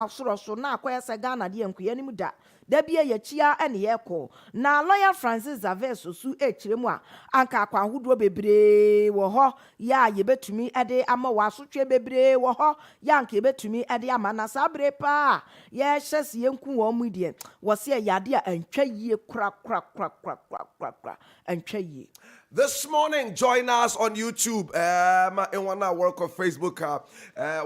so na akoya se Ghana de enkuye nim da bia ye chia ene ye ko na lawyer Francis Zaveso su echiremu a anka akwa ahodo bebre wo ho ya ye betumi ede ama wasotwe bebre wo ho ya anka betumi ede ama na sabre pa ye hyese ye nku wo mu de wo se yade a antwa yie kra antwa yie. This morning, join us on YouTube. In one work of Facebook.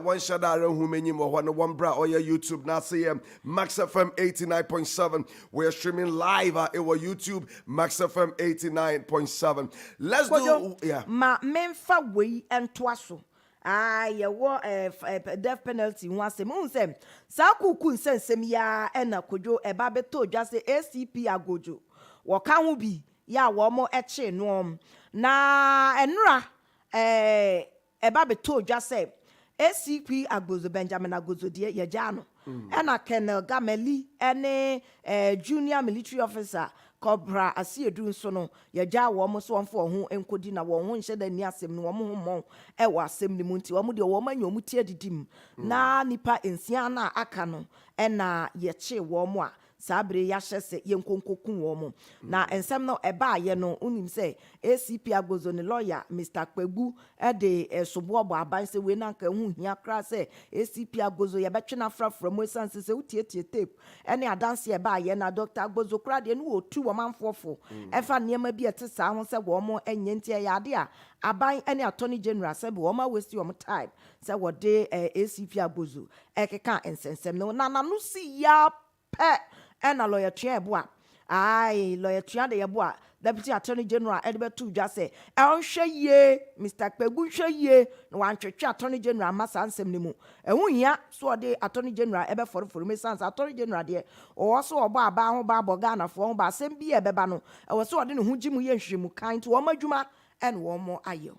One shadare who many more one bra or your YouTube. Now see Max FM 89.7. We're streaming live at our YouTube Max FM 89.7. Let's do ma memfa we entwaso. Ye wo death penalty once say sa kuku nsensem ya ena kojo eba beto dwa say ACP agojo wo ka ho bi ya wo mo eche no na enura eba beto dwa say ACP agozo Benjamin agozo de ye gya no ena Colonel Gameli ene junior military officer Cobra asiedu nso no ye gya wo mo so onfo ho enkodi na wo ho nhye da ni asem no wo mo ho e wo asem ni mu nti wo mo de wo manyo mu tie didim na nipa ensia na aka no ena ye che wo mo a sabre ya hyese ye nkonkokun wo mo na ensem no eba ye no unim se ACP agozo ne lawyer Mr. Kpegu e de sobobo aban se we na nka hu hia kra se ACP agozo ye betwe na frafra mo sanse se utietie tape ene adanse eba ye na Dr. Agozo kra de no otu wo manfofo efa niema bi ete sa ho se wo mo enye ntie ya de a aban ene attorney general se wo ma waste your time se wo de ACP agozo ekeka ensensem no na no si ya pe ena lawyer tua ebo a lawyer tua de ebo a deputy attorney general Edbetu dwa say ehwe ye Mr. Kpegu hwe ye no wantwetwe attorney general masa ansem ne mu ehun hia so de attorney general ebe for me sans attorney general de o so obo aba ho ba boga na fo ho ba asem bi ebeba no e wo so de ne huji mu ye hwemu kan to wo madwuma and wo mo ayo.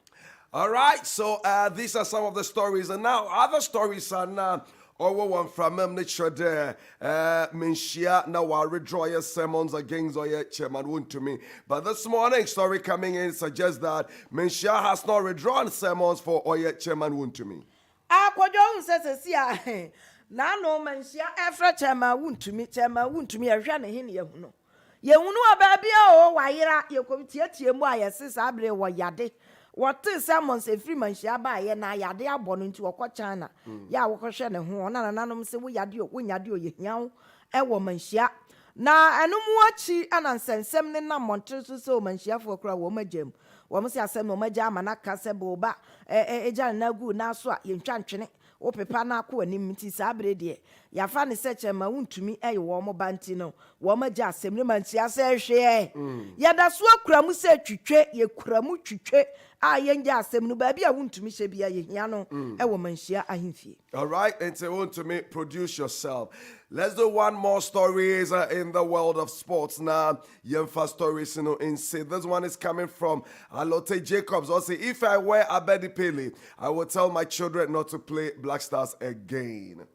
All right, so these are some of the stories, and now other stories are now. One from nature there. Menshia now will withdraw your sermons against Oye Chairman Wontumi. But this morning, story coming in suggests that Menshia has not withdrawn sermons for Oye Chairman Wontumi. Akwajo says here. Na no Menshia Efra Chairman Wontumi ehwe ne hin ye hunu. Ye hunu ababia o wayira ye komitiatie mu ayese sabre wo yade. What is sermons a free man shaba ye na yade abon into a China. Ya wokoshe ne ho na nanom se wo yade o nyade o ye hiawo e wo manhia. Na enu mu achi anansensem ne na montre so manhia fo kra wo magem. Wo mo se asem no magya amana ka se bo ba eja na gu na so a ye ntwantwene wo pepa na akọ anim ti sabre de ya fa ne se chema wuntumi eye wo mo banti no wo magya asem ne manhia se hwe ya da so akura mu se twitwe ye kura mu twitwe a yenja asem no ba bia wuntumi hye bia ye hia no e wo manhia ahimfie. All right, and say Wontumi, produce yourself. Let's do one more stories in the world of sports now. Yemfa stories, in say this one is coming from Alote Jacobs. Also, if I were Abedi Pele, I would tell my children not to play Black Stars again.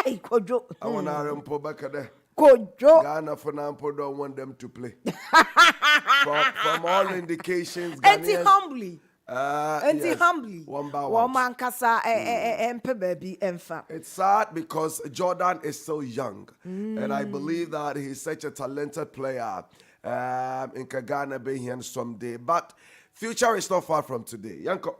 Hey, Kojo. I want to remember back there. Kojo. Ghana for Nampo don't want them to play. from all indications, Humbly. Yes, humbly. One by one. It's sad because Jordan is so young, and I believe that he's such a talented player. In Ghana being here someday, but future is not far from today. Yanko.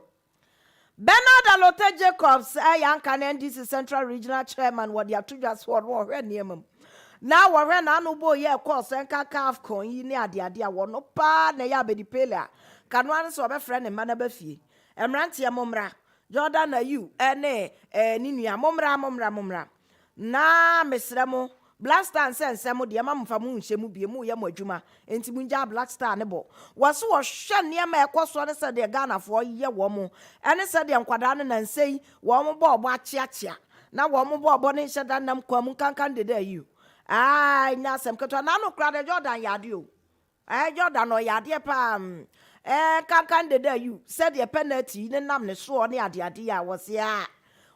Bernard Alote Jacobs, Yankan NDC Central Regional Chairman, what you have to just what near him. Now we're an boy, yeah, course, and calf coin, you near the idea, one no pa, ne Abedi Pele. Can one so be friend and manabefi. Emrantia momra. Jordan na you. Ene ninia momra. Na mesremo. Black Star sense semo de mam famu nhyemu biemu ye modwuma. Enti munja Black Star ne bo. Waso wo hwe ne ma ekoso ne se de Ghana fo ye wo mo. Ene se de nkwada ne nansei wo mo bo obo achiachia. Na wo mo bo obo ne hyeda nam kwam kankan de da you. Ai nya sem keto na no kra de Jordan yade o. Jordan o yade pa kankan de da you said the penalty ne nam ne so ne ade ya was ya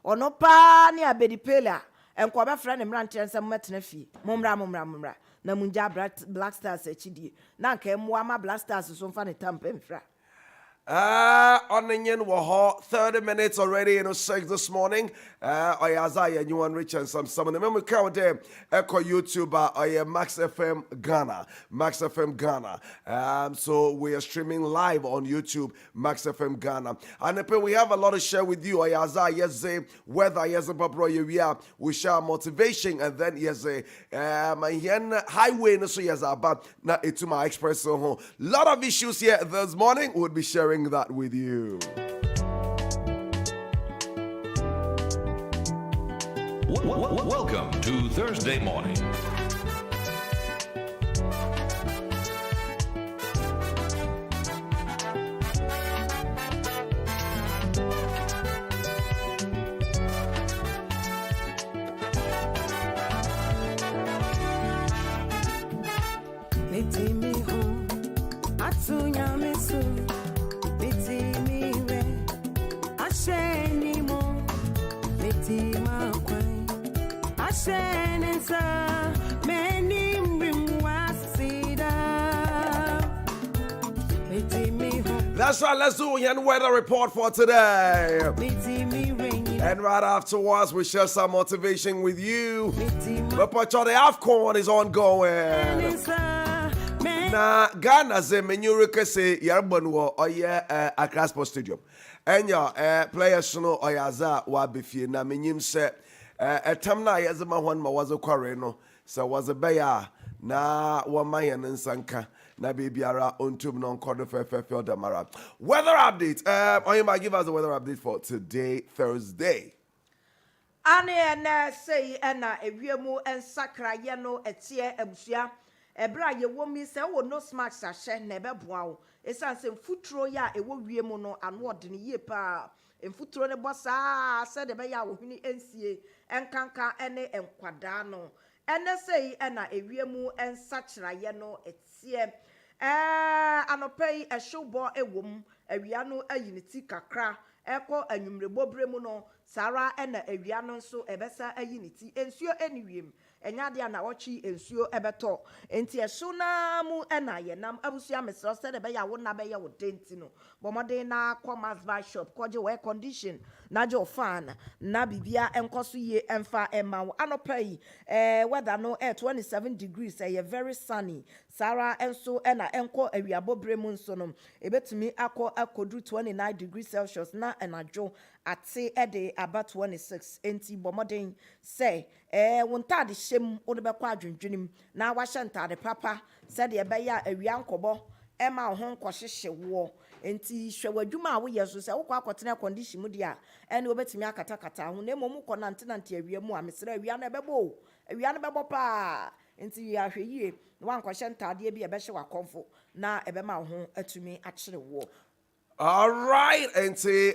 ono pa ne Abedi Pele enko be frɛ ne mrantie nsɛm metena fi momra na munja Black Stars achidie na nka emu ama Black Stars so mfa ne tampa mfra Onion Waha, 30 minutes already in 6 this morning. I Isaiah, you and Rich and some of them. Remember, count them. Echo YouTuber, I am Max FM Ghana. Max FM Ghana. So we are streaming live on YouTube, Max FM Ghana. And we have a lot to share with you. I Isaiah, yes, weather, yes, we share motivation, and then yes, my highway, so yes, about not to my express. So, lot of issues here this morning. We'll be sharing that with you. Welcome to Thursday morning. That's right, let's do a weather report for today. And right afterwards, we share some motivation with you. But the AFCON is ongoing. Na Ghana ze menyurika se yarbonwo oye Accra Sports Stadium. Enya players no oyaza wa befie na menyim se etam na yezema hon ma wazo kware no se wazo beya na wamaye nsanka na bibiara ontum no nkodo fefefe odamara. Weather update. Oyema, give us a weather update for today, Thursday. Ane na say na ewiemu ensakra ye no etie abusua ebra ye wo mi se wo no smart sahye na ebeboa wo esan se mfuturo ya ewo wiemu no ano odene ye pa mfuturo ne bosa se de be ya wo huni ensie enkanka ene enkwada no ene sei na ewiemu ensakra ye no etie anopei ehwobo ewom awia no ayiniti kakra eko anwumrebo bremu no sara na awia no nso ebesa ayiniti ensuo eniwiem enyade na wochi ensuo ebeto enti ehso na mu na ye nam abusua mesro se de be ya wo na be ye wo denti no bomode na commerce bar shop koje we condition na jo fan na bibia enkoso ye emfa ema wo anopei weather no 27 degrees very sunny sara enso na enko awiabo bremu nso no ebetumi akodu 29 degrees Celsius na enajo ate ede about 26 enti bomode say wontade hyem wo de bekwa adwendwenim na wahye ntade papa se de be ya awia nkobo ema ho nkohyehye wo enti hwewadwuma a wo yeso se wo kwa akotena condition mu dia ene obetimi akatakata ho na emom ko nante awia mu a mesra awia na bebo awia na bebo pa enti ya hweyie wa nkohye ntade bi ebehye wakomfo na ebema ho atumi akyere wo. All right, and say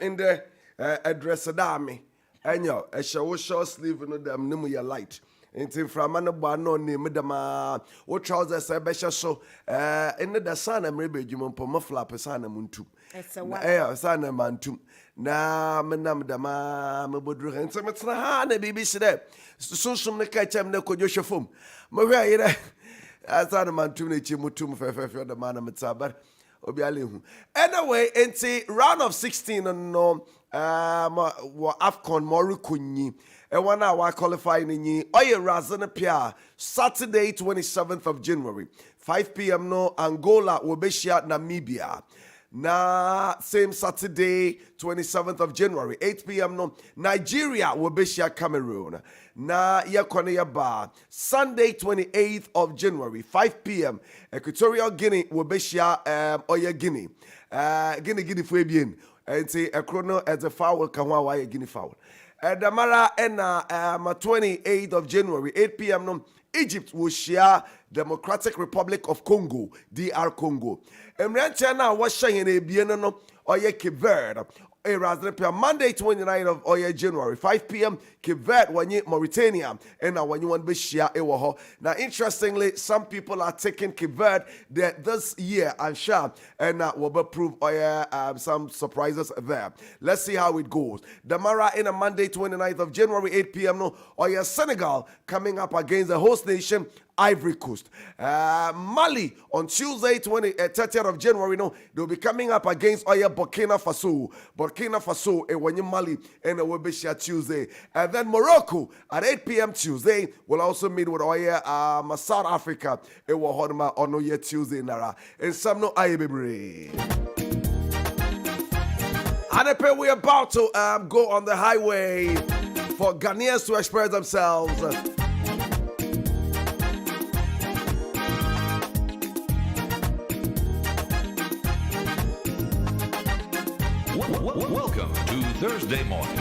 in the address dame, enyo a show short sleeve no them nimu ya light. Into from an no name dama what trousers a besha so in the sun and maybe you mumpo mufflap sana muntu. It's a what? Sana mantum. Na menam dama mabudru and some it's na baby said so some the catch em ne kojo fum. Maria ira asana mantum ne chimutum fe the man mitsabar. Anyway, into round of 16 no AFCON Morukunyi. And 1 hour qualifying in ye Oye Razana Pia Saturday 27th of January 5 p.m. no Angola Wabeshia Namibia. Na same Saturday 27th of January 8 p.m. no Nigeria Wabeshia Cameroon. Na Yakonia Bar Sunday 28th of January 5 p.m. Equatorial Guinea Wabeshia Oye Guinea. Guinea Fabian. And say a chrono as a foul Kawaii Guinea foul. Damara ena 28th of January 8 p.m. no Egypt will share Democratic Republic of Congo, DR Congo. Emranchana was sharing a bienno Oye Cape Verde. Monday 29th of January 5 p.m. Cape Verde wanye Mauritania and now when you want to share ewaho. Now interestingly, some people are taking Cape Verde this year and sure and will prove some surprises there. Let's see how it goes. Damara in a Monday 29th of January 8 p.m. no Senegal coming up against the host nation Ivory Coast. Mali on Tuesday, 30th of January, they'll be coming up against Burkina Faso. Burkina Faso, when Mali, and it will be Tuesday. And then Morocco at 8 p.m. Tuesday will also meet with South Africa. It will hold on Tuesday, Nara. And some no Ayebebre. And we're about to go on the highway for Ghanaians to express themselves. Welcome to Thursday Morning.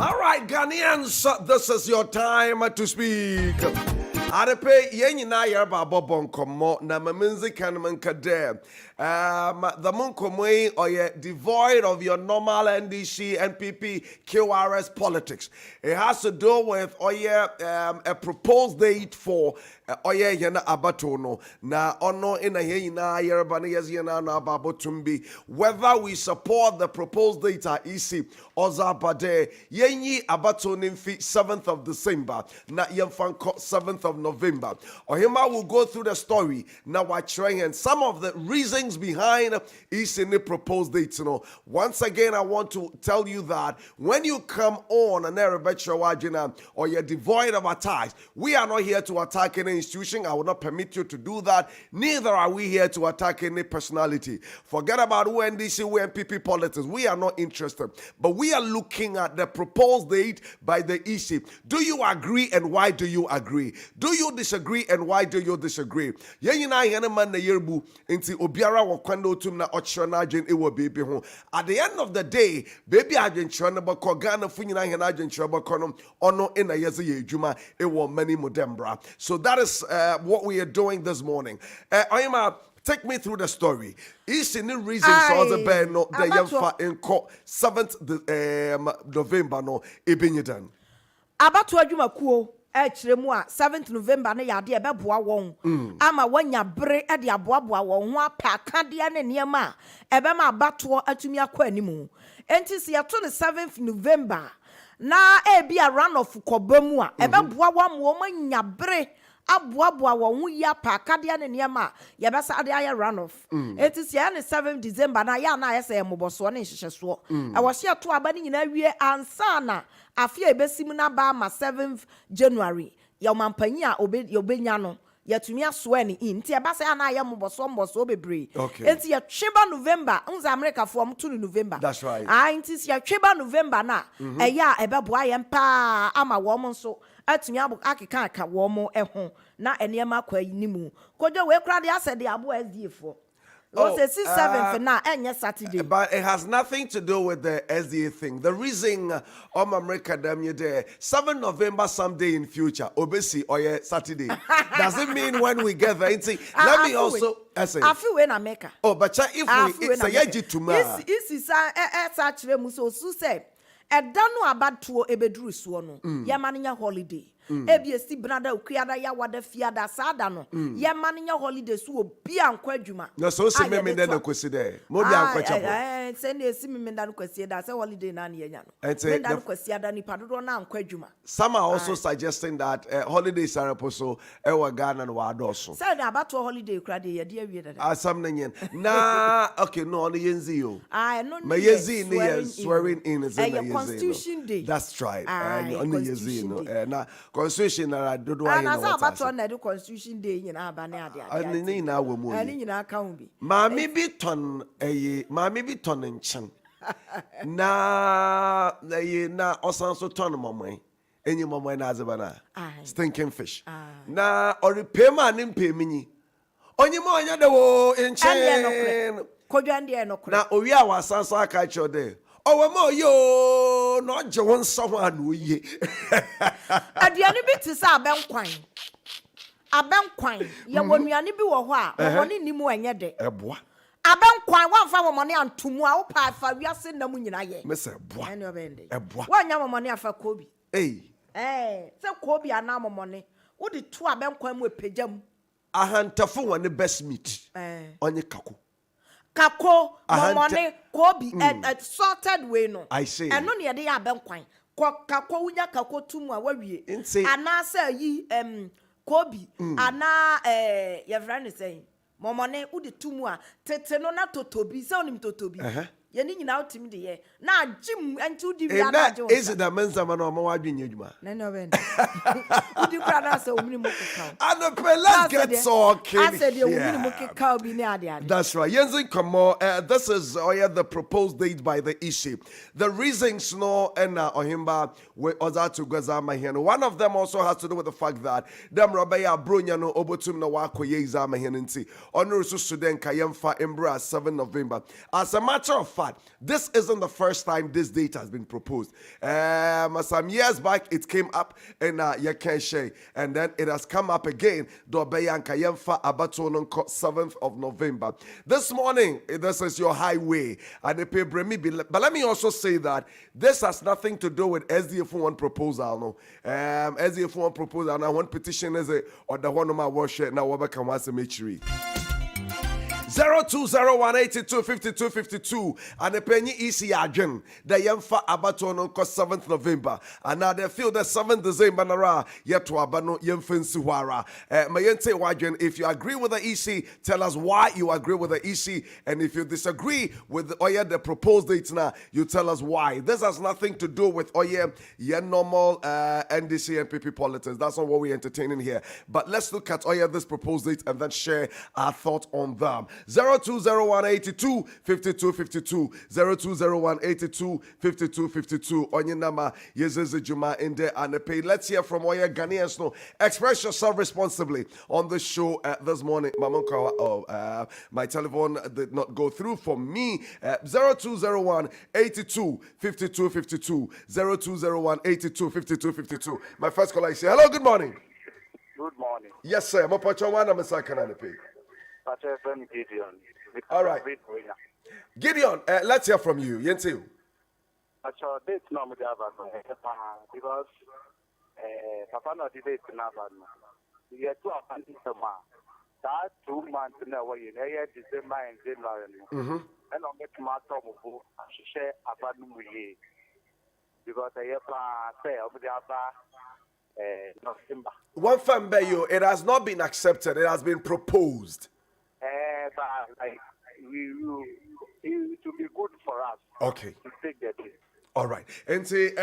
All right, Ghanaians, this is your time to speak. Adepe yenyi na yerba bobon komo na maminzi kanman kade. The munkomwe or devoid of your normal NDC, NPP, QRS politics. It has to do with a proposed date for yena abatono na ono ina yena yerba ni yena na babotumbi. Whether we support the proposed date at EC or Zabade yenyi abatonin fi 7th of December na yemfanko 7th of November. Ohima will go through the story now we're trying and some of the reasons behind the proposed dates. Once again, I want to tell you that when you come on an Wajina or you're devoid of attacks, we are not here to attack any institution. I will not permit you to do that. Neither are we here to attack any personality. Forget about who NDC, who NPP politics. We are not interested. But we are looking at the proposed date by the EC. Do you agree and why do you agree? Do you disagree and why do you disagree? At the end of the day, baby agent chonaba kogana funyina hen agent choba kono ono in a yezi juma it will many modembra. So that is what we are doing this morning. Take me through the story. Is any reason so the ben no the yamfa in court 7th November no ebinyidan. Abatu adwuma kuo mu a 7th November na yade e beboa won ama wanya bere e de aboaboa won ho apaka de ne niema e be ma abato atumi akọ animu enti se yato ne 7th November na e bi a run of kobamu a e beboa wa mo manya bere aboaboa won ho ya apaka de ne niema ye be sa de aye run off enti se ya ne 7th December na ya na ayese moboso ne nhyehyso e wo hye to aba ne nyina wie ansa na afia ebesim na ba ma 7th January ya mampanyi a obenya no yatumi asoa ni nti e ba se na ya mboso bebre enti ya tweba November unza America fo am to November that's right nti ya tweba November na eya ebeboa ye mpa ama wo mo nso atumi akeka aka wo mo ho na enema kwa nimu kojo we kra de asede abo SDA fo. It's 7th now, and Saturday. But it has nothing to do with the SDA thing. The reason America damn you there 7 November someday in future, obesi or Saturday. Does it mean when we get there? Let me also say. I feel when America. Oh, but if we it's a yeji tomorrow. This is actually muso say. E danu abatuo ebeduru suo no. Yamaninya holiday. Ebiesi brada okuada ya wada fiada sada no ye manya holiday so obi anko adwuma no so se me na kwesi there mo bi anko chabo se na esi me na kwesi da se holiday na na nya no me da kwesi ada ni padodo na anko adwuma. Some are also suggesting that holidays are also ewa Ghana no wa adoso say na about holiday kra de ye de awie da some na nyen na okay no on yenzi yo no me yenzi ni swearing in is in the Constitution Day. That's right on yenzi no na Constitution na dodo ayi na za abato na do Constitution Day nyina aba na ade ani ni na wo mu ani nyina aka ho bi maami bi ton nchen na osan so ton momwen Any mama na azabana. Aye. Stinking fish. Aye. Na ori pema nim pe mini. Onye mo anya de wo enchen. Kodwan de no kro. Na owi a wasansa aka cho de. Owe mo yo no je won so ho anu ye. Aduane bi ti sa abenkwan ye wonuane bi wo ho a wo ne nimu enye de. Eboa. Abenkwan wan fa momone antumu a wo pa fa wiase nam nyina ye. Me se eboa. Ene obende. Eboa. Wanya momone afa kobi. Se kobi ana momone. Wo de to abenkwan mu epejam. Ahantafo won best meat. Onye kako. Kako momone kobi sorted way no. I say. Eno ne de ya abenkwan. Kako wunya kako tumu a wawie. Ana sa yi kobi ana ye friend say momone udi tumu a tete no na totobi se onim totobi ye ni nyina otimi de ye na jim antu di wi ana je is it the mensa man o ma wadwen adwuma na no ben udi kra na se omini mo keka and let's get talking. I said you omini mo keka bi ni ade. That's right. Yenzin Komo, this is the proposed date by the EC. The reasons no and Ohimba we oza to Gazama here. One of them also has to do with the fact that them Rabaya Brunya no obotum no wako ye zama here nti. Honorusu Sudan Kayemfa Embra 7 November. As a matter of fact, this isn't the first time this date has been proposed. Some years back it came up in Yakenshe, and then it has come up again. Dobeyan Kayemfa Abatonon 7th of November. This morning, this is your highway. And but let me also say that this has nothing to do with SDF1 proposal. No, SDF1 proposal. Now, one petition is or the one of my worship. Now, what can was a mechery. 0201825252 and the penny easy agent the yemfa abaton on 7th November and now they feel the 7th December nara yet to abano yemfensi wara mayente wagen. If you agree with the EC, tell us why you agree with the EC, and if you disagree with the proposed dates now, you tell us why. This has nothing to do with normal NDC and PP politics. That's not what we're entertaining here, but let's look at this proposed date and then share our thoughts on them. 0201825252 0201825252 on your number Yezeze Juma in there and the pay. Let's hear from Oya Ghanaians. No, express yourself responsibly on the show this morning. My telephone did not go through for me. 0201825252 0201825252. My first caller, I say hello, good morning. Good morning. Yes, sir. Gideon. All right. Gideon, let's hear from you. Yentiu. Date no because Papa no debate na you to abandon that 2 months na way December and January. And on make matter of share abandon we because I say November. One fan bayo, it has not been accepted, it has been proposed. But it will be good for us. Okay. To take the day. All right. And say,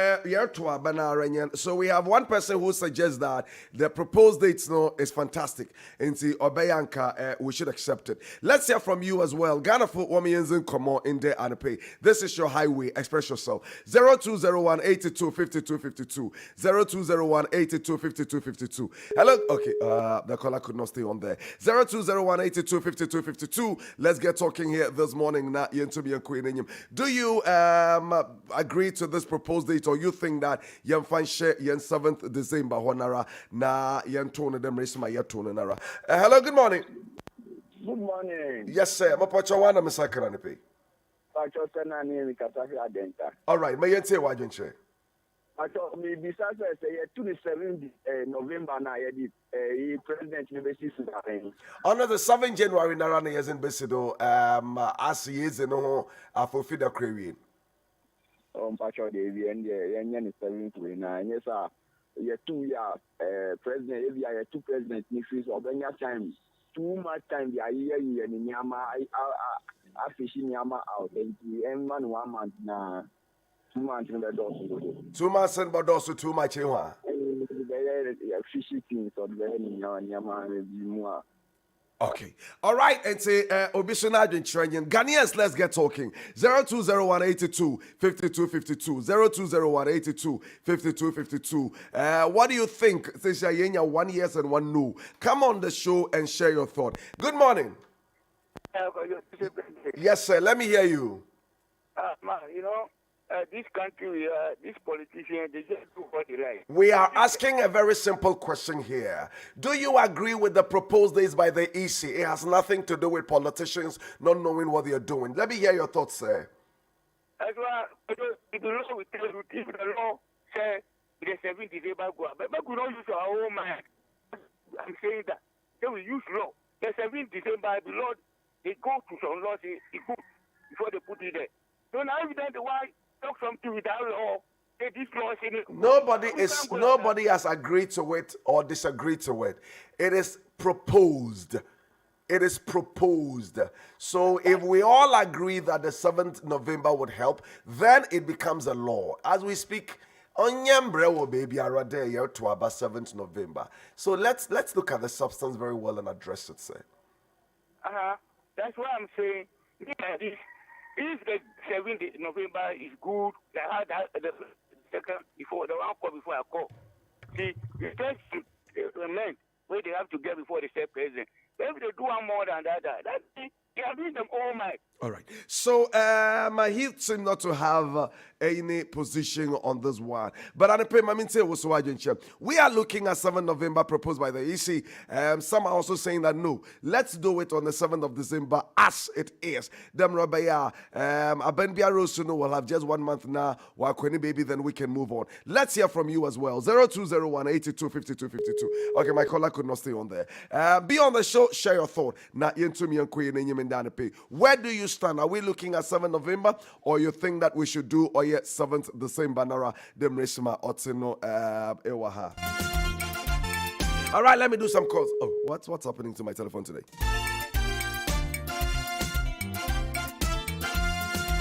so we have one person who suggests that the proposed dates is fantastic. And say, Obeyanka, we should accept it. Let's hear from you as well. Ghana for Wamienzen, come on in there and pay. This is your highway. Express yourself. 0201825252. 0201825252. Hello. Okay. The caller could not stay on there. 0201825252. Let's get talking here this morning. Do you agree to this proposed date, or you think that yen fan share yen 7th December honara na yen tone them race my tone nara? Hello, good morning. Good morning. Yes, sir. Mapachawana Misakara Nipe. All right, may yen say why don't you? Maybe say 27 November na president university. On the 7th January narana yes in Besido as he is no afofida Korean. Pacho de and the 7th way na yes sir. Ye 2 years president every year 2 president nifis of any time too much time the year in Yama I fishing Yama out and man 1 month na 2 months in the door. 2 months and but also too much fishing things or the Yama more. Okay. All right. And say, Obisuna Training. Ghanaians, let's get talking. 020182 5252. 020182 5252. What do you think? Since you're 1 yes and 1 no. Come on the show and share your thought. Good morning. Yes, sir. Let me hear you. Man, this country, these politicians, they just do what they like. We are asking a very simple question here. Do you agree with the proposed dates by the EC? It has nothing to do with politicians not knowing what they are doing. Let me hear your thoughts, sir. As well, if the law will tell you, if the law says the 17th December go, but we don't use our own mind. I'm saying that they will use law. The 17th December, the law, they go to some laws, they go before they put it there. So now, if they why talk something without law, they this law is in it. Nobody has agreed to it or disagreed to it. It is proposed. It is proposed. So if we all agree that the 7th November would help, then it becomes a law. As we speak, Onyembre will be around to about 7th November. So let's look at the substance very well and address it, sir. That's what I'm saying. Yeah, if the 7th November is good, the second before the one call before I call. See, the first men where they have to get before they say president. If they do one more than that, they are doing them all night. All right. So he seemed not to have any position on this one. But we are looking at 7th November proposed by the EC. Some are also saying that no, let's do it on the 7th of December as it is. Them Rabaya, Abenbia Rosuno will have just 1 month now. While Queni Baby, then we can move on. Let's hear from you as well. 0201 82 52 52. Okay, my caller could not stay on there. Be on the show, share your thought. Where do you stand? Are we looking at 7th November, or you think that we should do or yet 7th December Nara Demreshima Otino Ewaha? All right, let me do some calls. Oh, what's happening to my telephone today?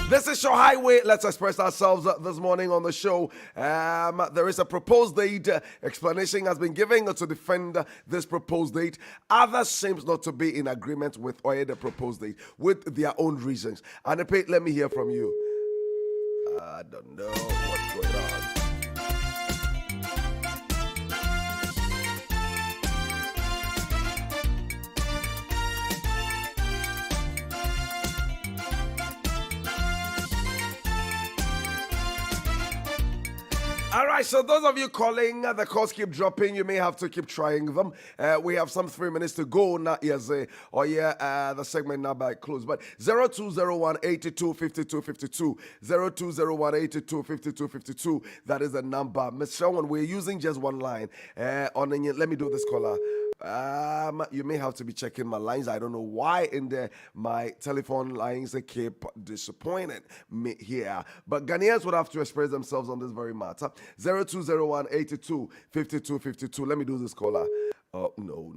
This is Show Highway. Let's express ourselves this morning on the show. There is a proposed date. Explanation has been given to defend this proposed date. Others seems not to be in agreement with the proposed date with their own reasons. And let me hear from you. I don't know what's going on. All right, so those of you calling, the calls keep dropping. You may have to keep trying them. We have some 3 minutes to go. Not yes, the segment now by close. But 0201 82 52 52, 0201 82 52 52. That is the number. Ms. Shawan, we're using just one line. Let me do this caller. You may have to be checking my lines. I don't know why in there my telephone lines keep disappointing me here. But Ghanaians would have to express themselves on this very matter. 0201 82 52 52. Let me do this caller. Oh, no.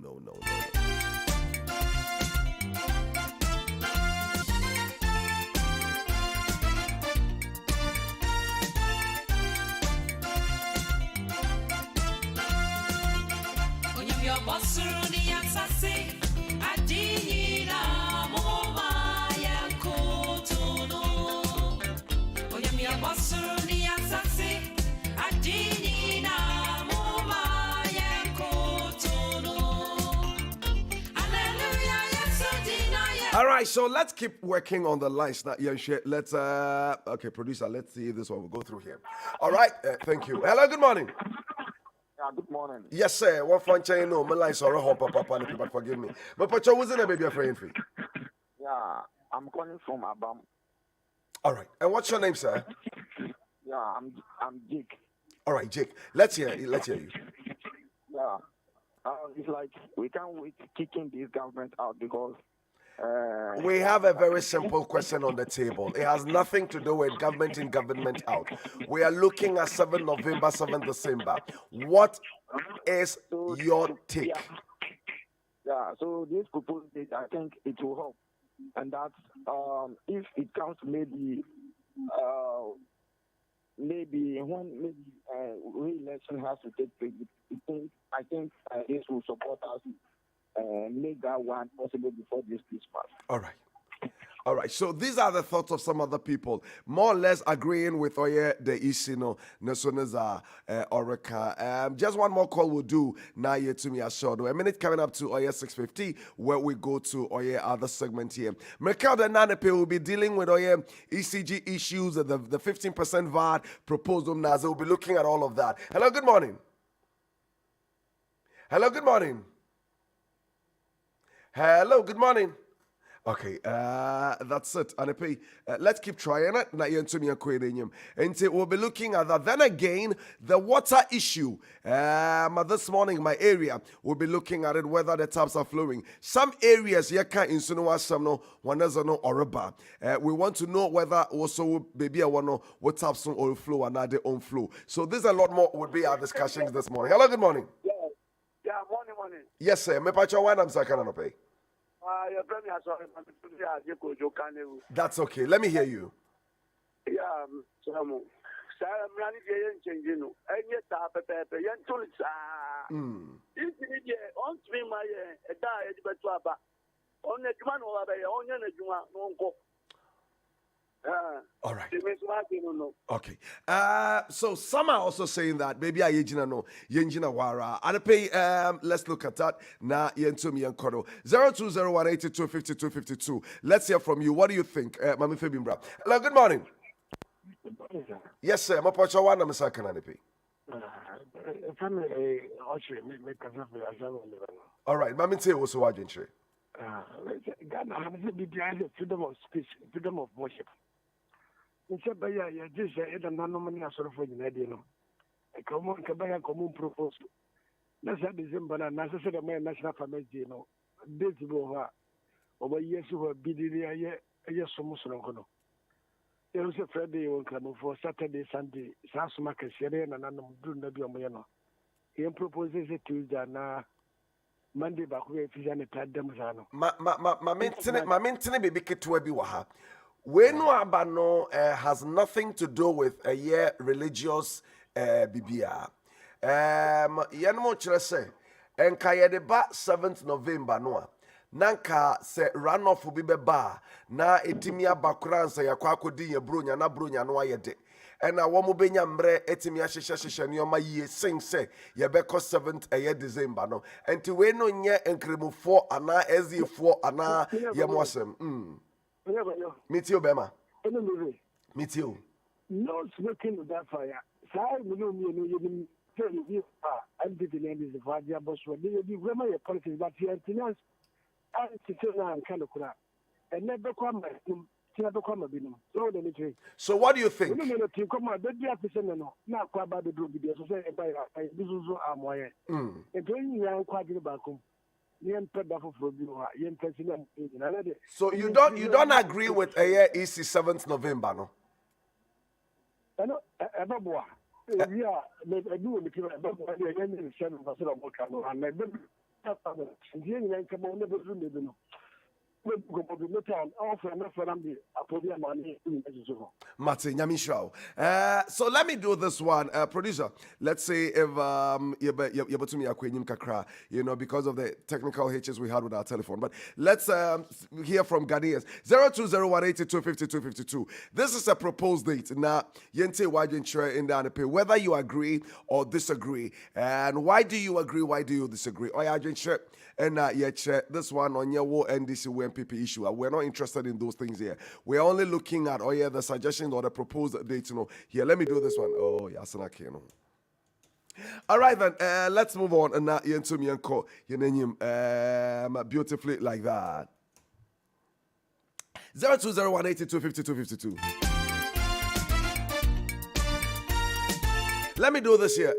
All right, so let's keep working on the lines. Let's, okay, producer, let's see if this one will go through here. All right, thank you. Hello, good morning. Yeah, good morning. Yes, sir. One fun chain, no, my lines are a papa, people forgive me. But Pacho, who's in a baby afraid for? Yeah, I'm calling from Abam. All right, and what's your name, sir? Yeah, I'm Jake. All right, Jake, let's hear you. Yeah, it's like we can't wait kicking this government out because we have a very simple question on the table. It has nothing to do with government in, government out. We are looking at 7th November, 7th December. What is your take? Yeah, so this proposed date, I think it will help. And that if it comes to maybe when re-election has to take place, I think this will support us make that one possible before this Christmas. All right. All right, so these are the thoughts of some other people, more or less agreeing with Oye the Isino, Nesoneza, Orica. Just one more call will do now here to me, Ashodo. A minute coming up to Oye 6:50, where we go to Oye other segment here. Mercado Nanepe will be dealing with Oye ECG issues, the 15% VAT proposed. Naza will be looking at all of that. Hello, good morning. Hello, good morning. Hello, good morning. Okay, that's it. And let's keep trying it. And we'll be looking at that. Then again, the water issue. This morning, my area, we'll be looking at it, whether the taps are flowing. Some areas, you can't insinuate some no, one is no or we want to know whether also maybe I want to know what taps on flow and not their own flow. So there's a lot more would be our discussions this morning. Hello, good morning. Yeah, morning. Yes, sir. Me pacha one I'm second on pay. Your brother has already. That's okay. Let me hear you. Yeah, so Mrani changing. And yet, yan tulsa. If you on me, my die, but on the Juman or on Yanajuma, no go. All right. Okay. So some are also saying that maybe I no yenjina wara. And pay let's look at that. Na yentumi yankodo. 0201825252. Let's hear from you. What do you think? Mami Febimbra. Hello, good morning. Yes, sir. My pocha one I'm second and pay. All right, Mami say also watching. Ghana has the freedom of speech, freedom of worship. Instead, by just a non-nominal sort of Canadian. A common Cabaya common proposal. That's a December and necessary national family, days ago, over years who have been a year so much long. There was a Friday on Club for Saturday, Sunday, South Market, Sierra, and I'm doing the Biomano. He proposes it Tuesday now. Monday back where if you had them. My maintenance baby ketua bi waha. We no abano has nothing to do with a year religious bibia. Yanmo chere say enka ye de ba 7th November no. Nanka se runoff bi be ba na etimi abakura nsa yakwa akodi ye bronya na bronya no ayede. And I want to be nyamre etimi ahyehyehye nyoma yie sing say ye beko 7th December no enti we no nye enkremufo ana ezifo ana ye mosem Mitio bema Mitio no smoking with that fire sai we no me no you tell you and the name is the father boss we be grandma your politics but here finance and titana and kind of kura and never come so what do you think? So you don't agree with EC 7th November, no? Martin Yamishrao. So let me do this one, producer. Let's say if because of the technical hitches we had with our telephone. But let's hear from Ghanaians. 0201825252. This is a proposed date. Now, Yente Wajinchre in the whether you agree or disagree, and why do you agree? Why do you disagree? Oyajinchre and this one on your NDC WMPP issue. We're not interested in those things here. We're only looking at the suggestions or the proposed dates. Here, let me do this one. Oh, Yasana Keno. All right, then, let's move on. And now, beautifully like that. 0201825252. Let me do this here,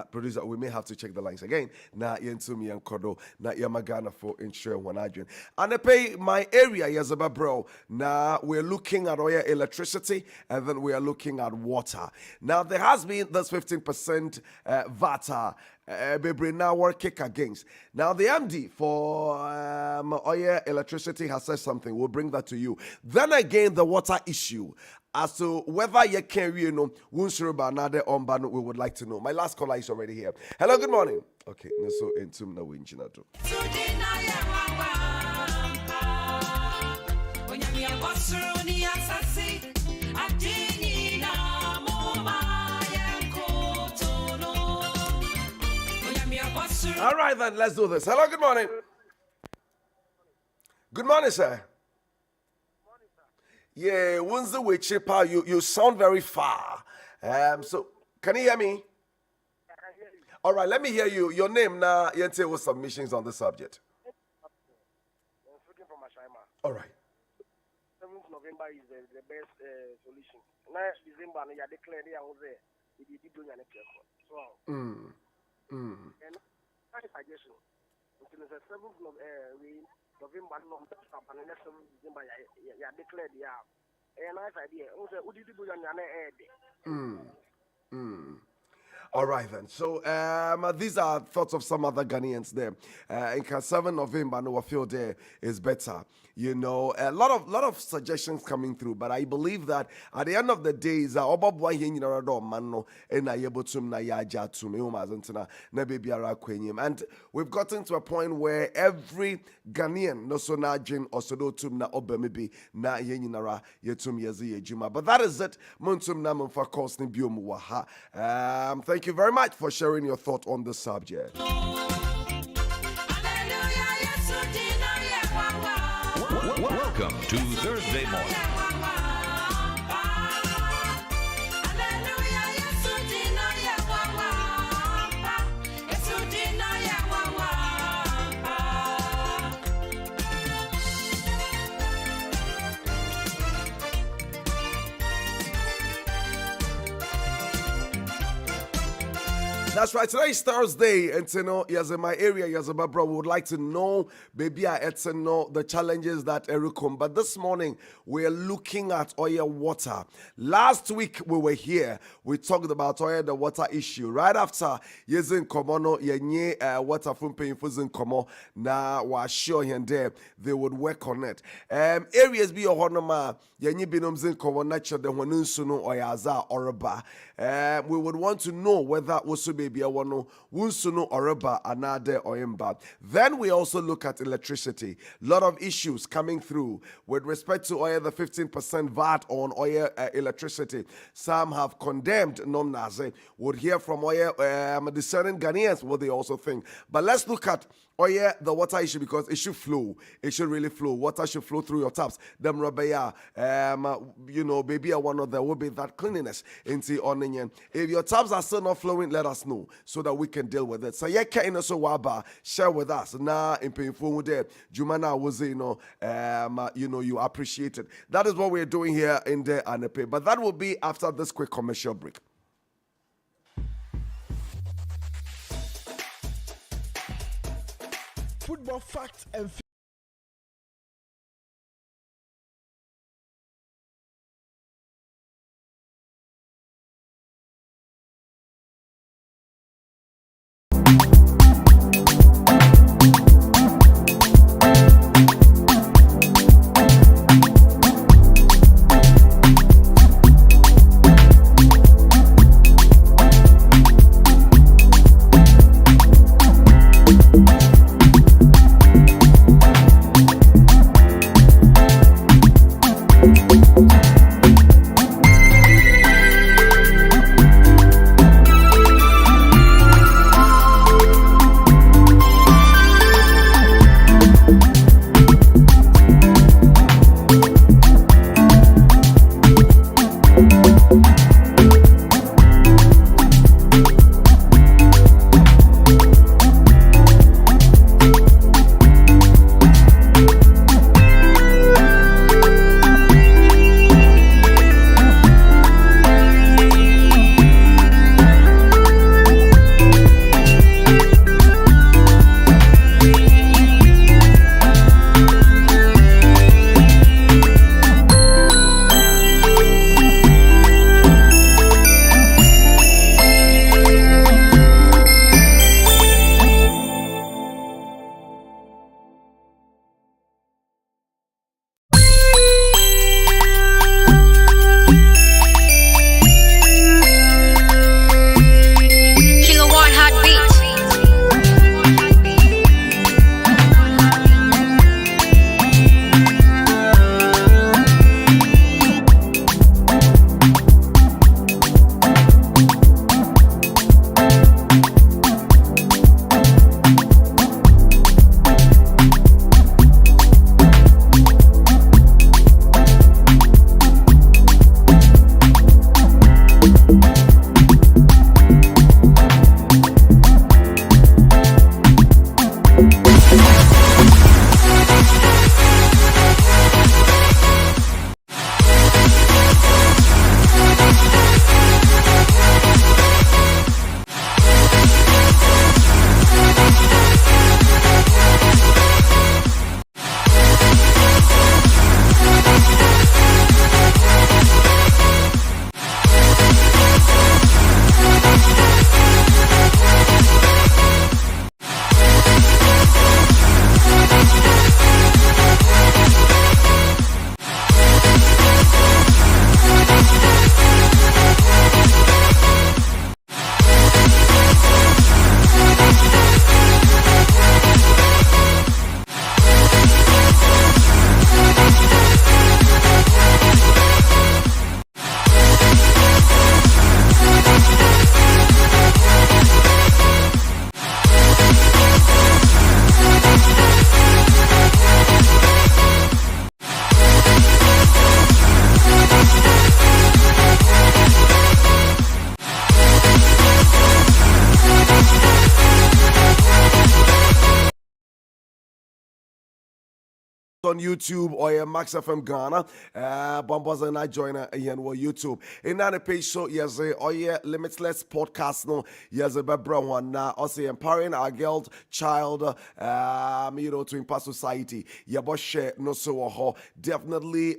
producer. We may have to check the lines again. Na yentumi yankodo na yamagana for ensure one Adrian. And I pay my area yazaba bro. Now we're looking at oil electricity and then we are looking at water. Now there has been this 15% VAT Bebre now work kick against. Now the MD for Oye Electricity has said something. We'll bring that to you. Then again, the water issue. As to whether you can, you know, another on we would like to know. My last caller is already here. Hello, good morning. Okay, so into na winchina too. All right, then, let's do this. Hello, good morning. Good morning, sir. Yeah, when's the way, Chipa? You sound very far. So, can you hear me? All right, let me hear you. Your name now, Yente, with submissions on the subject. All right. 7th November is the best solution. Last December, I declared I was there. It did do an so. And my suggestion, until the 7th November, and the next 7th December, I declared the app. A nice idea. Also, would you do an All right then. So these are thoughts of some other Ghanaians there. In 7 November, no, I feel there is better. You know, a lot of suggestions coming through, but I believe that at the end of the day, is and we've gotten to a point where every Ghanaian no so na jin osodo tum na obemibi na yenyinara yetum yezi yejuma. But that is it. Muntum na mfa course ni biom waha. Thank you very much for sharing your thought on this subject. Welcome to Thursday morning. That's right. Today is Thursday, and you know, yes, in my area, yes, my brother would like to know, baby, I to know the challenges that Eric. But this morning, we're looking at oil water. Last week, we were here. We talked about oil the water issue. Right after, yes, in Komono, yenye water from paying for in Komo. Now, we're sure here and there they would work on it. Areas be your honor, yenye binums in Komo nature the Wanunsunu oyaza oraba. We would want to know whether also baby I want to wunsuno oreba another oyemba. Then we also look at electricity. Lot of issues coming through with respect to oil, the 15% VAT on oil electricity. Some have condemned Nomnaze. Would hear from oil discerning Ghanaians what they also think. But let's look at oil, the water issue, because it should flow. It should really flow. Water should flow through your taps. Them rabaya, you know, baby I want to there will be that cleanliness into onion. If your taps are still not flowing, let us know so that we can deal with it. So yeah, can also waba share with us now in painful there. Jumana was you know you appreciate it. That is what we're doing here in the Anepe. But that will be after this quick commercial break. Football facts and on YouTube or your Max FM Ghana. Bombas and I join again on YouTube. In that page, so yes, oh yeah, Limitless podcast. No, yes, a better one now. Also empowering our girl child, to impact society. Yeah, but share no so definitely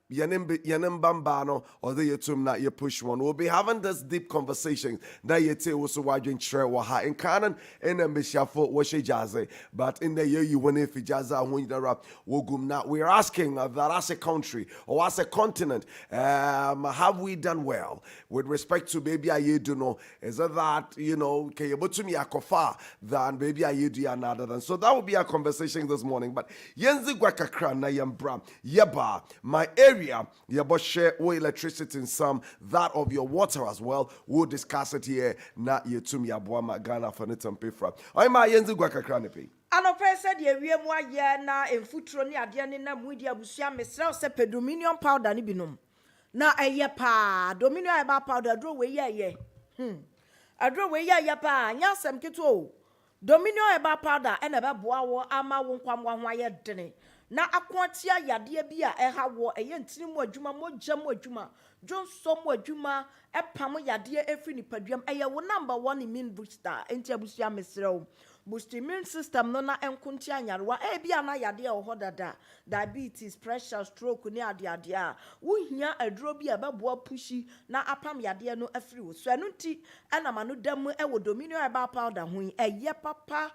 Yanim Bambano or the Yatum na you push one. We'll be having this deep conversation that you tell also why you share waha in canon in a mishafo washe jaze. But in the year you want if jaza when you rap wogum na we're asking that as a country or as a continent, have we done well with respect to baby I do know? Is it that can you to me akofa than baby I do another than so that will be our conversation this morning. But Yenzi Gwakakra na Yambra Yeba my area you but share electricity in some that of your water as well. We'll discuss it here na yetumi aboama Ghana for nitam pefra I'm my Yenzi Gwakakra nepi anɔpɛ sɛ deɛ wiem wayɛ na mfuturo ne adeɛ ne nam wudi abusua mesrɛ sɛ pɛ dominion powder ne binom na ɛyɛ paa dominion ɛba powder aduro we yɛ aduro we yɛ paa nya asɛm keto o dominion ɛba powder ɛna bɛboa wo ama wo nkwamwa ho ayɛ dene na akoatia yadeɛ bi a ɛha wo ɛyɛ ntini mu adwuma mogya mu adwuma jonso mu adwuma ɛpam yadeɛ efiri nipaduam ɛyɛ wo number 1 immune booster enti abusua mesrɛ wo boost immune system no na enkunti anyarewa bia na yade e ho dada diabetes pressure stroke ne ade a wo hia aduro bi a beboa pushi na apam yade no afiri wo so enu nti na ma no dam e wo dominion herbal powder ho eye papa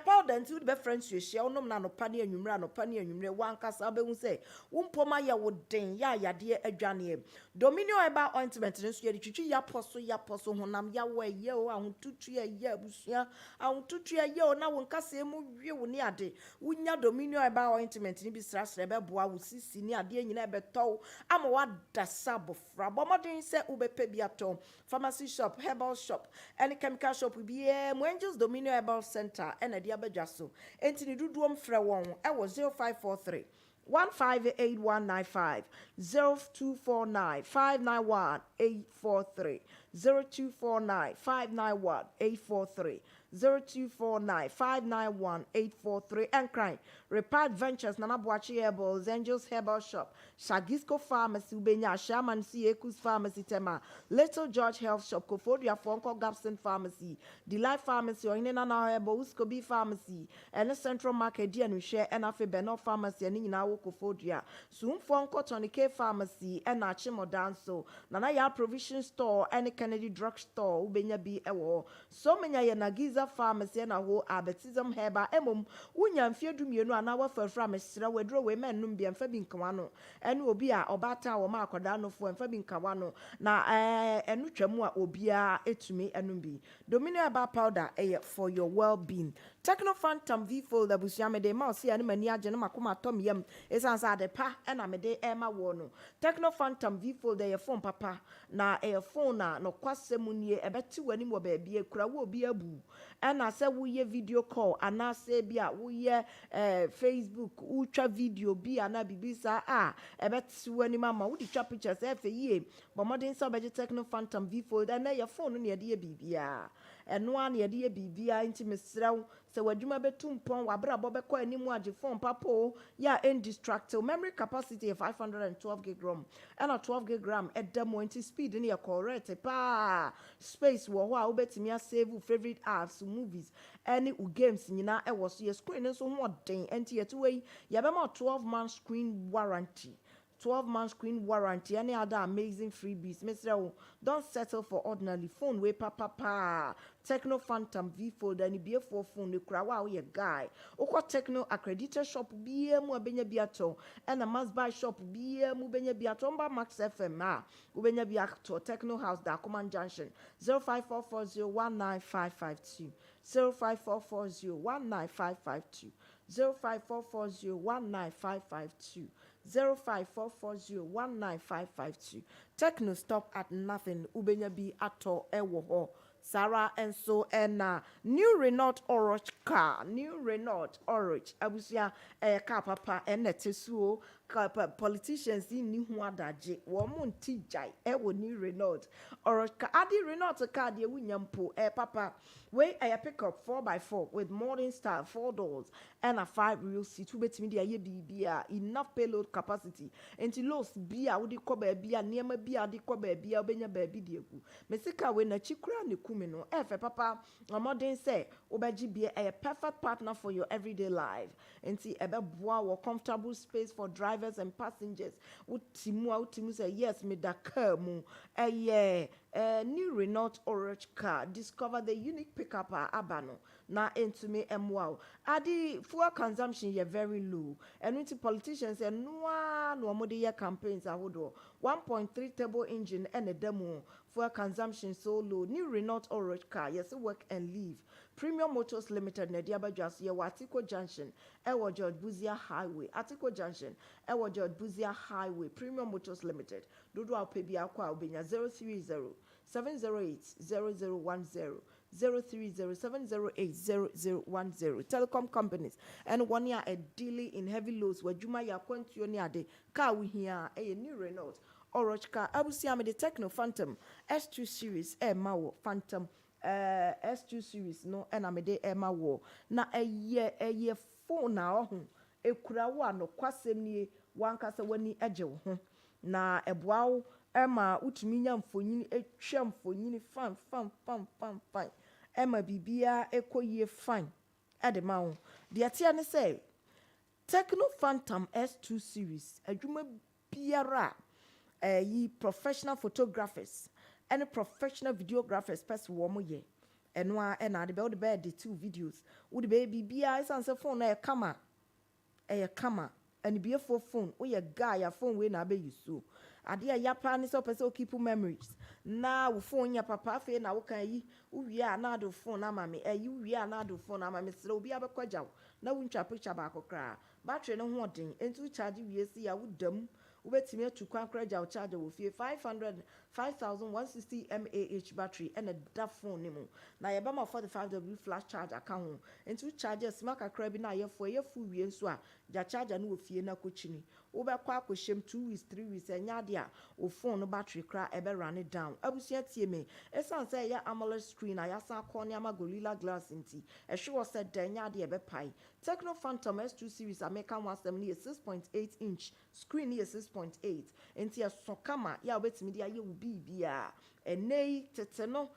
powder nti wo be friends you share onom na no pa ne anwumre wankasa be hu se wo mpoma ye wo den ya yade adwane dominion herbal ointment no so ye twitwi ya poso honam ya wo ye o ahotutu ye abusua ahotutu ye na wo nkasa mu wie wo ne ade wonya dominion herbal ointment ni bi srasre be boa wo sisi ni ade nyina be tow ama wa dasa bofra bomodin se ubepe bi atom pharmacy shop herbal shop any chemical shop bi Angels Dominion Herbal Center and dia badwaso enti ni duduom frɛ won e wo 0543 158195 0249 591 843 0249 591 843 0249 591 843 and crime Repart Ventures Nana Boachi Herbals Angels Herbal Shop Shagisco Pharmacy Ubenya Shaman C Ekus Pharmacy Tema Little George Health Shop Kofodia Fonko Gapson Pharmacy Delight Pharmacy or Inana Herbal Uskobi Pharmacy and the Central Market Dianu Share and Afe Beno Pharmacy and Inawo Kofodia Soon Fonko Tony K Pharmacy and Achimo Danso Nana Ya Provision Store and Kennedy Drug Store Ubenya B Ewo so many Nagiza Pharmacy and a whole Abetism Herba Emum Unyam Fiedum anawa from a sra wedro we men num bia mfa bi nkawano ene obi a obata wo ma akoda no fo mfa bi nkawano na enu twam a obi a etumi enum bi dominion herbal powder for your well-being Techno Phantom V Fold abusia me de ma osi ane mani age no makoma tom yam esansa de pa ena me de ema wo no Techno Phantom V Fold phone papa na phone na no kwasem nie ebeti wani mo ba bia kura wo obi abu ena se wo ye video call ana se bia wo ye Facebook ultra video bi ana bibisa ebeti wani mama wo di twa pictures efe ye but modern so be Techno Phantom V Fold na your phone no ye de bibia eno an ye de bibia nti mesrew se wadwuma betum pon wabra bobekọ animu age phone papo ya indestructible memory capacity 512 gig rom and a 12 gig ram edemo nti speed ne correct pa space wo ho a obetimi save favorite apps movies any games nyina e wo so your screen so ho den enti yeto we ya be ma 12-month screen warranty 12-month screen warranty, any other amazing freebies. Mr. Don't settle for ordinary phone. We papa. Techno Phantom V Fold and BF4 phone. The crowd we a guy. Oko Techno accredited shop BM Ubenya Biato and a must buy shop BM Ubenya Biato Max FM. Ubenya Biato Techno House da Command Junction 0544019552 0544019552 0544019552 0544019552 Techno stop at nothing ubenya bi ato ewo ho Sarah and so and new Renault Orange car new Renault Orange abusia car papa and netesuo politicians in ni hu adaje wo mo nti jai e wo ni Renault or adi Renault car de wunyampo papa we pick up 4x4 with modern style 4 doors and a 5 real seat who betimi de aye bibia enough payload capacity enti loss bia wo de ko ba bia niam bia de ko ba bia obenya ba bi de egu mesika we na chikura ne kumi no papa modern say obeji bia a perfect partner for your everyday life enti ebe boa wo comfortable space for drivers and passengers utimu say yes me da car mu new Renault Orange car discover the unique pickup abano na into me wow adi fuel consumption ye very low and into politicians and no more year campaigns ahodo 1.3 turbo engine and a demo fuel consumption so low new Renault Orange car yes work and live Premium Motors Limited na diaba just ye Atiko Junction ewo George Buzia Highway Atiko Junction ewo George Buzia Highway Premium Motors Limited dodo apebi akwa obenya 030 708-0010, 030-708-0010. Telecom companies and 1 year a daily in heavy loads where Juma ya kwentio ni ade car we here a new Renault Orange car abusi ame the Techno Phantom S2 series mawo Phantom S2 series no and ame de mawo na a year phone na ohun ekura wo no kwasem nie wankasa wani eje wo ho na eboawo Emma utiminya mfonyini etwa mfonyini fan Emma bibia ekoyie fan edema wo de atia ne say Techno Phantom S2 series adwuma biara yi professional photographers and professional videographers pers wo mo ye eno a na de be the 2 videos wo de be bibia isanse phone na kama and be a phone we a guy a phone we na be use ade ya pa ni so person keep memories na wo phone ya papa fe na wo kan yi uwie a na do phone na mame uwie a na do phone na mame sere obi abekwaja na wo ntwa picture ba akokra battery no ho den entu charge wie si ya wo dam wo betimi atukwa kraja wo charge wo fie 5160 mAh battery and a da phone ni mu na ye ba ma 45W flash charge account entu charge smart akra bi na ye fu wie nso a ja charger no wo fie na kochini wo be kwa akoshem 2 weeks 3 weeks enya de a wo phone no battery kra e be run it down abusia tie me esan say ya AMOLED screen aya san corner ama Gorilla Glass nti e hwe wo said da enya de e be pai Techno Phantom S2 series American 170 6.8 inch screen is 6.8 nti ya sokama ya obetimi de aye wo bibia enei teteno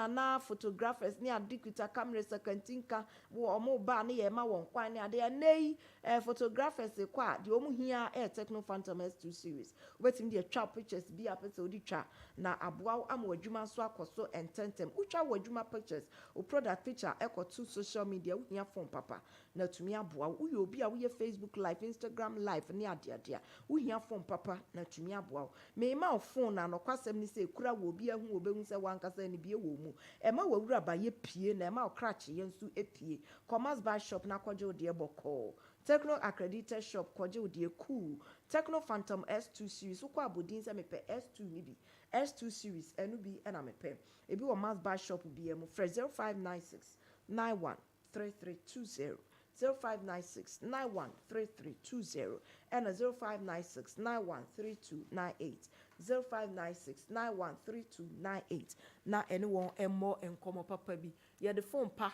na photographers ni adikuta camera sekantinka wo omo ba na ye ma won kwan ni ade nei photographers kwa de omo hia Techno Phantom S2 series wetin de twa pictures bi apese odi twa na aboa am wadwuma so akoso ententem utwa wadwuma pictures o product picture ekoto social media wo hia phone papa na tumi aboa wo ye obi a wo ye Facebook live Instagram live ni ade wo hia phone papa na tumi aboa me ma phone na no kwasem ni se kura wo obi ahu obehu se wankasa ni bi wo mu ema wawura ba ye pie na ema okrache ye nsu epie commerce bar shop na kwaje ode boko Techno accredited shop kwaje ode cool Techno Phantom S2 series ukwa abodin se mepe S2 ni bi S2 series enu bi na mepe ebi wo mass bar shop bi emu 0596 913320 0596-913320 and 0596-913298 0596-913298 na anyone and more and come papa bi ya the phone pa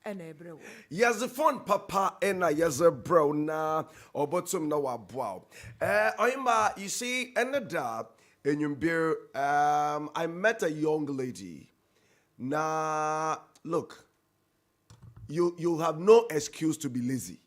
and a bro yes the phone papa and yes a bro na obotum na wa bow oima you see another in your beer I met a young lady na look you have no excuse to be lazy.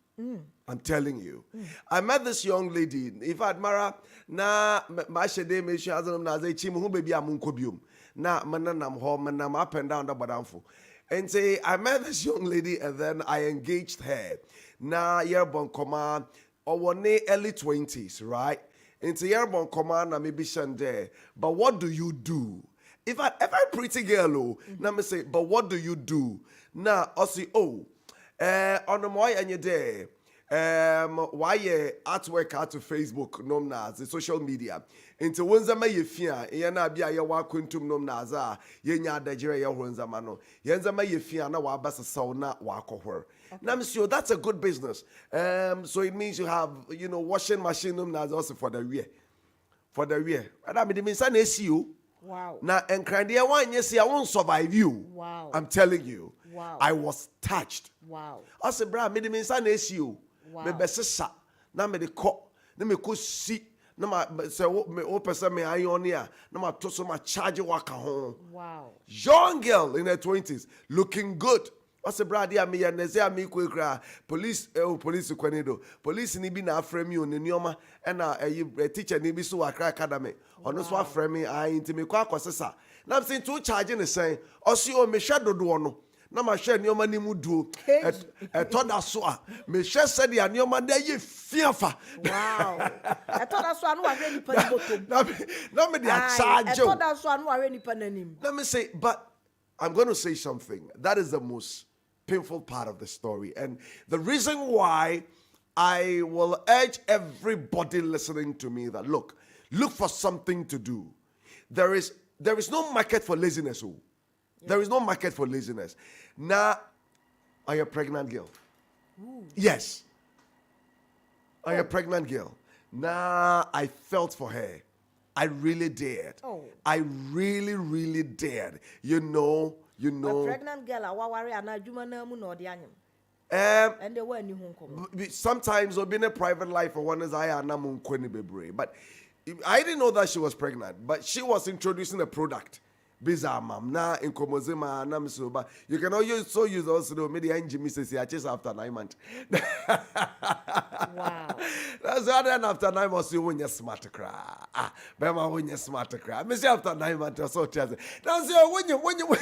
I'm telling you. I met this young lady. If I admire na mashede me she azanum na ze chim hu baby amunkobium. Na mananam ho manam up and down the badamfo. And say I met this young lady and then I engaged her. Na yerbon koma or early 20s, right? And say yerbon koma na maybe shande. But what do you do? If I pretty girl, na me say, but what do you do? Na osi on the moy and you there. why artwork out to Facebook nom na the social media into wonzama ye fia ye na bia ye wa kuntum nom na za ye nya adagire ye wonzama no ye nzama ye fia na wa basa saw na wa kohor na monsieur that's a good business. So it means you have washing machine nom na also for the wear and I mean say na see you. Wow. Now, and Crandia one, yes, I won't survive you. Wow. I'm telling you. Wow. I was touched. Wow. I said, bra, me the mean son is you. Wow. Me besesa. Na me the co. Na me ko see. Na ma say me person me ayi on here. Na ma to so ma charge waka home. Wow. Young girl in her 20s, looking good. I said, bra, dear me and say me quick police kwanido. Police ni bi na frame you ni nyoma and a teacher ni bi so akra academy. Ono so aframe me I intimi kwa kwasesa. Na I'm saying to charging the saying, o si o me shadow do no. Na ma share nyoma ni mu duo. E to da so a me share said ya nyoma da ye fiafa. Wow. I thought that's one who ni pa bottom. Na me dey charge. I thought that's one who ni pa nanim. Let me say, but I'm going to say something. That is the most painful part of the story. And the reason why I will urge everybody listening to me that look for something to do. There is no market for laziness. Oh. Yeah. There is no market for laziness. Now, are you a pregnant girl? Ooh. Yes. Are you a pregnant girl? Now, I felt for her. I really did. Oh. I really, really did. You know. A pregnant girl, I worry and I do my name no the animal. And they were new home. Sometimes or being a private life for one is I am but I didn't know that she was pregnant, but she was introducing a product. Bizarre mom na in Komozima na so but you can also use also media engine Mrs. Chase after 9 months. Wow. That's then after 9 months you win your smart cry. Bema win your smart cry. Me say after 9 months or so tell. That's when you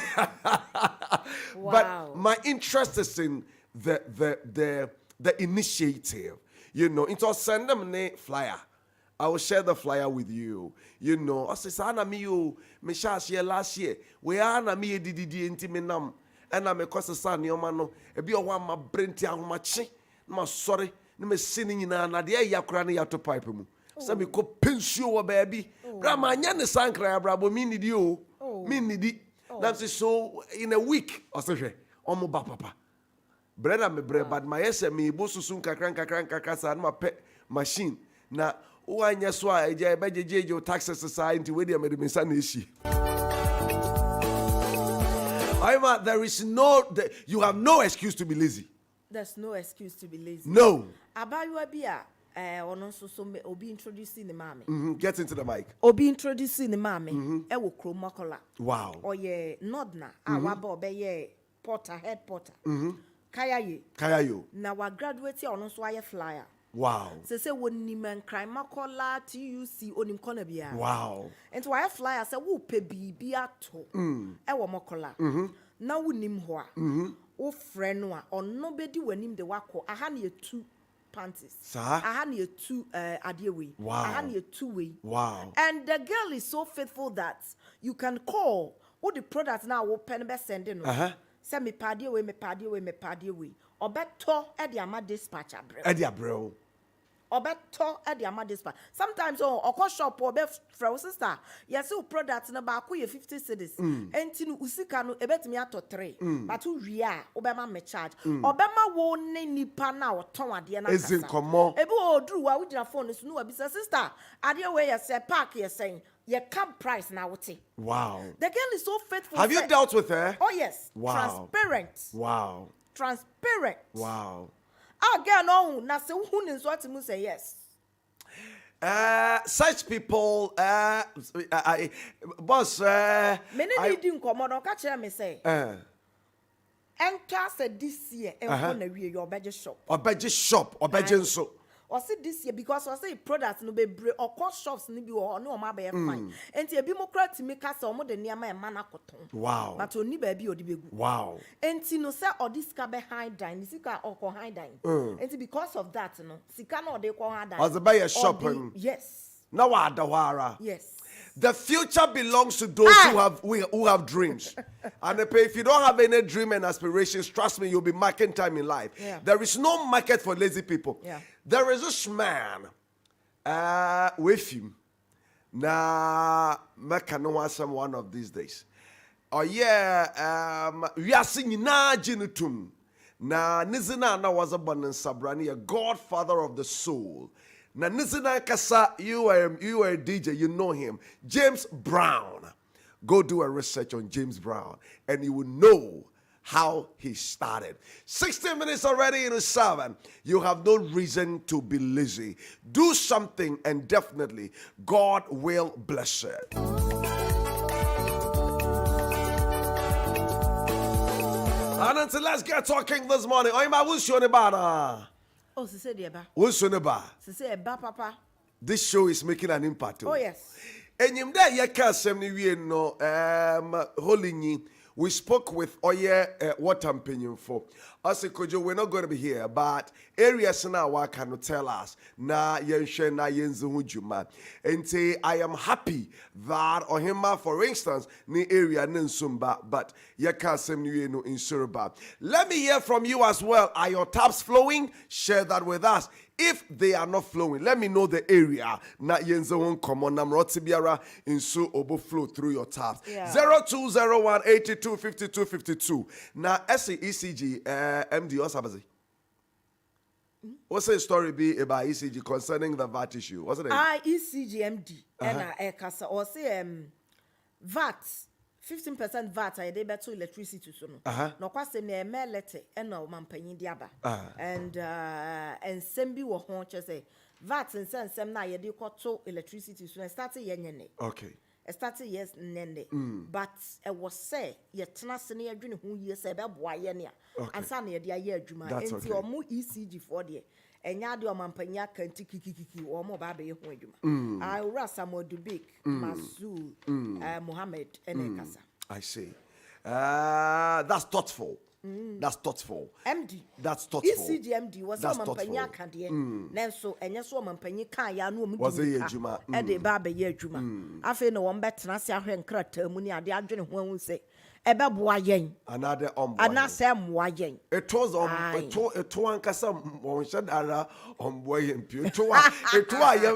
Wow. But my interest is in the initiative. It was send them a flyer. I will share the flyer with you. I say, Sana me you, me share last year. We are na me didi intiminam. And I'm a cost son, your man. A be a one my brain tia machi. No sorry. No me sinning in an idea yakrani ya to pipe mu. Some me ko pinch you baby. Grandma nyan the sankra brabo me need you. Me need. That's so in a week. I say, omo ba papa. Brother me bre but my SME bo susun kakran sa na pe machine. Na Uanya swa eja bejeje taxes society we dey medicine na issue. You have no excuse to be lazy. There's no excuse to be lazy. No. Abayo bia ono so obi introducing the mommy. Get into the mic. Obi introducing the mommy. E wo kromakola. Wow. Oye nodna waba obeye porter head porter. Kaya yo. Na wa graduate ono so aye flyer. Wow. Say when ni man crime makola TUC onim kona bia. Wow. And why flyer say wo pe bibi ato. E wo makola. Na wo nim ho a. Wo frɛ no a ɔno bedi wanim de wako. Aha na 2 panties. Sir? Aha na 2 adiewe. Wow. Aha na 2 way. Wow. And the girl is so faithful that you can call all the products now wo pen be sending no. Say me padie we. Obeto e de ama dispatch abrɛ. Obeto e de ama dispatch. Sometimes okɔ shop obe frɛ sister. Yes o product na ba ko ye 50 cedis. Enti no usika no ebetimi ato 3. But wo wi a obema me charge. Obema wo ne nipa na oton ade na kasa. Ezin komo. Ebi odru wa wo gina phone so no wa bi say sister, ade we ye say park ye saying ye cap price na wote. Wow. The girl is so faithful. Have you dealt with her? Oh yes. Wow. Transparent. Wow. Transparent. Wow. Again, no, na se who knows what to say yes. Such people, boss, Many didn't come on, catch me say. Enter said this year, and on a real your budget shop. Or budget shop, or budget so. Or say this year because I say products no be or cost shops ni bi or no ma be fine. Enti ebi mo kra ti make us more than near my man akoton. Wow. But oni baby odi begu. Wow. Enti no say or this ka be high dine, sika or ko high dine. Enti because of that no, sika no dey ko high dine. As the buy a shop and yes. now adawara. Yes. The future belongs to those who have dreams. And if you don't have any dream and aspirations, trust me, you'll be marking time in life. Yeah. There is no market for lazy people. Yeah. There is this man with him. Na meka no wasam one of these days. Oh yeah, we are singing na jinutum. Na nizina na was a sabrani, a godfather of the soul. Na nizina kasa, you are a DJ, you know him. James Brown. Go do a research on James Brown and you will know how he started. 16 minutes already in 7. You have no reason to be lazy. Do something and definitely God will bless it. And until let's get talking this morning. Who's your neighbor? Oh, she said, "Eba." Who's your neighbor? She said, "Eba, Papa." This show is making an impact. Oh yes. And you there you can say we no holy. We spoke with Oye what I'm paying for. I said, Kojo, we're not going to be here, but areas now what can you tell us? Na yenshe na yenzu hujuma. And say I am happy that Ohima, for instance, ni area ninsumba, but yaka semni no in Suruba. Let me hear from you as well. Are your taps flowing? Share that with us. If they are not flowing, let me know the area. Na yenzo won common nam rotibiara insu obo flow through your taps. Yeah. 0201 82 52 52. Na ECG MD Osabazi. What's the story be about ECG concerning the VAT issue? What's it? ECG MD and kasa or say VAT 15% VAT I dey beto electricity so no. No kwase me emelete e na mampanyin diaba. And sembi wo ho che say VAT nsem na ye dey kwato electricity so start ye nyene. Okay. Started yes nende. But it was say ye tena se ne adwene ho yie se be boa ye ne a. Ansa na ye dey aye adwuma. Enti omo ECG for there. Enya de omampanya kanti kikikiki omo ba be ho adwuma. I Rasa Modubik, Masu, Mohammed Enekasa. I see. That's thoughtful. That's thoughtful. MD. That's thoughtful. ECG MD was a mampanya kade. Nenso enye so mampanya kan ya no mu. Was a adwuma. E de ba be ye adwuma. Afi no won betena se ahwe nkrata mu ni ade adwene ho hu se ebe boa yen. Another Anase moa yen. It was it one kasa on shadara on boy and pure. It was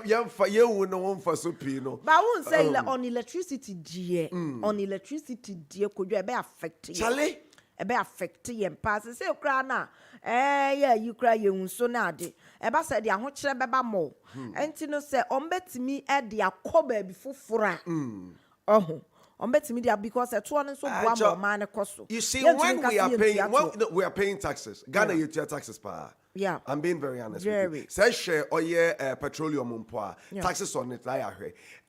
young for you no one for so pino. But I won't say on electricity dear. On electricity dear could you be affected? Charlie? Ebe affect yen pass say okra na yeah you cry you so na de eba say de ahokyere beba mo enti no say ombetimi e de akoba bi fofora ombetimi de because e to no so boa mo man koso. You see when we are paying taxes Ghana you pay taxes pa. Yeah, I'm being very honest very. with you. Say share petroleum taxes on it.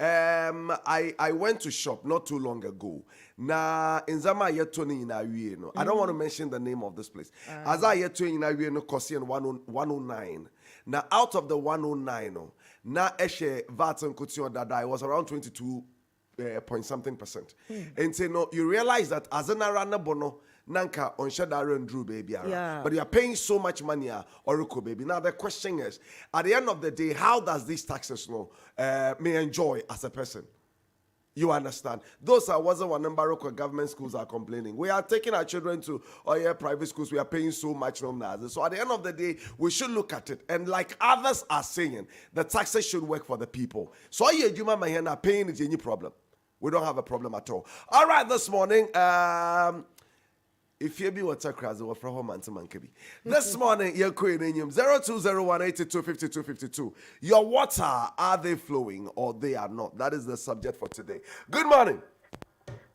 I went to shop not too long ago. Na inzama yetoni ina wie no. I don't want to mention the name of this place. As I yetoni ina wie no kosi 109. Now out of the 109 no, na eshe VAT and kution dada it was around 22 point something percent. And say no, you realize that as an arana bono nanka on shadara and drew baby. Yeah. But you are paying so much money Oruko baby. Now the question is, at the end of the day, how does these taxes may enjoy as a person? You understand? Those are wasn't one number of government schools are complaining. We are taking our children to private schools. We are paying so much on that. So at the end of the day, we should look at it. And like others are saying, the taxes should work for the people. So you are paying is any problem. We don't have a problem at all. All right, this morning, if you be water crazy, we're from home and kebi. This morning, you're calling in 0201825252. Your water, are they flowing or they are not? That is the subject for today. Good morning.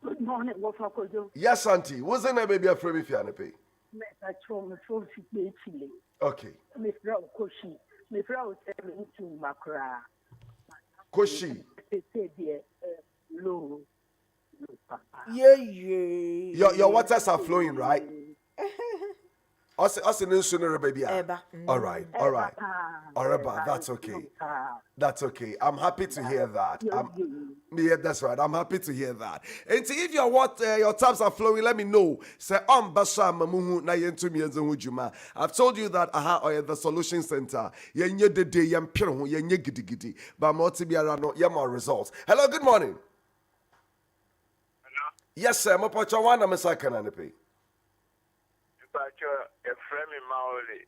Good morning, Wafakojo. Yes, Auntie. What's the name, baby? I'm from if you are pay. Okay. Koshi. Yeah. Your waters are flowing, right? Us in sooner, baby. Eba. All right. That's okay. That's okay. I'm happy to hear that. Yeah, that's right. I'm happy to hear that. And see if your taps are flowing, let me know. Say basa mamuhu na yentu mienzo juma. I've told you that the solution center. Yenye de day yem piro yenye gidi gidi. But multi biara no yema results. Hello, good morning. Hello. Yes, sir. Mopacha wana mesaka na nepe. Pacho, a friend in Maoli.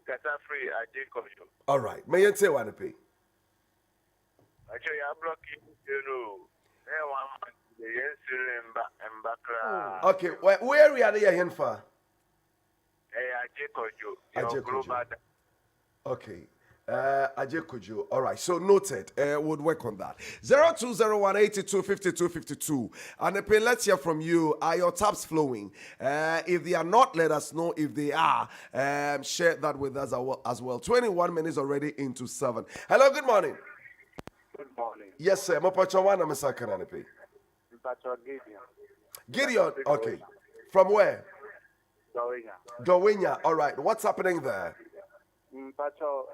Kata free, I did call you. All right. May you say one pay? Actually, I block you know. There one month, the Yensu and Bakra. Okay. Where we are here for? I did call you. Ajay Your Kojo. Okay. Ajay Kojo. All right. So noted. Would work on that. 0201825252. And let's hear from you. Are your taps flowing? If they are not, let us know. If they are, share that with us as well. 21 minutes already into 7. Hello. Good morning. Good morning. Yes, sir. Mopachawana Mesaka Nanepe. Pacho Gideon. Gideon. Okay. From where? Dorinya. Dowinya. All right. What's happening there? Pacho,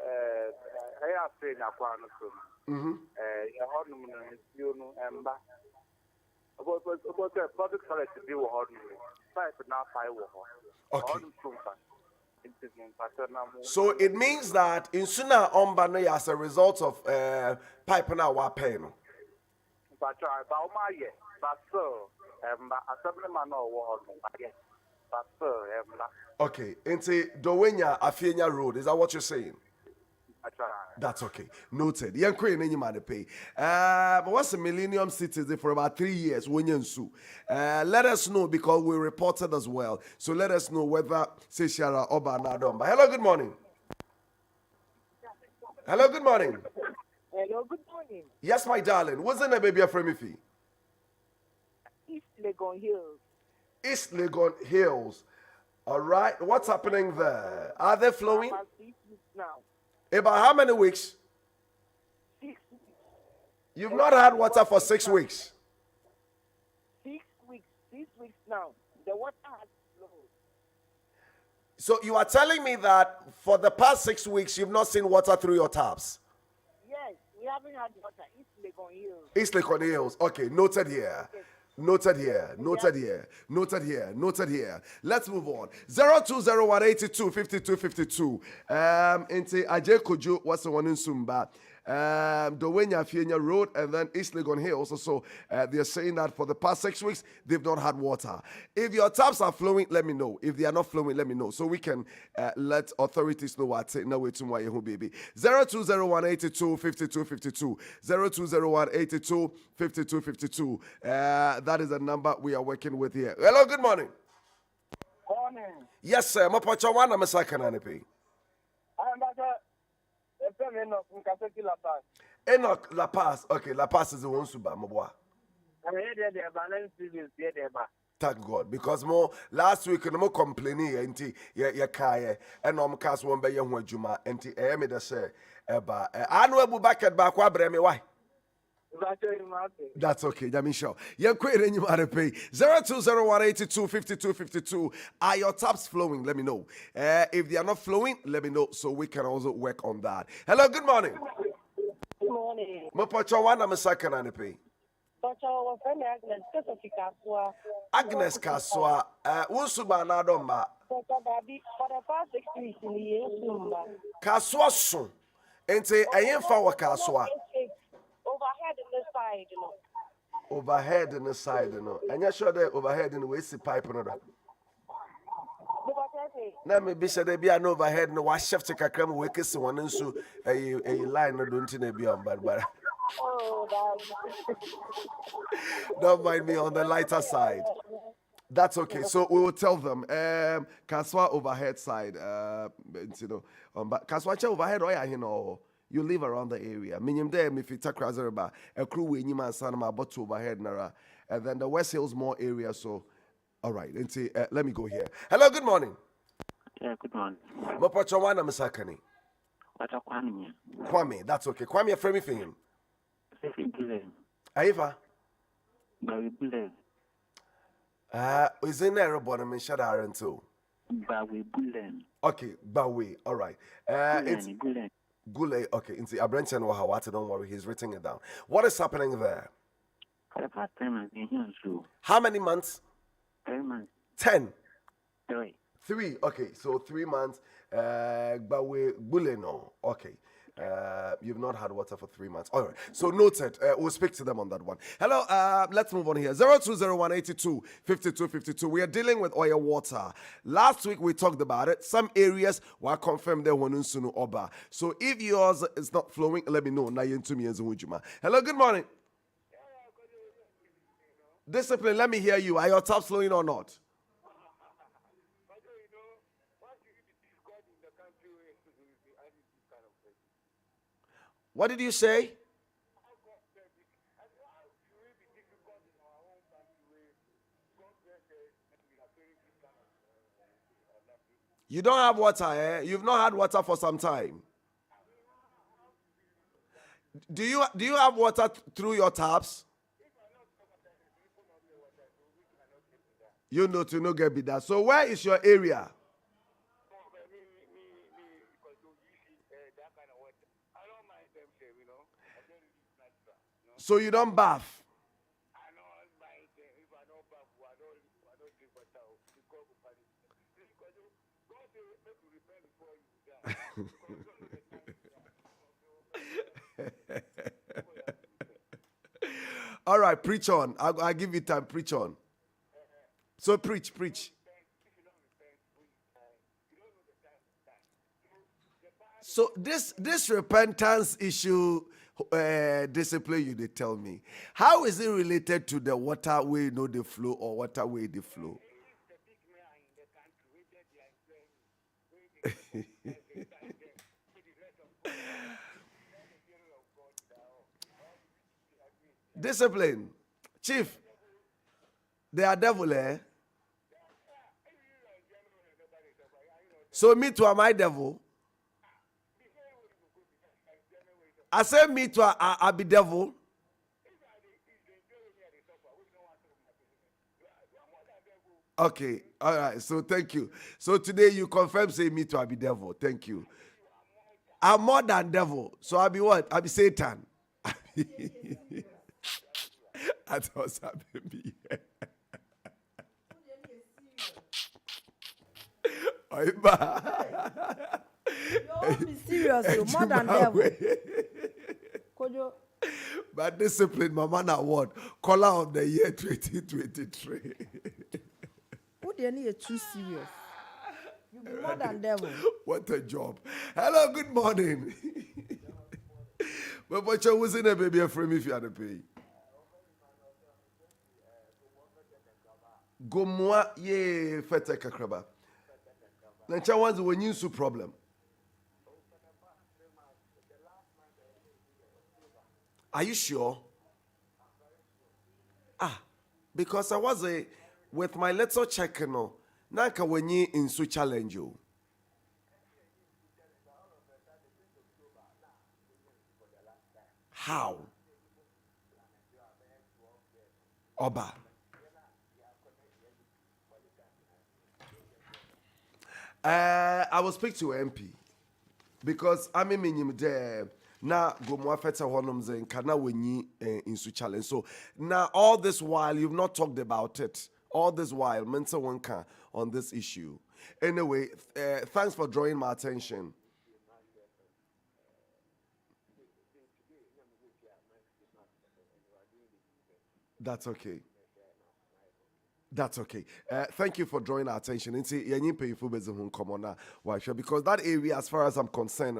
I have seen a quan of them. A hornum and you ember. About the public solid to do a hornum. Five now 5 war. Okay. So it means that in Suna Ombane as a result of pipe and our pain. But I bow my yes, but so, assembly man or war, but so, Okay, into Dowenya Afienya Road, is that what you're saying? That's okay. Noted. Young Queen in your money pay. What's a Millennium Citizen for about 3 years? Let us know because we reported as well. So let us know whether Seshara or Banadom. Hello, good morning. Hello, good morning. Hello, good morning. Yes, my darling. What's the name, baby, of Fremifi? East Legon Hills. East Legon Hills. All right. What's happening there? Are they flowing? About 6 weeks now. About how many weeks? 6 weeks. You've not had water for 6 weeks. 6 weeks. 6 weeks now. The water has flowed. So you are telling me that for the past 6 weeks you've not seen water through your taps? Yes, we haven't had water. East Legon Hills. East Legon Hills. Okay, noted here. Yes. Noted here. Noted here. Noted here. Noted here. Let's move on. 0201825252. Into Ajay Kojo, what's the one in Sumba? Dowenya Fienya Road and then East Legon Hills. So they're saying that for the past 6 weeks they've not had water. If your taps are flowing, let me know. If they are not flowing, let me know so we can let authorities know what no way to my baby. 0201825252. 0201825252. That is the number we are working with here. Hello, good morning. Morning. Yes, sir. Mapacha wana mesaka nanepe. I'm back. Enoch La Paz. Okay, La Paz is the one suba, my boy. Thank God. Because more last week no more complaining enti ya kaye and cast one by young juma enti me the say eba anu ebu bucket back wa bre me why. That's okay, Jami Show. You're quitting you out of pay. 0201825252. Are your taps flowing? Let me know. If they are not flowing, let me know so we can also work on that. Hello, good morning. Good morning. Mopacha wana mesaka na nepe. Pacho, friend Agnes, Kaswa. Agnes Kaswa, Unsuba na domba. Pacho, baby, for the past 6 weeks in the year, Kaswa so. Ente ayemfa wa Kaswa. overhead in the side, you know. Overhead in the side, you know. And you're sure that overhead in the way see pipe in the na me be said be an overhead no wa shift kakram we kesi one nso a line no don't na be on but oh don't mind me on the lighter side. That's okay. So we will tell them Kaswa overhead side you know but Kaswa overhead you know you live around the area. Minim there if you take Razerba a crew we nyima san ma but overhead nara and then the West Hills more area so all right and see let me go here. Hello, good morning. Yeah, good morning. Mopacha wana mesakani. Wata Kwame. Kwame, that's okay. Kwame, a friend for him. Aiva? Very blessed. Is in there, but I'm in Shadaran too. Bawe Bulen. Okay, Bawe. All right. It's Bulen. Gule. Okay, in the Abrenton or Hawata, don't worry, he's written it down. What is happening there? For the past 3 months, in here, so How many months? 3 months. 10. 3. 3. Okay, so 3 months. Bawe Gule, no. Okay. You've not had water for 3 months. All right. So noted. We'll speak to them on that one. Hello. Let's move on here. 0201825252. We are dealing with oil water. Last week we talked about it. Some areas were confirmed there were no oba. So if yours is not flowing, let me know. Hello. Good morning. Discipline. Let me hear you. Are your taps flowing or not? What did you say? You don't have water, eh? You've not had water for some time. Do you have water through your taps? You know to no get be that. So where is your area? So you don't bath? All right, preach on. I'll give you time. Preach on. So preach. So this repentance issue, discipline, you they tell me, how is it related to the water way no the flow or water way the flow? Discipline, chief. They are devil, eh? So me too, am I devil? I say me too, I be devil. Okay, all right. So thank you. So today you confirm say me too, I be devil. Thank you. I'm more than devil. So I be what? I be Satan. I thought I be. Don't be serious, you more than devil. Kojo. But discipline, my man award, caller of the year 2023. Who do you need too serious? You be more than devil. What a job. Hello, good morning. But what you was in a baby frame if you had to pay. Gomwa ye fete kakraba. Nancha ones when you su problem. Are you sure? Because I was with my little check, no. Nanka when you in su challenge you. How? Oba. I will speak to MP because I mean there now go more feta honums and kana wenyi in su challenge. So now all this while you've not talked about it. All this while mental one can on this issue. Anyway, thanks for drawing my attention. That's okay. That's okay. Thank you for drawing our attention. Because that area, as far as I'm concerned,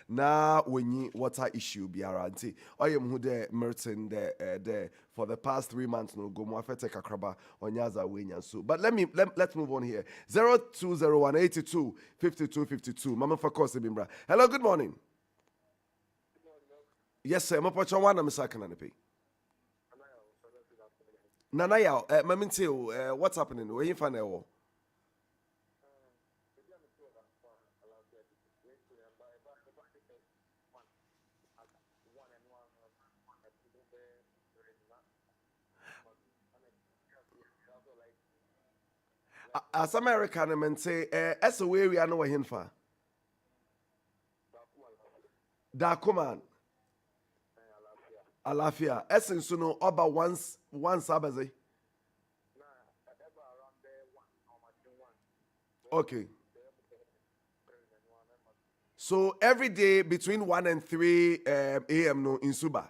now when you water issue be around. I am who there Merton there for the past 3 months. No go more take a crabba on Yaza Wenya. So, but let's move on here. 0201825252. Mama for course, Bimbra. Hello, good morning. Yes, sir. I'm one. I'm second. Nana ya, maminti, what's happening? Where you find out? As American men say, as a way we are no way for. Dakuman. Alafia. Essence to know about once abaze. Okay. So every day between 1 and 3 a.m. no in Suba.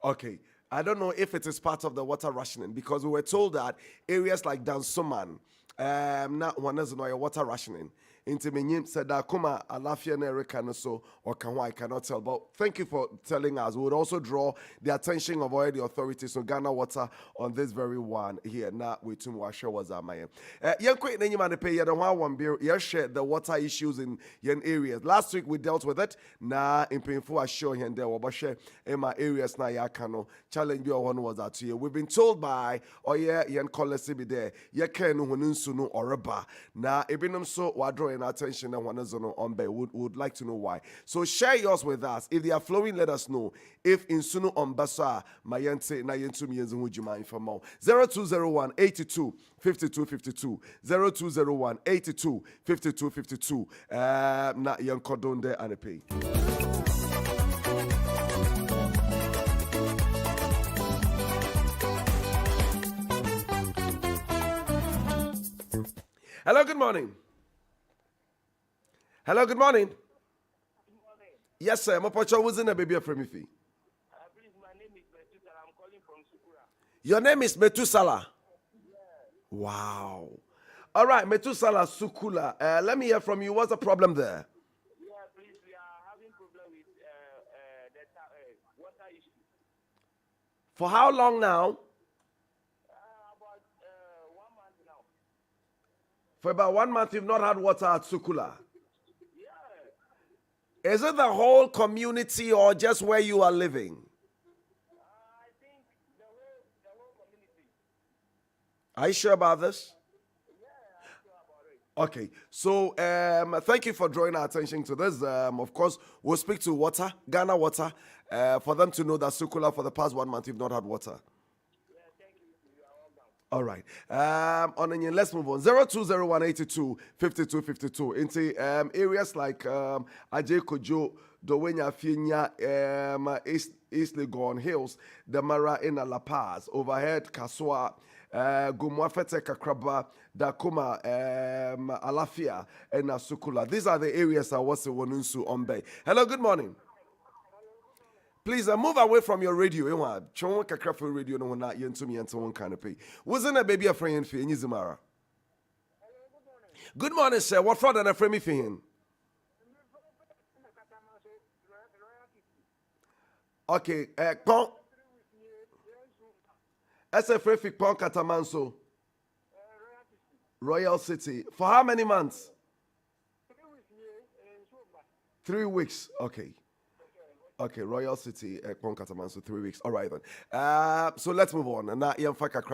Okay. I don't know if it is part of the water rationing because we were told that areas like Dansoman, not one is no water rationing. Into me said that kuma alafia na Erika no so or can I cannot tell. But thank you for telling us. We would also draw the attention of all the authorities on Ghana Water on this very one here. Now we too much was our man. Yankwe nenyi man pay the one beer. Yes, share the water issues in yen areas. Last week we dealt with it. Now in painful assure here and there we share in my areas now yakano challenge your one was that here. We've been told by yen college be there. Yakenu hununsu oreba. Now ebinum so wadro attention and one is on bay would like to know why. So share yours with us. If they are flowing, let us know. If in Sunu on Basa, Mayente Nayentum Yenzumujima for more. 0201 82 52 52 0201 82 52 52 na Yankodonde and pay. Hello, good morning. Hello, good morning. Yes, sir. My pocha was in a baby from me. Please, my name is Metusala. I'm calling from Sukura. Your name is Metusala? Yeah. Wow. All right, Metusala Sukula. Let me hear from you. What's the problem there? Yeah, please, we are having problem with the water issue. For how long now? About 1 month now. For about 1 month, you've not had water at Sukula. Is it the whole community or just where you are living? I think the whole community. Are you sure about this? Yeah, I'm sure about it. Okay, so thank you for drawing our attention to this. Of course, we'll speak to Water, Ghana Water, for them to know that Sukula for the past 1 month you've not had water. Yeah, thank you. You are all down. All right. Let's move on. 0201 82 52 52. Into areas like Ajay Kojo, Dowenya Finya, East Legon Hills, Damara in La Paz, overhead Kaswa, Gumwafete Kakraba, Dakuma, Alafia, and Sukula. These are the areas that was Wonunsu Ombe. Hello, good morning. Please move away from your radio. Chon kakra for radio no na yentumi ento won kind of pay. Wasn't a baby a friend for any Zimara? Good morning, sir. What fraud and a friend for him? Okay, Pon. As a free Pon Katamanso. Royal City. For how many months? 3 weeks. Okay. Okay, Royal City, Ekpon Katamanso, 3 weeks. All right then. So let's move on. And now,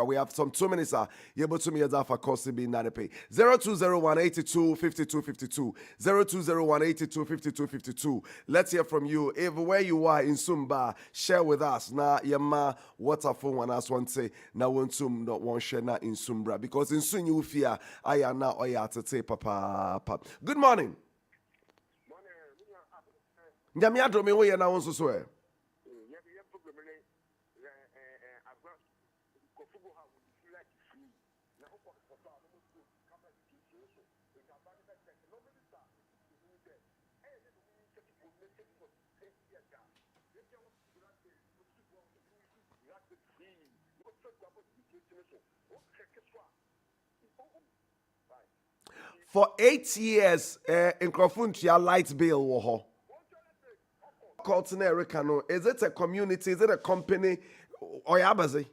we have some 2 minutes. You're able to me as for cost be 9 0201 82 52 52. 0201 82 52 52. Let's hear from you. If where you are in Sumba, share with us. Now, Yama, what's a phone one as one say, now one Sum not one share na in Sumbra. Because in Sun you fear, I am now Oya to say, Papa. Good morning. Nyame adome wo ye na won so e For 8 years in Krofuntia light bill wo ho is it a community? Is it a company? Or yabazi?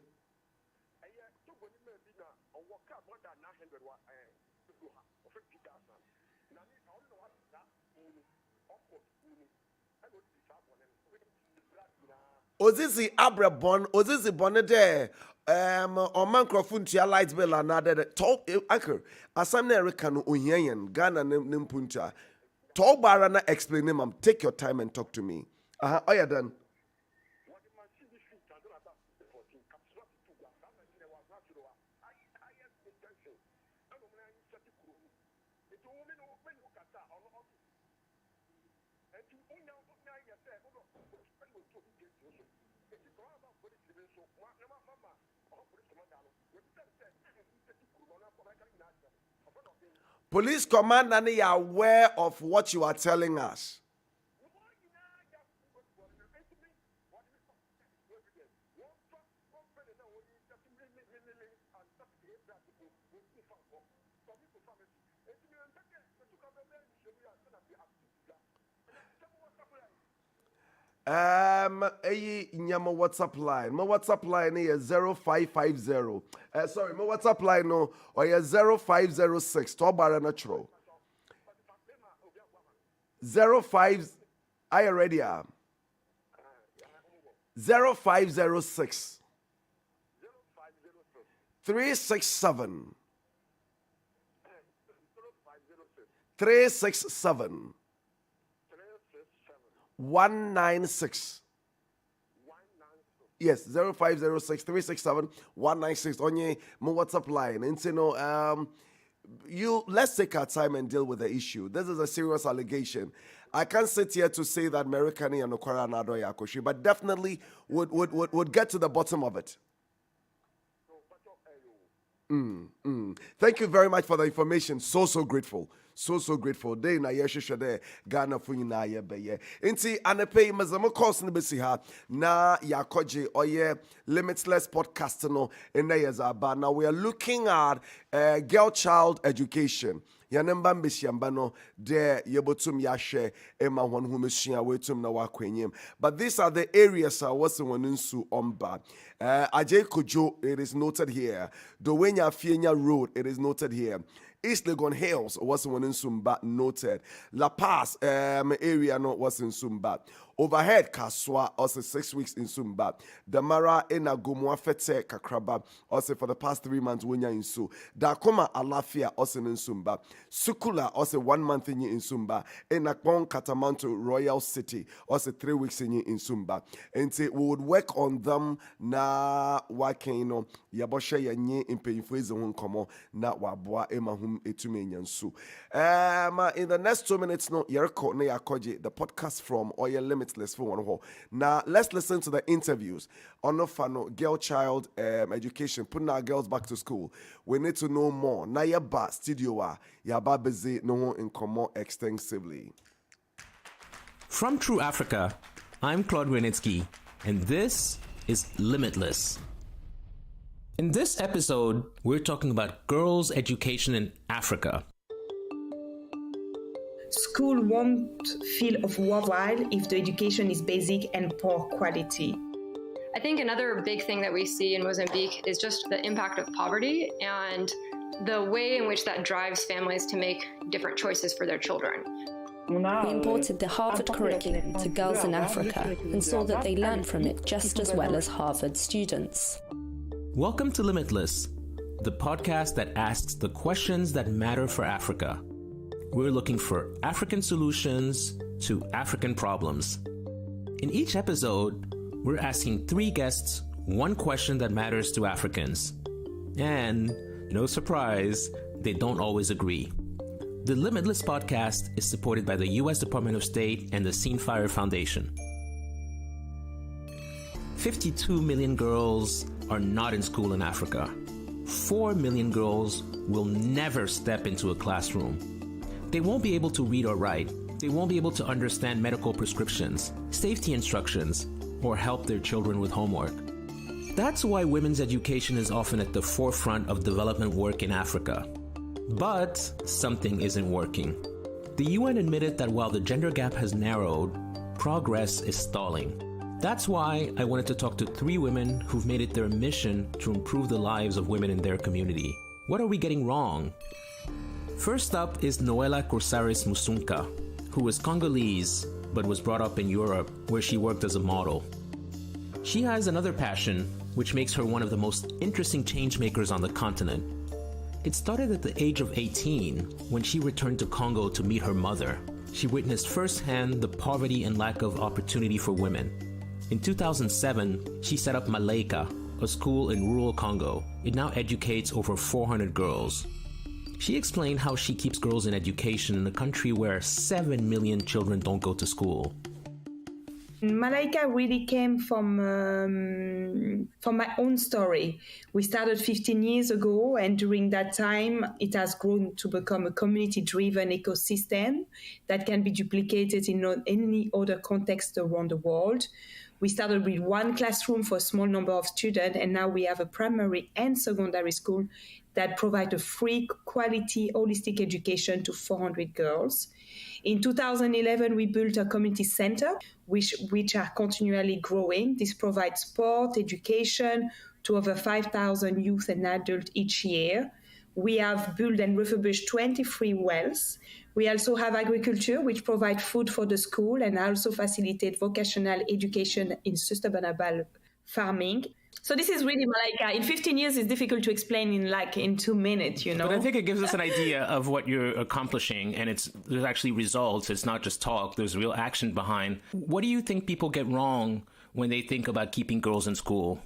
Ozizi Abrabon, Ozizi Bonade, or Mancrophone to your light bill another talk. Aker, Asam Erican, Unyan, Ghana Nimpuncha. Talk Barana explain him. Take your time and talk to me. Oh, yeah, done. 14 kapsula to wa sa na ne wa sa to wa highest intention and when I set to kuro it will mean when you kata on office and to unya ya say no when you to be so it is all about police so wa na mama or police commander no we tell say set to kuro na for like na Police commander are aware of what you are telling us. Nyama WhatsApp line. My WhatsApp line is 0550. Sorry, my WhatsApp line no or 0506. Tobara natural. 05. I already am. 0506 367 367 196. Yes, 0506 367 196 on your WhatsApp line. And you know, let's take our time and deal with the issue. This is a serious allegation. I can't sit here to say that Americani and Okwara Nado Yakoshi, but definitely would get to the bottom of it. Thank you very much for the information. So grateful. So grateful. Day na yeshe de Ghana funyi na ye beye. Inti anepe mazamo course ni besi ha na yakoje oye limitless podcast no ina yezaba. Now we are looking at girl child education. Yanemba mbesiamba no de yebotum yashe ema hon humesua wetum na wakwenyem. But these are the areas what's wanunsu omba. Ajay Kojo, it is noted here. Dowenya Fienya Road, it is noted here. East Legon Hills was one in Sumba, noted. La Paz area no was in Sumba. Overhead Kaswa also 6 weeks in Sumba. Damara ena Gumwa Fete Kakraba also for the past 3 months when in Su. Dakoma Alafia also in Sumba. Sukula also 1 month in Sumba. Enakbon Katamanto Royal City also 3 weeks in Sumba. And say we would work on them na wakeno yaboshe yanye impeyifweze hun komo na wabwa ema hum etume nyansu. In the next 2 minutes no yerko ne yakoje the podcast from Oya Limitless for one ho. Now let's listen to the interviews on the fano girl child education, putting our girls back to school. We need to know more. Na yaba studio wa yaba beze no in komo extensively. From True Africa, I'm Claude Renitsky, and this is Limitless. In this episode, we're talking about girls' education in Africa. School won't feel worthwhile if the education is basic and poor quality. I think another big thing that we see in Mozambique is just the impact of poverty and the way in which that drives families to make different choices for their children. We imported the Harvard curriculum to girls in Africa and saw that they learned from it just as well as Harvard students. Welcome to Limitless, the podcast that asks the questions that matter for Africa. We're looking for African solutions to African problems. In each episode, we're asking 3 guests 1 question that matters to Africans. And, no surprise, they don't always agree. The Limitless podcast is supported by the U.S. Department of State and the Scene Fire Foundation. 52 million girls are not in school in Africa. 4 million girls will never step into a classroom. They won't be able to read or write. They won't be able to understand medical prescriptions, safety instructions, or help their children with homework. That's why women's education is often at the forefront of development work in Africa. But something isn't working. The UN admitted that while the gender gap has narrowed, progress is stalling. That's why I wanted to talk to 3 women who've made it their mission to improve the lives of women in their community. What are we getting wrong? First up is Noella Corsaris Musunka, who is Congolese but was brought up in Europe, where she worked as a model. She has another passion, which makes her one of the most interesting changemakers on the continent. It started at the age of 18 when she returned to Congo to meet her mother. She witnessed firsthand the poverty and lack of opportunity for women. In 2007, she set up Malaika, a school in rural Congo. It now educates over 400 girls. She explained how she keeps girls in education in a country where 7 million children don't go to school. Malaika really came from my own story. We started 15 years ago, and during that time, it has grown to become a community-driven ecosystem that can be duplicated in any other context around the world. We started with one classroom for a small number of students, and now we have a primary and secondary school that provide a free, quality, holistic education to 400 girls. In 2011, we built a community center, which are continually growing. This provides sport, education to over 5,000 youth and adults each year. We have built and refurbished 23 wells. We also have agriculture, which provides food for the school and also facilitate vocational education in sustainable farming. So this is really Malaika. In 15 years, it's difficult to explain in 2 minutes, you know. But I think it gives us an idea of what you're accomplishing, and there's actually results. It's not just talk. There's real action behind. What do you think people get wrong when they think about keeping girls in school?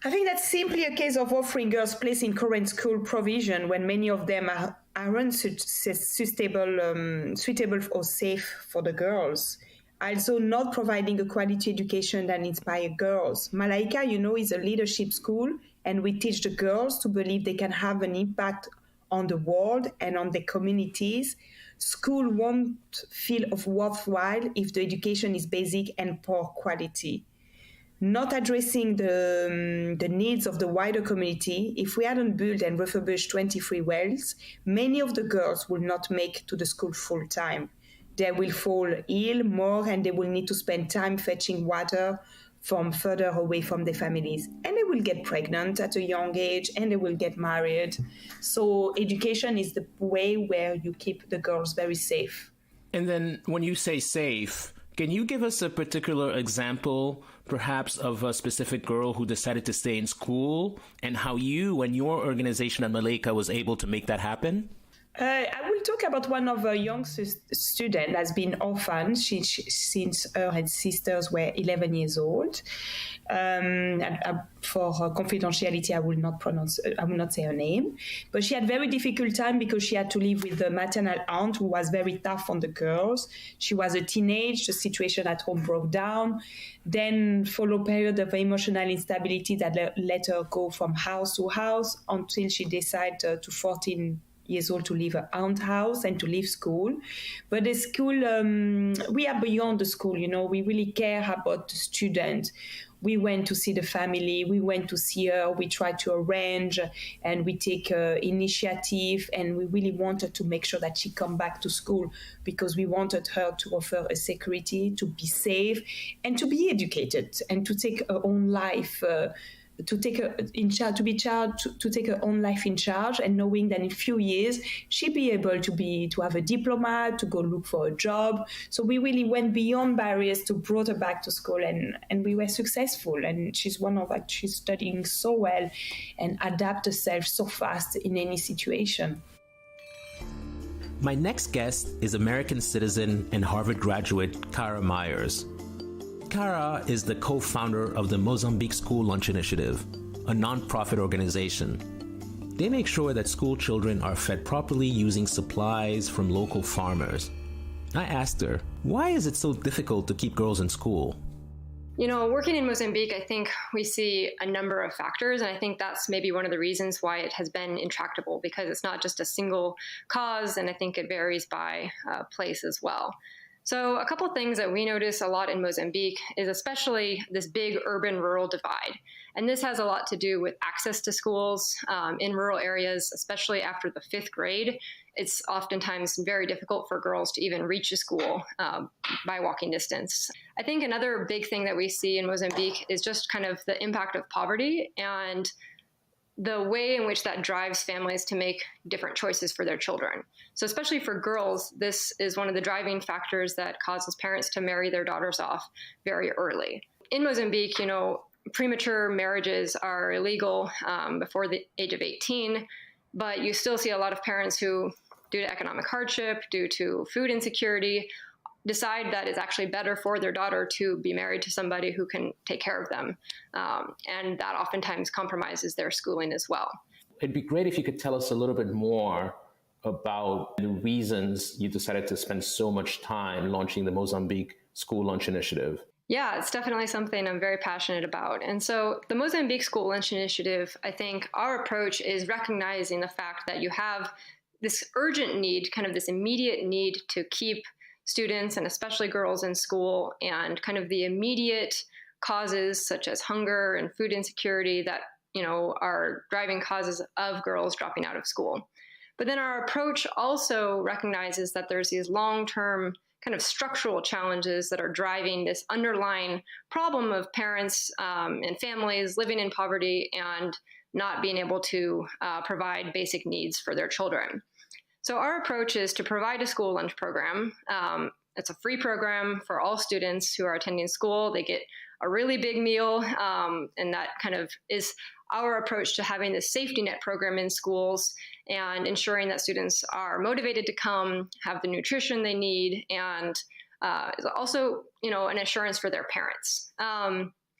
I think that's simply a case of offering girls place in current school provision when many of them aren't suitable or safe for the girls. Also not providing a quality education that inspires girls. Malaika, is a leadership school, and we teach the girls to believe they can have an impact on the world and on their communities. School won't feel worthwhile if the education is basic and poor quality. Not addressing the needs of the wider community, if we hadn't built and refurbished 23 wells, many of the girls will not make to the school full time. They will fall ill more, and they will need to spend time fetching water from further away from their families. And they will get pregnant at a young age, and they will get married. So education is the way where you keep the girls very safe. And then when you say safe, can you give us a particular example, perhaps, of a specific girl who decided to stay in school, and how you and your organization at Malaika was able to make that happen? I will talk about one of our young students has been orphaned since her and sisters were 11 years old. For her confidentiality, I will not say her name. But she had very difficult time because she had to live with the maternal aunt who was very tough on the girls. She was a teenage, the situation at home broke down. Then followed a period of emotional instability that let her go from house to house until she decided to 14 years old to leave her aunt's house and to leave school. But the school, we are beyond the school, we really care about the student. We went to see the family, we went to see her, we tried to arrange, and we take initiative, and we really wanted to make sure that she come back to school because we wanted her to offer a security, to be safe, and to be educated, and to take her own life to take her own life in charge, and knowing that in a few years she'll be able to have a diploma, to go look for a job. So we really went beyond barriers to brought her back to school, and we were successful. And she's she's studying so well and adapt herself so fast in any situation. My next guest is American citizen and Harvard graduate Kara Myers. Kara is the co-founder of the Mozambique School Lunch Initiative, a non-profit organization. They make sure that school children are fed properly using supplies from local farmers. I asked her, why is it so difficult to keep girls in school? Working in Mozambique, I think we see a number of factors, and I think that's maybe one of the reasons why it has been intractable, because it's not just a single cause, and I think it varies by place as well. So a couple of things that we notice a lot in Mozambique is especially this big urban-rural divide. And this has a lot to do with access to schools in rural areas, especially after the 5th grade. It's oftentimes very difficult for girls to even reach a school by walking distance. I think another big thing that we see in Mozambique is just kind of the impact of poverty and the way in which that drives families to make different choices for their children. So especially for girls, this is one of the driving factors that causes parents to marry their daughters off very early. In Mozambique, premature marriages are illegal before the age of 18, but you still see a lot of parents who, due to economic hardship, due to food insecurity, decide that it's actually better for their daughter to be married to somebody who can take care of them. And that oftentimes compromises their schooling as well. It'd be great if you could tell us a little bit more about the reasons you decided to spend so much time launching the Mozambique School Lunch Initiative. Yeah, it's definitely something I'm very passionate about. And so the Mozambique School Lunch Initiative, I think our approach is recognizing the fact that you have this urgent need, kind of this immediate need to keep students and especially girls in school, and kind of the immediate causes such as hunger and food insecurity that, are driving causes of girls dropping out of school. But then our approach also recognizes that there's these long-term kind of structural challenges that are driving this underlying problem of parents and families living in poverty and not being able to provide basic needs for their children. So our approach is to provide a school lunch program. It's a free program for all students who are attending school. They get a really big meal, and that kind of is our approach to having this safety net program in schools and ensuring that students are motivated to come, have the nutrition they need, and also, an assurance for their parents.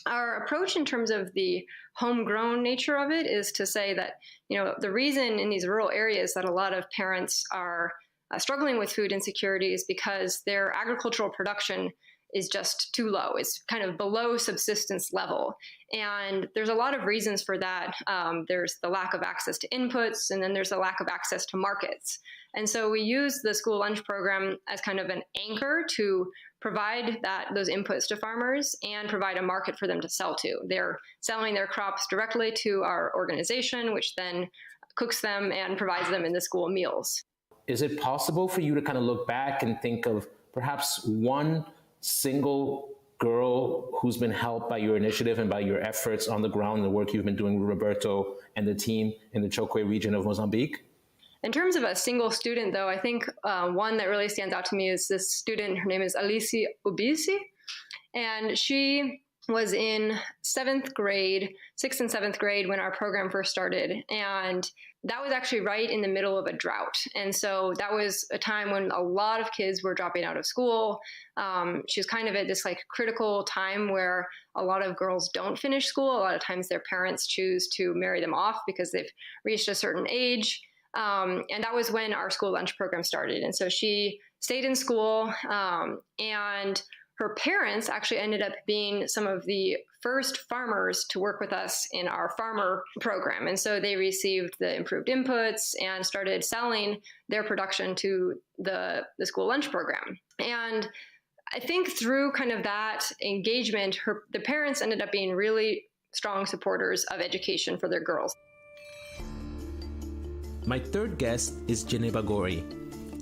Our approach in terms of the homegrown nature of it is to say that, the reason in these rural areas that a lot of parents are struggling with food insecurity is because their agricultural production is just too low. It's kind of below subsistence level. And there's a lot of reasons for that. There's the lack of access to inputs, and then there's the lack of access to markets. And so we use the school lunch program as kind of an anchor to provide those inputs to farmers and provide a market for them to sell to. They're selling their crops directly to our organization, which then cooks them and provides them in the school meals. Is it possible for you to kind of look back and think of perhaps one single girl who's been helped by your initiative and by your efforts on the ground, the work you've been doing with Roberto and the team in the Chokwe region of Mozambique? In terms of a single student, though, I think one that really stands out to me is this student. Her name is Alice Ubisi, and she was in 6th and 7th grade when our program first started. And that was actually right in the middle of a drought. And so that was a time when a lot of kids were dropping out of school. She was kind of at this critical time where a lot of girls don't finish school. A lot of times their parents choose to marry them off because they've reached a certain age. And that was when our school lunch program started. And so she stayed in school, and her parents actually ended up being some of the first farmers to work with us in our farmer program. And so they received the improved inputs and started selling their production to the school lunch program. And I think through kind of that engagement, the parents ended up being really strong supporters of education for their girls. My third guest is Djeneba Gori,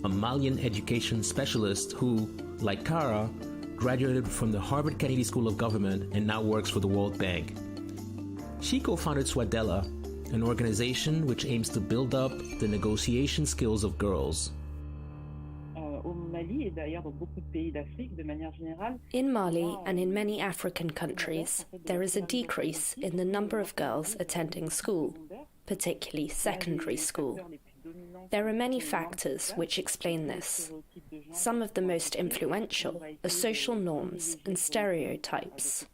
a Malian education specialist who, like Kara, graduated from the Harvard Kennedy School of Government and now works for the World Bank. She co-founded Swadela, an organization which aims to build up the negotiation skills of girls. In Mali and in many African countries, there is a decrease in the number of girls attending school, particularly secondary school. There are many factors which explain this. Some of the most influential are social norms and stereotypes.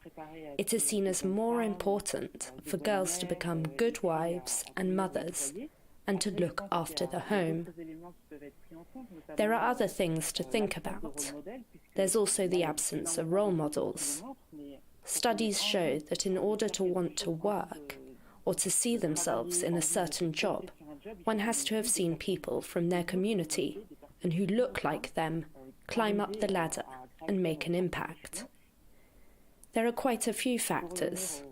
It is seen as more important for girls to become good wives and mothers and to look after the home. There are other things to think about. There's also the absence of role models. Studies show that in order to want to work or to see themselves in a certain job, one has to have seen people from their community and who look like them climb up the ladder and make an impact. There are quite a few factors.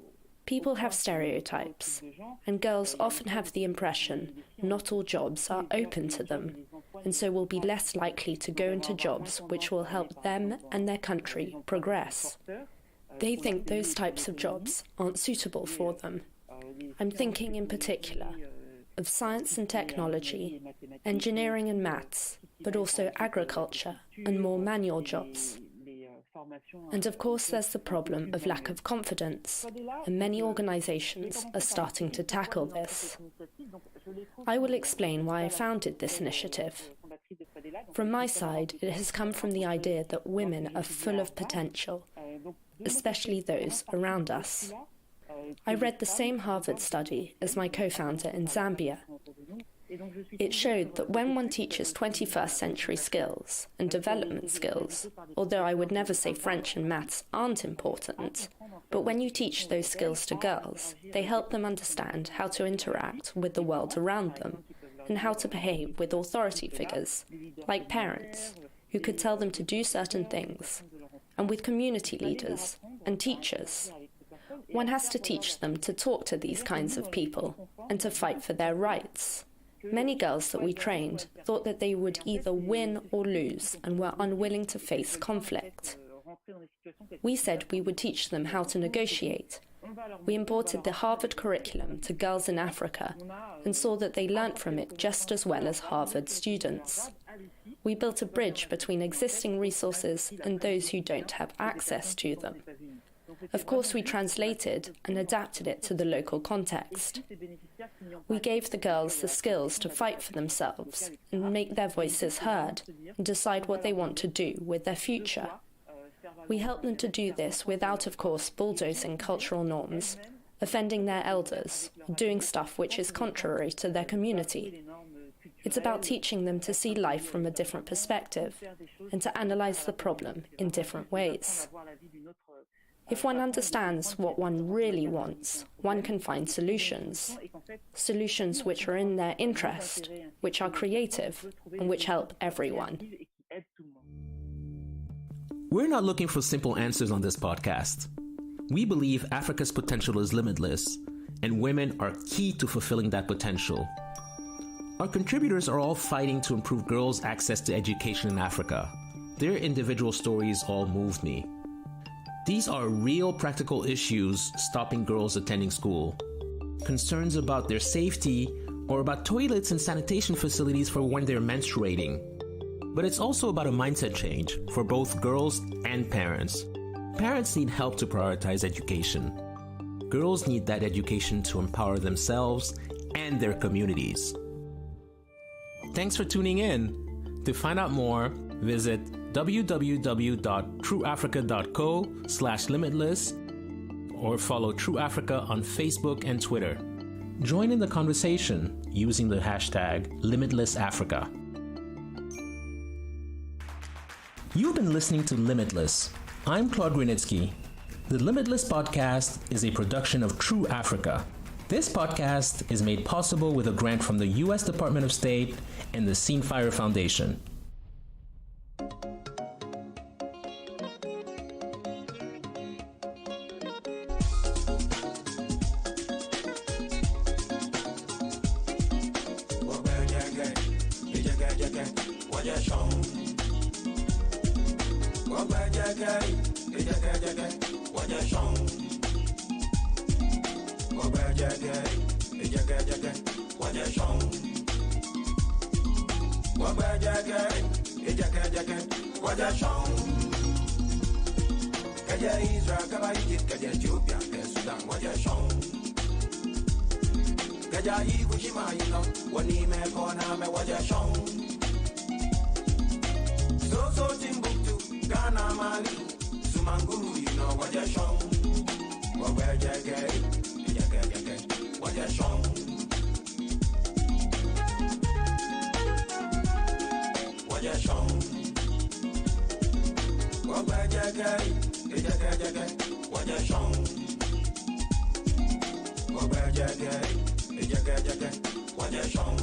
People have stereotypes, and girls often have the impression not all jobs are open to them, and so will be less likely to go into jobs which will help them and their country progress. They think those types of jobs aren't suitable for them. I'm thinking in particular of science and technology, engineering and maths, but also agriculture and more manual jobs. And of course there's the problem of lack of confidence, and many organizations are starting to tackle this. I will explain why I founded this initiative. From my side, it has come from the idea that women are full of potential, especially those around us. I read the same Harvard study as my co-founder in Zambia. It showed that when one teaches 21st century skills and development skills, although I would never say French and maths aren't important, but when you teach those skills to girls, they help them understand how to interact with the world around them and how to behave with authority figures, like parents, who could tell them to do certain things, and with community leaders and teachers. One has to teach them to talk to these kinds of people and to fight for their rights. Many girls that we trained thought that they would either win or lose and were unwilling to face conflict. We said we would teach them how to negotiate. We imported the Harvard curriculum to girls in Africa and saw that they learnt from it just as well as Harvard students. We built a bridge between existing resources and those who don't have access to them. Of course, we translated and adapted it to the local context. We gave the girls the skills to fight for themselves and make their voices heard and decide what they want to do with their future. We help them to do this without, of course, bulldozing cultural norms, offending their elders, or doing stuff which is contrary to their community. It's about teaching them to see life from a different perspective and to analyze the problem in different ways. If one understands what one really wants, one can find solutions. Solutions which are in their interest, which are creative, and which help everyone. We're not looking for simple answers on this podcast. We believe Africa's potential is limitless, and women are key to fulfilling that potential. Our contributors are all fighting to improve girls' access to education in Africa. Their individual stories all moved me. These are real practical issues stopping girls attending school. Concerns about their safety or about toilets and sanitation facilities for when they're menstruating. But it's also about a mindset change for both girls and parents. Parents need help to prioritize education. Girls need that education to empower themselves and their communities. Thanks for tuning in. To find out more, visit www.trueafrica.co/limitless or follow True Africa on Facebook and Twitter. Join in the conversation using the hashtag #LimitlessAfrica. You've been listening to Limitless. I'm Claude Grunitzky. The Limitless podcast is a production of True Africa. This podcast is made possible with a grant from the U.S. Department of State and the Scene Fire Foundation.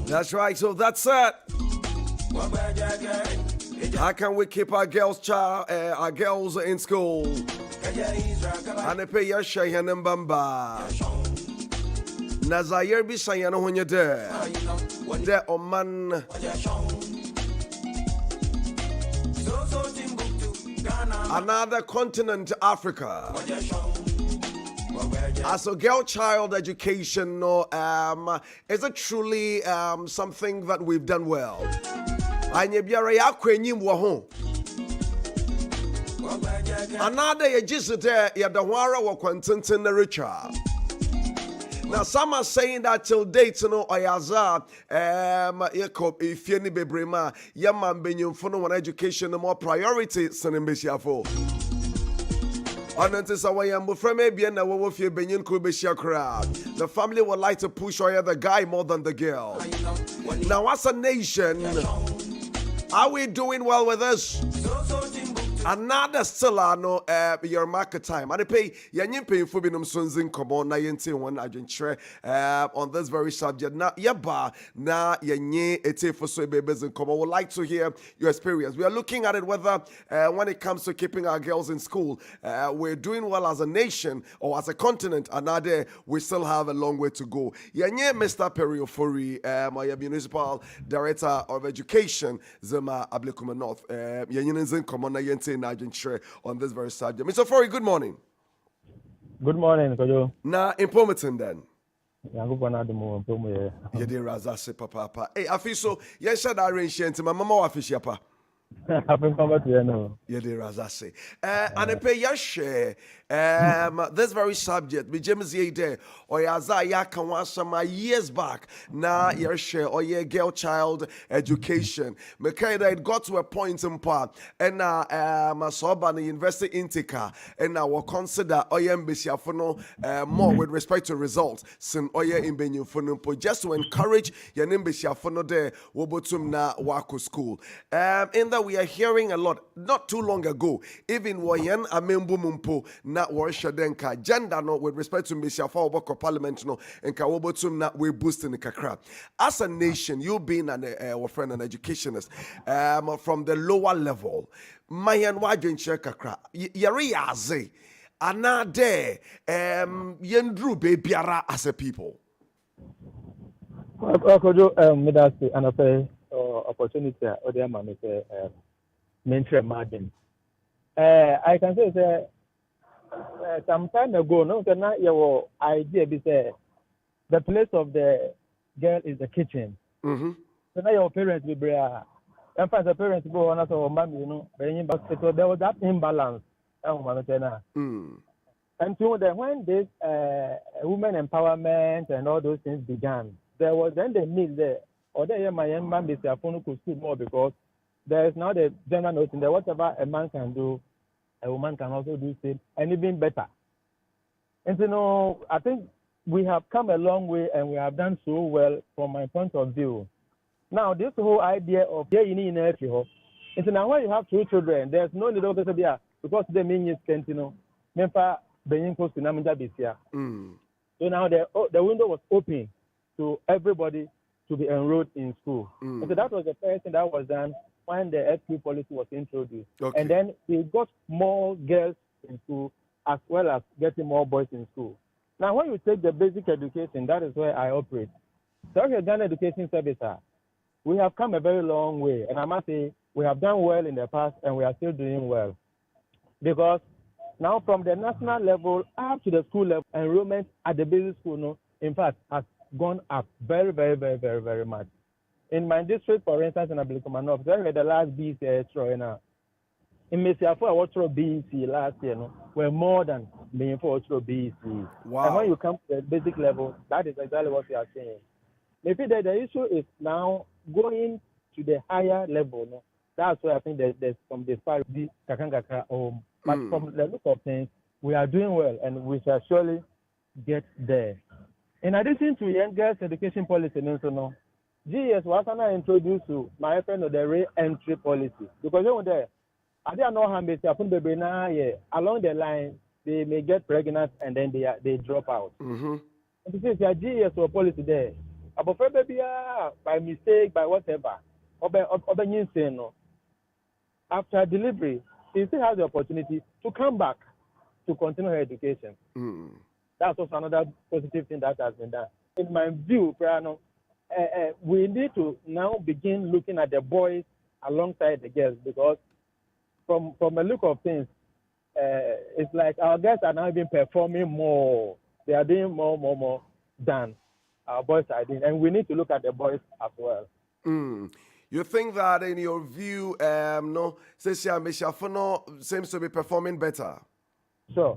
That's right, so that's it. How can we keep our girls in school? And they pay your share and bamba. Nazayer be saying when you're there. There, oh man. Another continent, Africa. As a girl child education, is it truly something that we've done well? Another you just there, you're the wara or quantin richer. Now, some are saying that till date, you know, Oyaza, if you need Bebrema, Yaman Benyum for no education, no more priority, Sanembesiafo. The family would like to push the guy more than the girl. Now, as a nation, are we doing well with this? Another still no your market time. And pay yanyin paying for binum sunzin komo na yente one agentry on this very subject. Now yaba na yanyin ete for so babies in komo. Would like to hear your experience. We are looking at it whether when it comes to keeping our girls in school, we're doing well as a nation or as a continent. Another we still have a long way to go. Yanyin Mr. Perry Ofori, my municipal director of education, Zema Ablekuma North. Yanyin zin komo na yente on this very subject. Mr. Fori, good morning. Good morning, Kojo. Na Impomerton then. You did Razase Papa. Hey, I feel so. Yes, said I arrange to my mama office, pa. Happy to you know. You did Razase. And I pay your share. This very subject, me James Yede, or Yazaya Kawasama years back, na your share, or your girl child education. Mekaida, it got to a point in part, and Masoba, the university intika, and now will consider Oyem Besiafono more with respect to results, sin Oye in Benyufonumpo, just to encourage Yanim Besiafono there, Wobotum na Wako school. In that we are hearing a lot, not too long ago, even Wayan Amembu Mumpo, na worship denka gender no with respect to Mr. Fawboko Parliament no and Kawobotum na we boosting the kakra. As a nation, you being an friend, an educationist, from the lower level, Mayan Wajen Kakra, Yari Aze, Anade, Yendru Bebiara as a people. Could you medasi and a opportunity or the man mention margin? I can say some time ago, no, your idea be the place of the girl is the kitchen. Mm-hmm. So now your parents will be and find the parents go on as a mommy, you know, so there was that imbalance. And so then when this women empowerment and all those things began, there was then the need there, or the my young man be phone could speak more because there is now the general notion that whatever a man can do, a woman can also do same and even better. And you know, I think we have come a long way and we have done so well from my point of view. Now, this whole idea of it's now when you have 2 children, there's no need of there because they mean is you know, so now the window was open to everybody to be enrolled in school. And so that was the first thing that was done when the FQ policy was introduced. Okay. And then we got more girls in school as well as getting more boys in school. Now, when you take the basic education, that is where I operate. So Ghana Education Service, we have come a very long way. And I must say, we have done well in the past and we are still doing well. Because now from the national level up to the school level, enrollment at the basic school, no, in fact, has gone up very, very, very, very, very much. In my district, for instance, in Ablekuma North, there were the last BC now. In Mesiafo, I watched BC last year, no, were more than being for BC. Wow. And when you come to the basic level, that is exactly what we are saying. Maybe the issue is now going to the higher level. No? That's where I think there's some disparity. But from the look of things, we are doing well, and we shall surely get there. In addition to young girls' education policy, no, GS was introduced to my friend of the re-entry policy because you know there, I don't know how many along the line they may get pregnant and then they drop out. Mm-hmm. And this is the GS or policy there. But baby, by mistake, by whatever, after delivery, she still has the opportunity to come back to continue her education. That's also another positive thing that has been done. In my view, we need to now begin looking at the boys alongside the girls because from a look of things, it's like our girls are now even performing more. They are doing more than our boys are doing. And we need to look at the boys as well. You think that in your view, no, Sesia Meshafono seems to be performing better? Sure.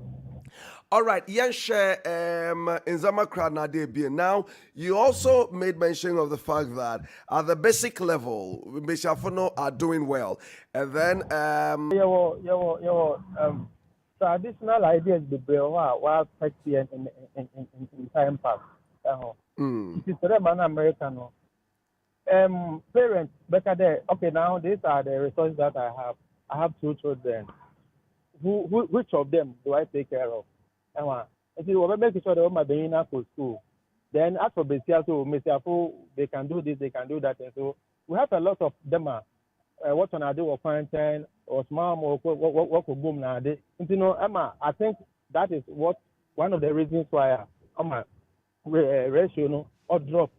All right, Yenshe Nzamakra Nadebi. Now, you also made mention of the fact that at the basic level, Bishafono are doing well. And then traditional ideas the while in time past. It is the man American. Parents better there. Okay, now these are the resources that I have. I have 2 children. Which of them do I take care of? If you will make sure that my baby for school, then as for Besiafu, they can do this, they can do that, and so we have a lot of them. What can I do or quarantine or small or what could boom now? You know, Emma, I think that is what one of the reasons why ratio or drop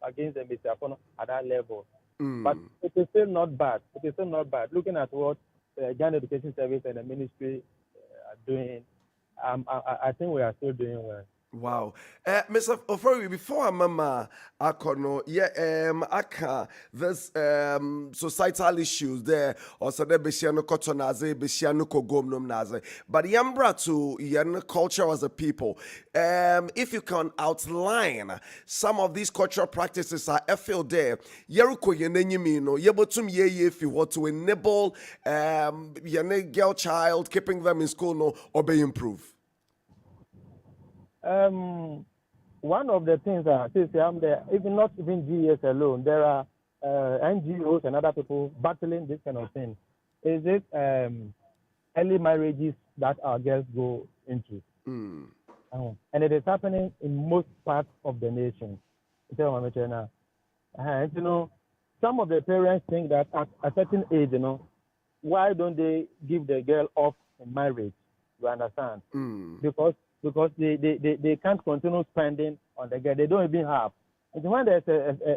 against the Besiafu at that level. But it is still not bad. It is still not bad. Looking at what Ghana Education Service and the ministry are doing, I think we are still doing well. Wow. Mr. Ofori, before Mama Akono, Aka, there's societal issues there, or so there Besiano Kotonaze, Besiano Kogomnum Naze. But Yambra to Yan culture as a people, if you can outline some of these cultural practices are feel there, Yeruko Yenenyimino, Yebotum Ye if you want to enable Yane girl child, keeping them in school no or be improved. One of the things I'm there, even not even GES alone, there are NGOs and other people battling this kind of thing. Is it early marriages that our girls go into? And it is happening in most parts of the nation. And, you know, some of the parents think that at a certain age, you know, why don't they give the girl off in marriage? You understand? Because they can't continue spending on the girl. They don't even have. And when there's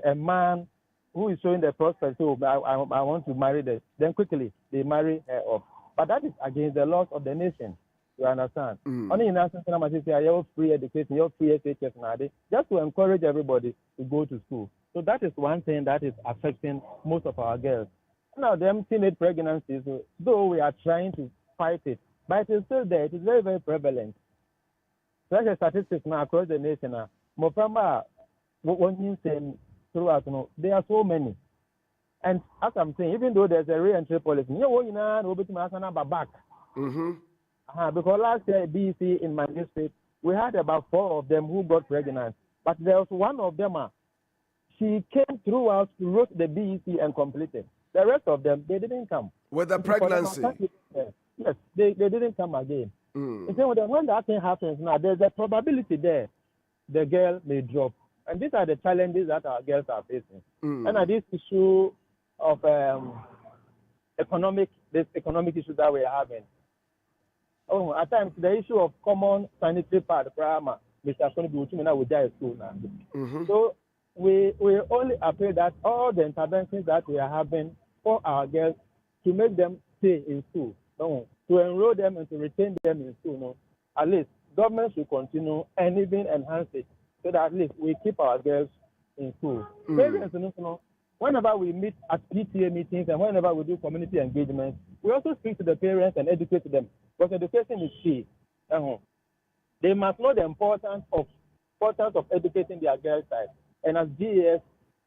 a man who is showing the prospect, so I want to marry this, then quickly they marry her off. But that is against the laws of the nation. You understand? Only in that sense, you have free education, you have free SHS nowadays, just to encourage everybody to go to school. So that is one thing that is affecting most of our girls. Now, them teenage pregnancies, though we are trying to fight it, but it is still there. It is very, very prevalent. Such a statistics now across the nation, Mofamba, what you say throughout, you know, there are so many. And as I'm saying, even though there's a re-entry policy, you know, back. Because last year, BC in my district, we had about 4 of them who got pregnant. But there was one of them, she came throughout, wrote the BEC and completed. The rest of them, they didn't come. With the pregnancy? Yes, they didn't come again. And so when that thing happens now, there's a probability there the girl may drop. And these are the challenges that our girls are facing. And this issue of economic issue that we are having. At times, the issue of common sanitary pad, Mr. Tony Buchumina will die at school now. So we only appeal that all the interventions that we are having for our girls to make them stay in school, to enroll them and to retain them in school, at least government should continue and even enhance it so that at least we keep our girls in school. Parents, whenever we meet at PTA meetings and whenever we do community engagement, we also speak to the parents and educate them because education is key. They must know the importance of educating their girls' side. And as GES,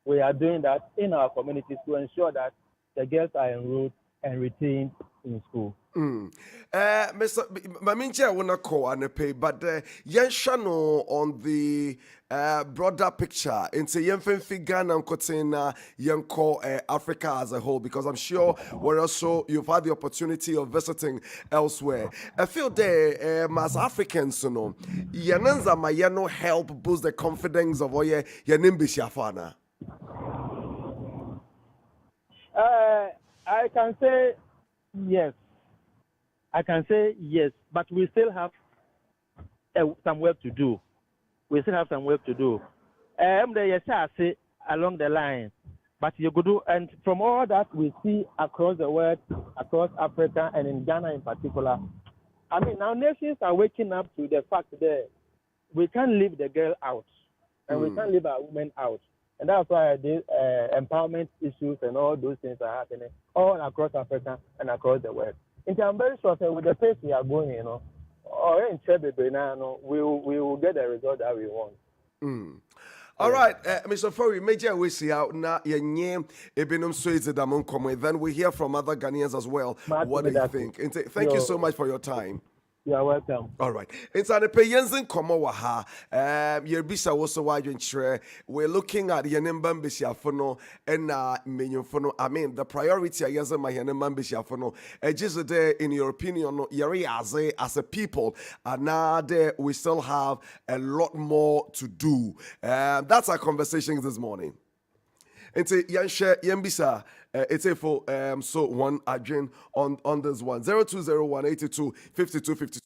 we are doing that in our communities to ensure that the girls are enrolled and retained in school. Mr. Maminche, I want to call and pay, but Yenshano on the broader picture into Yenfen Figan and Kotina Yenko Africa as a whole, because I'm sure we're also you've had the opportunity of visiting elsewhere. I feel there as Africans, Yananza Mayano help boost the confidence of Oye Yanimbi I can say yes. But we still have some work to do. Along the line. But you could do, and from all that we see across the world, across Africa, and in Ghana in particular, I mean, our nations are waking up to the fact that we can't leave the girl out, and we can't leave our women out. And that's why these empowerment issues and all those things are happening all across Africa and across the world. I'm very sure with the pace we are going, or in Chebebe, we will get the result that we want. All right, Mr. Fori, major we see out now. Then we hear from other Ghanaians as well. What do you think? And thank you so much for your time. You are welcome. All right. It's an Epeyensin Komowaha. Yerbisa also wajin. We're looking at Yanimban Bisiafono and Minyofono. I mean, the priority is my Yanimban Bisiafono. Just there, in your opinion, Yari as a people, and now there we still have a lot more to do. That's our conversation this morning. And say Yanshe Yembisa. It's a for so one adjourn on this one 0201825252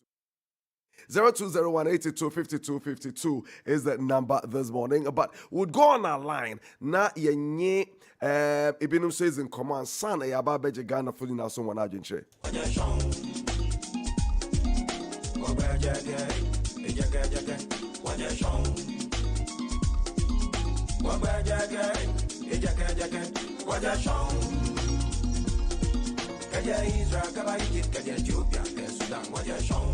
0201825252 is the number this morning. But we'll go on our line na yenye ibinum says in command son e aba beje Ghana fully now someone adjourn che. Kaja Israel, Kaba Egypt, Kaja Ethiopia, Sudan, Wajashon.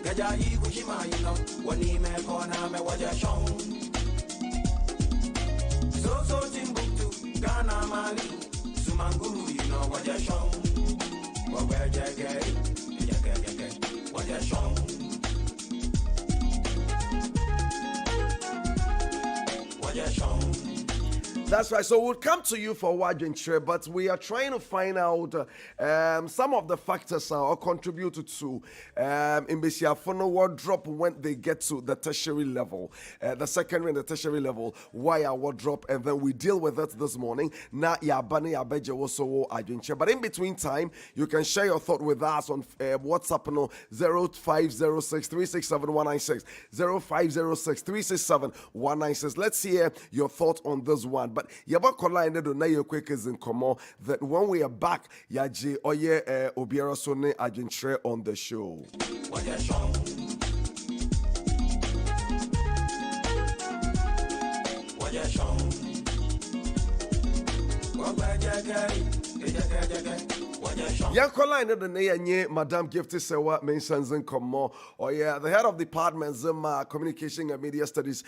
Kaja Ibushima, you know, Wanime Kona, Wajashon. So Timbuktu, Ghana, Mali, Sumanguru, you know, Wajashon. Wajagay, Wajashon. Wajashon. That's right. So we'll come to you for Wajintre, but we are trying to find out some of the factors or contributed to in Bisiafono wardrop when they get to the tertiary level, the secondary and the tertiary level. Why our wardrop, and then we deal with it this morning. Na Yabani Abeje also Wajintre. But in between time, you can share your thought with us on WhatsApp no 0506 367 196 0506 367 196. Let's hear your thought on this one. But yaba kola ene do na ye quick is in common that when we are back yaji oye obiara so ne adwentre on the show. Yankola ene do na ye Madam Gifty Sewa mentions in common the head of department Zima Communication and Media Studies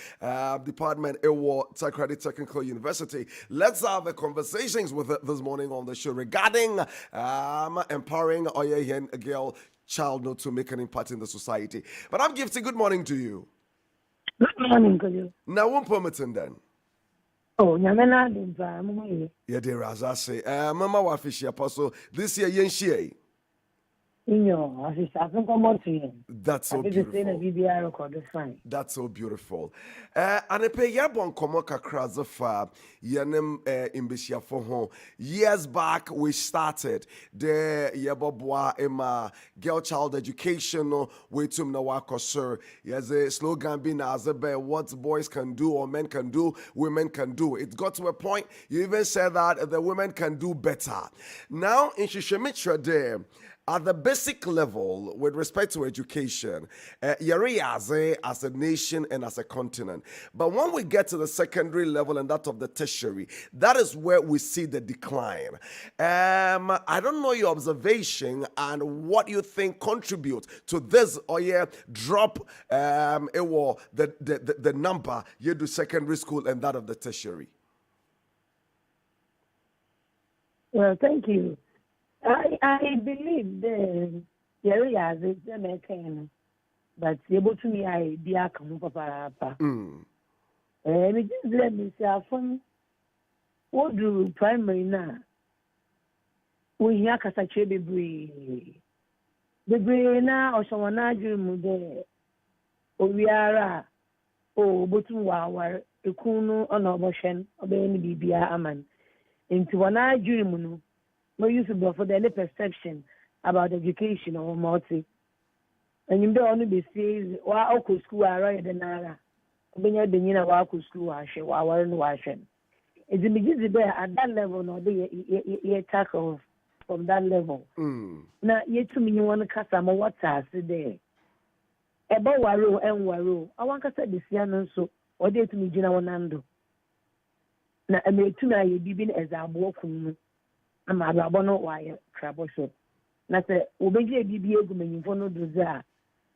Department Ewo Takrady Technical University. Let's have a conversations with her this morning on the show regarding empowering a girl child not to make an impact in the society. But I'm Gifty, good morning to you. Good morning to you. Now one permitting then. Oh, Yamena Dimpa, yeah, dear Razase. Mama Wafishi Apostle, this year Yenshie. That's so beautiful. That's so beautiful. And a pay yabon komoka krazafa yanem imbishia for home. Years back we started the yabobwa ema girl child education way to mnawako sir. Yes, a slogan being as what boys can do or men can do, women can do. It got to a point you even said that the women can do better. Now in Shishemitra there. At the basic level, with respect to education, as a nation and as a continent. But when we get to the secondary level and that of the tertiary, that is where we see the decline. I don't know your observation and what you think contributes to this drop the number you do secondary school and that of the tertiary. Well, thank you. I believe the areas is American, but able to me, I be a come papa. And it just let me say, from what do primary now? We hear Casache Bibri. The Bri now or someone I dream there. Oh, we are but our Kuno on abortion, obeying Bibia Aman. Into one I dream. No use of for any perception about education or multi. And you don't only be says, "Wa oku school are right than Nara." Benya Benina Waku school, I shall our washing. It's a begins there at that level, no, they tackle from that level. Now, yet to me, you want to cast a more water today. About Waro and Waro, I want to say this young so, or they to me, Gina Wanando. Now, I may tonight be been as I walk. I'm a rabono wire trouble shop. na sɛ wobɛgye bibi egu manyimfo no do dze a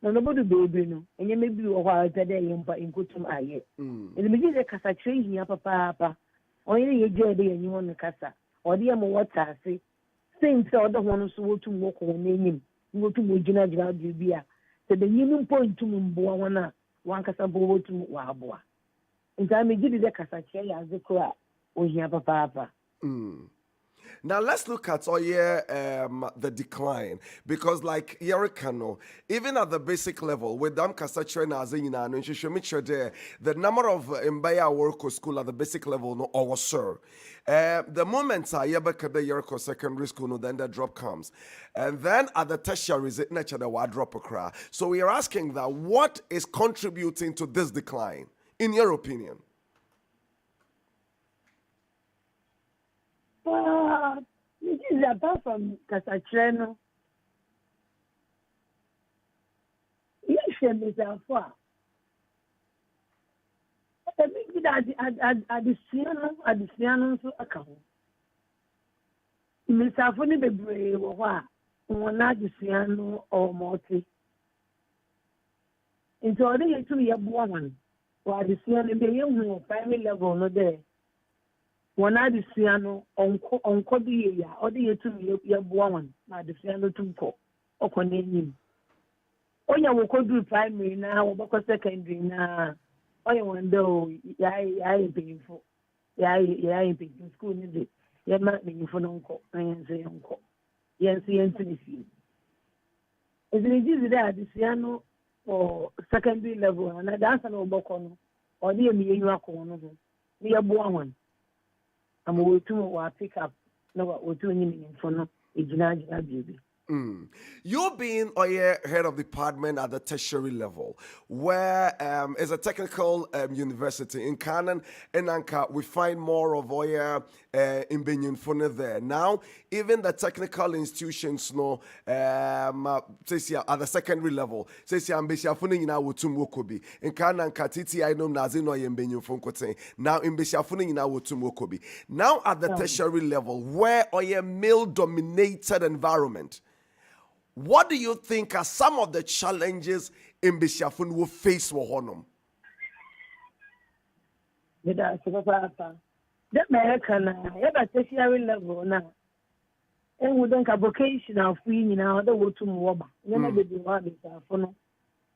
na nobodo beebi no enye mebi wɔ hɔ a ɛpɛ dɛ yɛmpa nkotum ayɛ ɛde megye dɛ kasakyerɛ hia papaapa ɔyɛ yɛgye dɛ yɛnyi hɔ no kasa ɔde yɛ mo wɔta ase sɛn sɛ ɔde ho no so wɔtum wɔkɔ wɔn anim wɔtum wɔgyinagyina biribi a sɛ benyin no mpo ntum mboa wɔn a wankasa mpo wɔtum wɔaboa nti a megye dɛ kasakyerɛ yɛ adze koro a ohia papaapa. Now let's look at the decline, because like Yerikano, even at the basic level with them the number of Mbaya work school at the basic level no or sir. The moment I Yeriko secondary school no then the drop comes. And then at the tertiary is it nature the drop a. So we are asking that what is contributing to this decline, in your opinion? This is apart from Casatreno. Yes, Mr. Foa. I think that at the Siano account. Mr. Funi the Brave or one not the Siano or Morty. Into other 2 year woman, while the Siano be young family level no there. One at the Siano on Kodia, or the 2 year woman, not the Siano Tunko, or Conin. Oh, yeah, we could do primary now, or secondary now. Oh, you wonder, I ain't paying for. I ain't paying school, is it? You're not paying for uncle, I ain't say uncle. Yes, intimacy. Is it easy that the Siano or secondary level, and I dance an obocono, or near me, you are corner, near one. I'm going to pick up no what we're doing in front of a baby. You being head of department at the tertiary level, where is a technical university in Canon and Anka, we find more of in Benin Fune there. Now, even the technical institutions no at the secondary level, Ambesia Fune ina wotum wokobi. In Canon Katiti I know Nazino in Benin Funkote. Now in Besia Fune ina wotum wokobi. Now at the tertiary level, where male dominated environment. What do you think are some of the challenges in Bishafun will face with Honum? The American, tertiary level now. And we don't have vocational free now, the way to Moba. Never did you want it for no.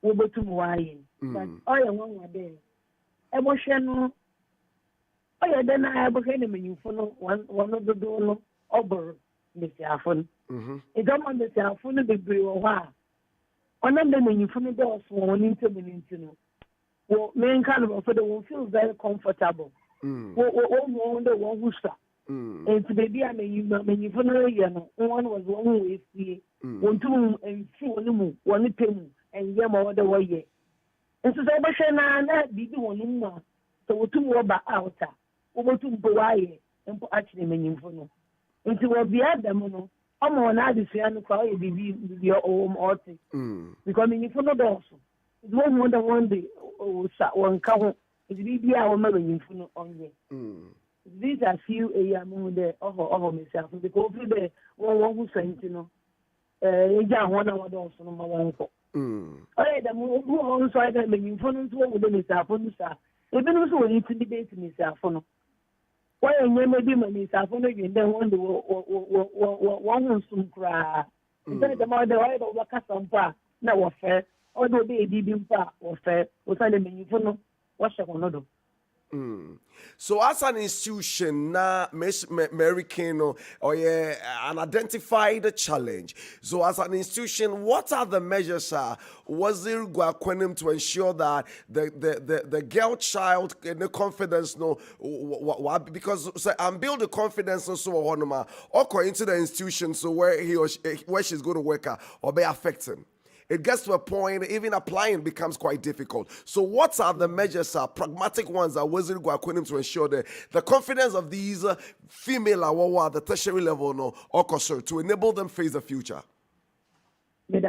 We go to Moayin. But all your one day. Emotional. Oh, yeah, then I have a enemy for no one of the door over Mr. Afon. It don't want to say a phone the brew or why. On them when you phone the doors for into well, main kind of for the one feel very comfortable. The one who stop. And to baby, I mean, you phone one was one way see, 1, 2, and 2 one pin, and yam the way. And so I not be the one more. So 2 more back out. Over to Hawaii and actually meaning for no. Into what be at them. I'm on the Siano call be your own artist. Because if you know also, it's one day or one count, it's be our mother in front on you. These are few a young there over myself because the one who sent one of those on my uncle. I the who also I don't mean in front of myself on the side. Even also need to debate myself on. Why maybe money I then one some cry. Instead of the mother, I don't work some part. Now, fair. Although they didn't part or fair, was I mean, you know, what's I want to do? So as an institution, na Mary Kano an identified challenge. So as an institution, what are the measures was there to ensure that the girl child the confidence because and build the confidence so or into the institution so where he or where she's going to work or be affecting. It gets to a point, even applying becomes quite difficult. So what are the measures, pragmatic ones that Waziri Gwakwunim to ensure that the confidence of these female at the tertiary level to enable them face the future? I'm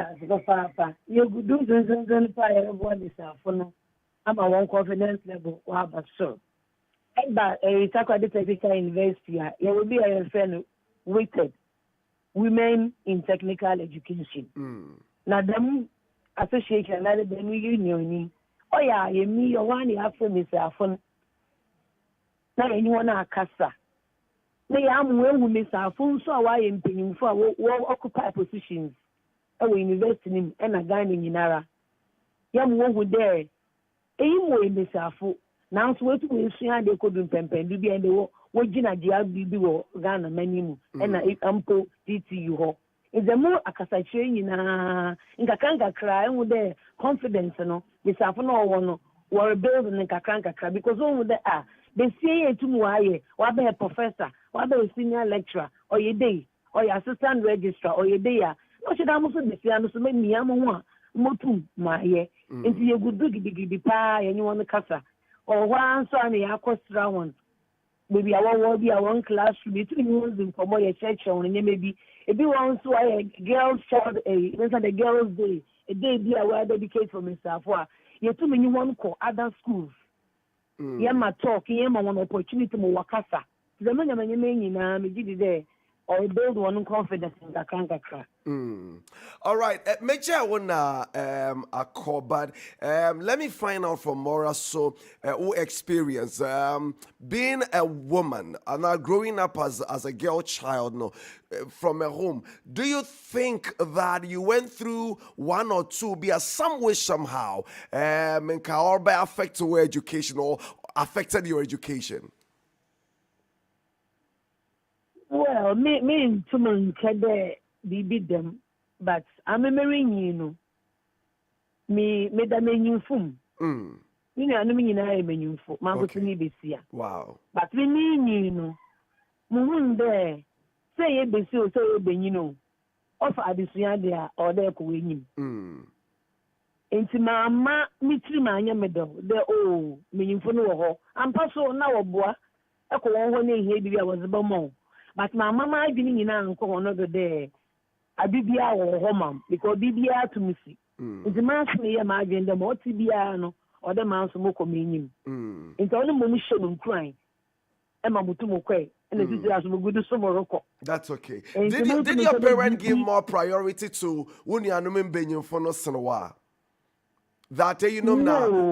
a one confidence level, but sure. But a technical university, it will be a friend weighted. women in technical education. Now, them association, na the union, oh yeah, me, you want to have for Mr. Afon. Now, anyone a casa. Now, I'm well with Mr. Afon, so I am paying for occupy positions. I will invest in him and a guy in Yinara. Yam one there. Aim way, Mr. Afon. Now, so what we see, they couldn't pempen, do be and they were Gina Diabi Ghana menu, and I ample DTU. Is the more a casatrain in Kakanga cry with their confidence, no, Miss Afano one were building in Kakanga cry because all the they say it to me, what be a professor, what be a senior lecturer, or your day, or your assistant registrar, or your day. No, should I also be saying to make me a motu, my year, into your good big pie and you want the casa, or one son, a cost round. Maybe I will be a one class between ones in for more section, and maybe if you want to a girls' child, a girls' day, a day be a dedicate for myself. You too many one call other schools. Yama talk, yama one opportunity to wakasa. The man you mean me did there. Or build one confidence in the Kankakra. All right, make sure I want a call, but let me find out from Maura so who experience being a woman and now growing up as a girl child no, from a home. Do you think that you went through one or two, be a some way somehow, and can affect your education or affected your education? Well, me to man be them, but I'm a marine, you know. Me da menu fum. You know, I mean, I menu fum. My good to me be here. Wow. But we mean, you know, Moon there, say a be so, you know, offer a decision there or there to win him. Into my ma, me three man, medal, the oh, meaning for no, I'm paso now, boy. I could one here, I was a bomb. But my mama I didn't know another day. I did be our home because BBR to me see. The man may imagine the more TBR or the man's moko meaning. It's only Momisha crying. Emma Mutumo Quay, and the teacher has good to Morocco. That's okay. Did your parent give more priority to Wunyanumin Benyon for no Sanoa? That you know now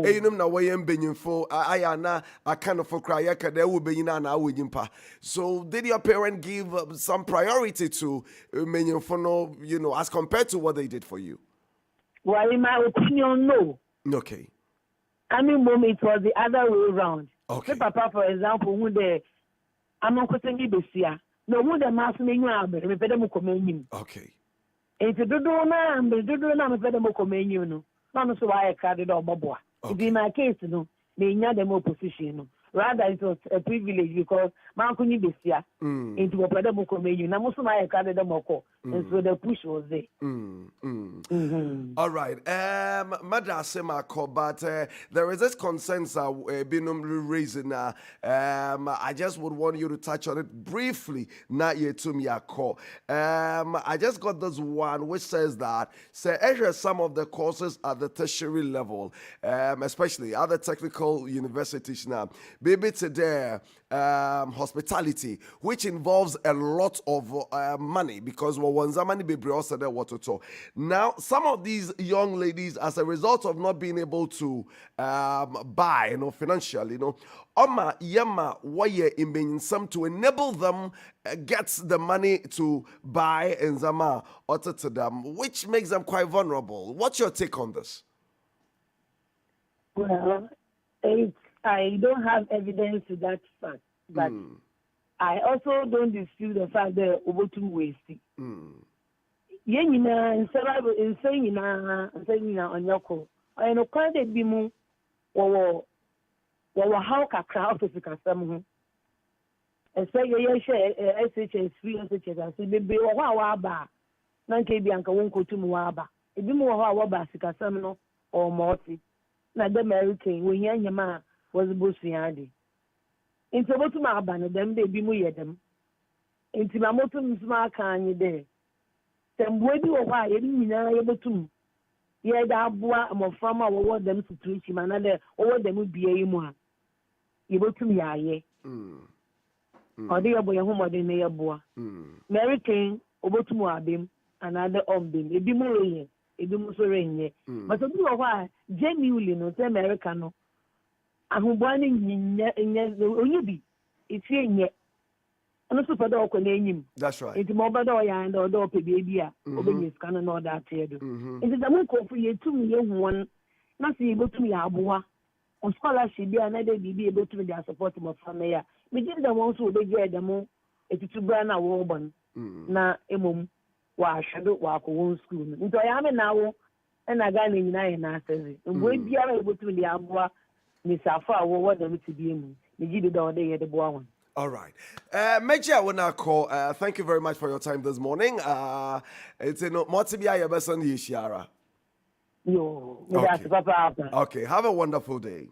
way am benyim for I na a kind of for cry there will be na wujimpa. So did your parent give some priority to benyim for no, you know, as compared to what they did for you? Well, in my opinion, no. Okay. I mean, mom, it was the other way around. Okay. Papa, for example, who the I'm not going to be here. No, who the mass menu are, but we better come. Okay. If you do not, I'm better come no. Not so I carried on Boboa. If in my case, no, they near the more position. Rather, it was a privilege because man couldn't be here into a pedagogical menu. Now, most of my carried them more, and so the push was there. All right. Madasema call, but there is this consensus being raising. I just would want you to touch on it briefly. Not yet to me a call. I just got this one which says that some of the courses at the tertiary level, especially other technical universities now, baby today, hospitality, which involves a lot of money because now some of these young ladies, as a result of not being able to buy, you know, financially, you know, Oma Yema Waye in some to enable them gets the money to buy and Zama utter to them, which makes them quite vulnerable. What's your take on this? Well, I don't have evidence to that fact, but I also don't dispute the fact that Obotum wasting. Yenina and Sarah in saying on Yoko. I know quite a bimu or how can crowd to some. And say, yes, SHS, free SHS, and say, baby, or Waba, Nanke Bianca won't go to Muaba. If you more Waba, Sikasamino or Morty, not the American, when Yama was Busiadi. Into Botumaba, them they be them. Into Mamotum Smark, can you there? Some way do a why, you know, able to. Yeah, that boy, I'm a farmer, or them to treat him another, or them would be a more. You go to me, I or the boy home or the near boy. Mary King, obotumu abem another ombem ebi mo reye ebi mo so renye but obi wo ha genuinely no say America no ahubwa ni nye onyibi ifie nye ono so fada okọ na enyim that's right nti mo bada oya and odo pe baby a obenye scan na oda atedo nti da mo ko fu yetum ye huon na se ebotum ya aboa on scholarship bi na de bibi ebotum dia support mo family ya me give them one so obeje dem etutu bra na wo bon na emom wa ahwedo wa akọ school nti oya me na wo na ga na nyina ye na asezi mbo biara ebotum dia aboa ni safa wo wo dem ti bi emu me give da ode ye de boa won. All right. Meji, I want to call. Thank you very much for your time this morning. It's in Motibia Yabesan Yishiara. Yo, okay. Have a wonderful day.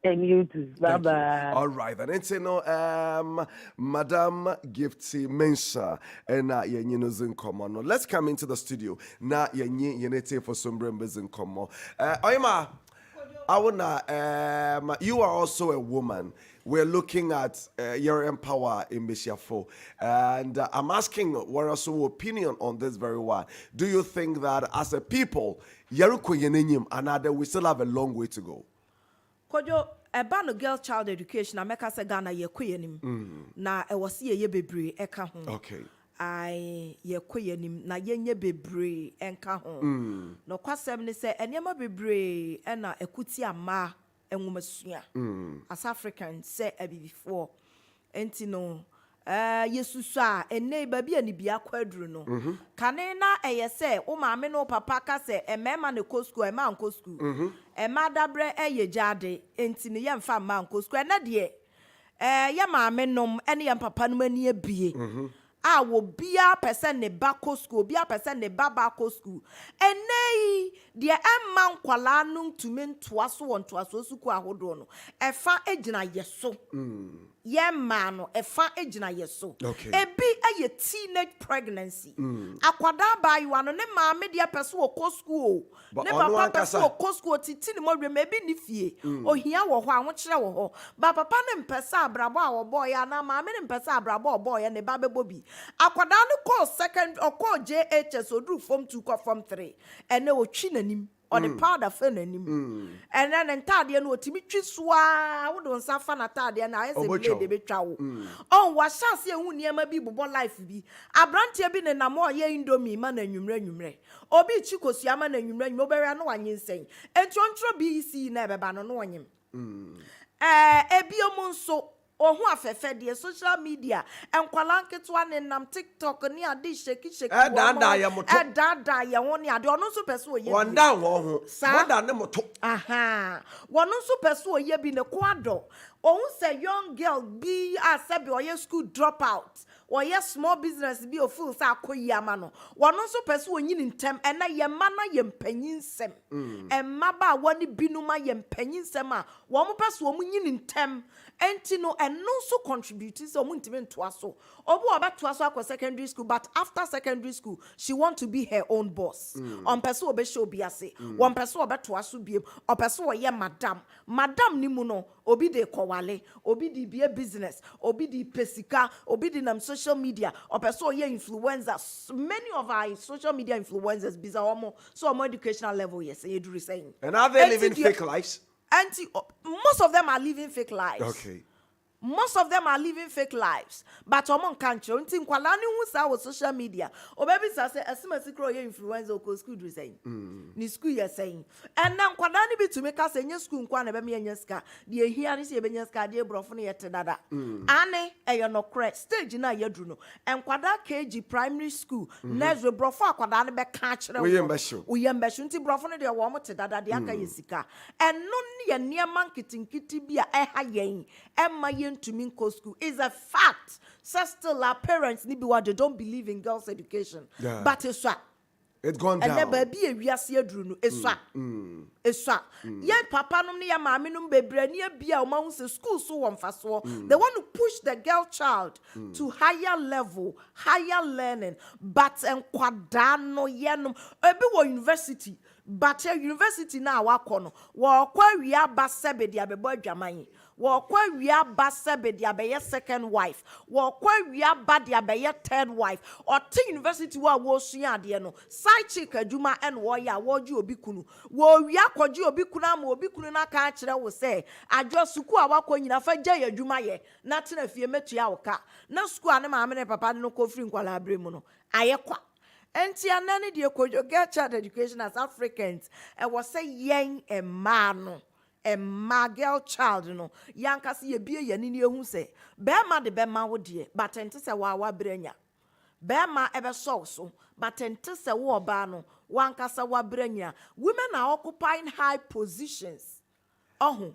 And you too. Bye bye. All right. And it's Madam Gifty Mensah and Yenino Zinkomo. Let's come into the studio. Na Yenete for some members in Como. Oima, I wanna. You are also a woman. We're looking at your empower in Bishafo. And I'm asking what is your opinion on this very one. Do you think that as a people, we still have a long way to go? Kojo, about girl child education, I make us a Ghana ye na I was ye bebre eka hon. Okay. I ye kuyenim na ye bebre enka hon. No kwasem ni se enyema bebre ena ekuti ama as Africans say before enti no yesusu a ene baby ani bia kwadru no kane na eye say o maame no papa ka say emema ne kosku ema nkosku ema dabre eye jade enti ne ye mfa ma nkosku ena de ye maame nom ene ye papa no mani abie wo bia person ne bako school bia person ne baba school enei de emma nkwala no ntumi ntoaso wontoaso suku ahodo no efa egina yeso ye ma no efa egina yeso ebi eye teenage pregnancy akwada ba you no ne maame de person wo school ne papa person wo school titi ne mo rem ebi ni fie ohia wo ho a wo kire wo ho ba papa ne mpesa abrabo a wo boy ya na maame ne mpesa abrabo boy ya ne ba bebobi akwada no call second or call JHS odru form 2 ko form 3 ene otwi nanim or the powder fe nanim and then entade no otimi twiswa wo don safa na tade na ese blade de betwa wo on wa chance ehun niam bi bobo life bi abrante bi ne nam o ye indomie ma na nwumre obi chikosi ama na nwumre obere no wanye nsen entrontro bi isi na ebeba no no onyem ebiomu nso ohu afefe de social media enkwala nketwa ne nam TikTok ni ade sheki dada ya moto dada ya woni ade ono so pese oye wanda wo ho moda ne moto wono so pese oye bi ne kwado ohun say young girl bi asabi oye school drop out oye small business bi o full sa akoyi ama no wono so pese onyini ntem ena ye ma na ye mpanyin sem emma ba woni binuma ye mpanyin sem a wo mo pese wo nyini ntem enti no eno so contribute so mo ntime ntoa so obo obatoa so akwa secondary school but after secondary school she want to be her own boss on person obe show biase one person obatoa so biem o person oye madam ni mu no obi de kowale obi di bie business obi di pesika obi di nam social media o person oye influencers many of our social media influencers biza omo so omo educational level yes you do saying and are they living fake lives? Most of them are living fake lives. Okay. Most of them are living fake lives. But among country, until Kwalani who saw social media, or baby say as soon as you influencer or school do saying. Ni school you're saying. And now Kwalani be to make us a school kwana be me nyeska. The here is be nyeska de brofone yet dada. Ane e no correct stage na ye druno. And kwada KG primary school. Next we brofo kwada ne be catch re. We yembeshu nti brofone de wo mo te dada de aka yesika. And no ne niam nkitinkiti bia e ha yen. Emma yen to mean school is a fact. So still our parents they don't believe in girls' education. Yeah. But it's gone down. And then baby we are see drunu. It's yeah, papa no ne ya mama no bebre ne bia o ma say school so one fast so. They want to push the girl child to higher level, higher learning. But enkwada no ye no ebi wo university but university na wakɔ no wɔkɔ wia ba sɛbe de abɛbɔ adwaman wɔkɔ wia ba sɛbe de abɛyɛ second wife wɔkɔ wia ba de abɛyɛ third wife ɔte university wa wɔsua adeɛ no side chick adwuma ɛna wɔyɛ a wɔgye obi kunu wɔ wia kɔgye obi kunu ama obi kunu na ka kyerɛ wo sɛ adwo suku a wakɔ nyina fa gye yɛ adwuma yɛ na tena fie metua wo ka na suku a ne maame ne papa no kɔ firi nkwala abre mu no ayɛ kwa enti anani de kojo get child education as Africans e was say yen e man girl child no yanka se ye bie ye ni ehu se be ma de be ma wo de but enti se wa branya be ma ebe so but enti se wo ba no wanka se wa branya women are occupying high positions e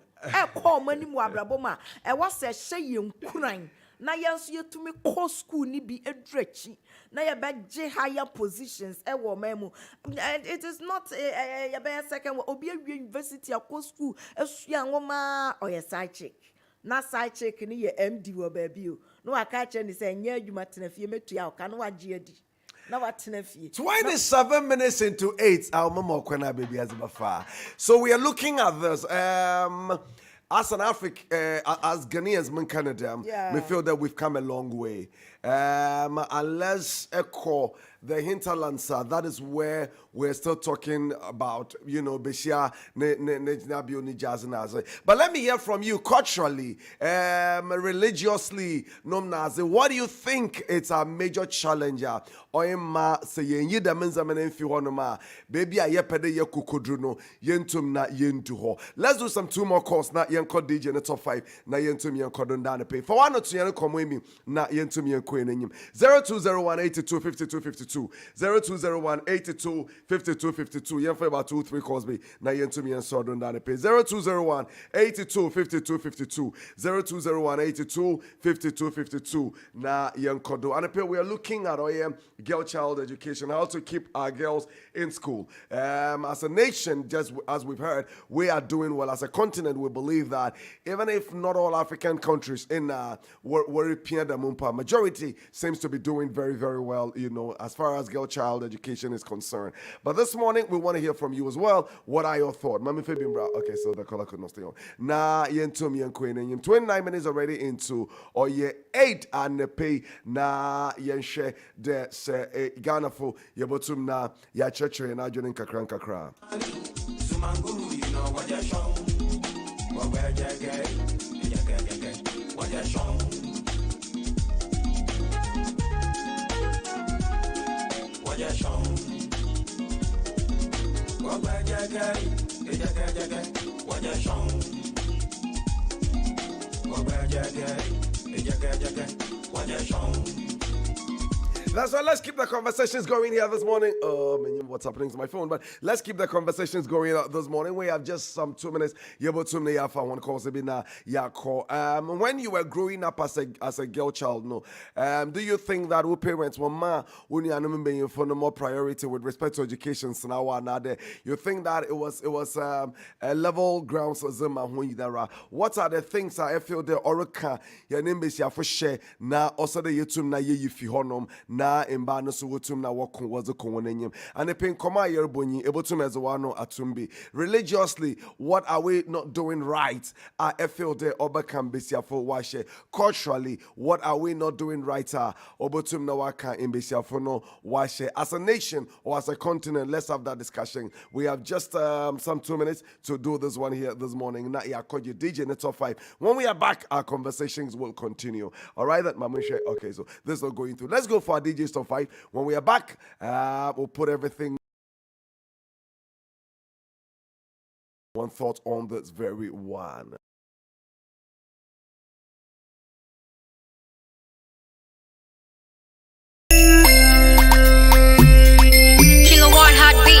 ko mani mu abrabo ma e was se hye ye nkuran na yenso yetumi ko school ni bi edrechi na ye be higher positions e wo mamu it is not ye be second obi awie university akọ school esua nwoma oye side chick na side chick ni ye MD wo ba bi o no aka che ni se nya adwuma tena fie metua o ka no wagye adi na watena fie 27 minutes into 8 our mama kwena baby azibafa. So we are looking at this as an as Ghanaians in Canada, we feel that we've come a long way. Unless echo the hinterlands, that is where we're still talking about, Beshia, but let me hear from you culturally, religiously, what do you think it's a major challenge? Oima say ye the menzamen fi honoma baby a yepede ye kukodruno yentum na yentu. Let's do some 2 more calls na yenko DJ in the top 5 na yentum yenko don down the pay. For one or two yen come with me na yentum yenko enyim 0201825252 0201825252 yen for about 2-3 calls be na yentum yen so don down the pay 0201825252 0201825252 na yenko do and pay. We are looking at girl child education, how to keep our girls in school. As a nation, just as we've heard, we are doing well. As a continent, we believe that even if not all African countries in majority seems to be doing very, very well, as far as girl child education is concerned. But this morning, we want to hear from you as well. What are your thoughts? Mami Fabian Bra. Okay, so the caller could not stay on. Na yentum yenkwen 29 minutes already into or ye 8 and pay na yenshe de Ghana for Yabotum na ya church and Ajonin Kakran Kakra. Sumanguru, you know what you're shown. What you're shown. What you're shown. What you're shown. What you're shown. That's right, let's keep the conversations going here this morning. Oh, man, what's happening to my phone? But let's keep the conversations going this morning. We have just some 2 minutes. When you were growing up as a girl child, do you think that our parents were for more priority with respect to education? You think that it was a level grounds? What are the things I feel the Orca, your name is Yafushe, na also the Yutum na ye honum. Na imbano so wotum na wako wazo konwenyem and pen koma yerbonyi ebotum ezwano atumbi. Religiously, what are we not doing right? I feel the obakam besiafo washe. Culturally, what are we not doing right? Obotum na waka imbesiafo no washe. As a nation or as a continent, let's have that discussion. We have just some 2 minutes to do this one here this morning. Na ya call you DJ in the top 5. When we are back, our conversations will continue. All right, that Mamushe. Okay, so this is not going through. Let's go for our DJ's top 5. When we are back, we'll put everything. One thought on this very one. Kilowatt hot beats.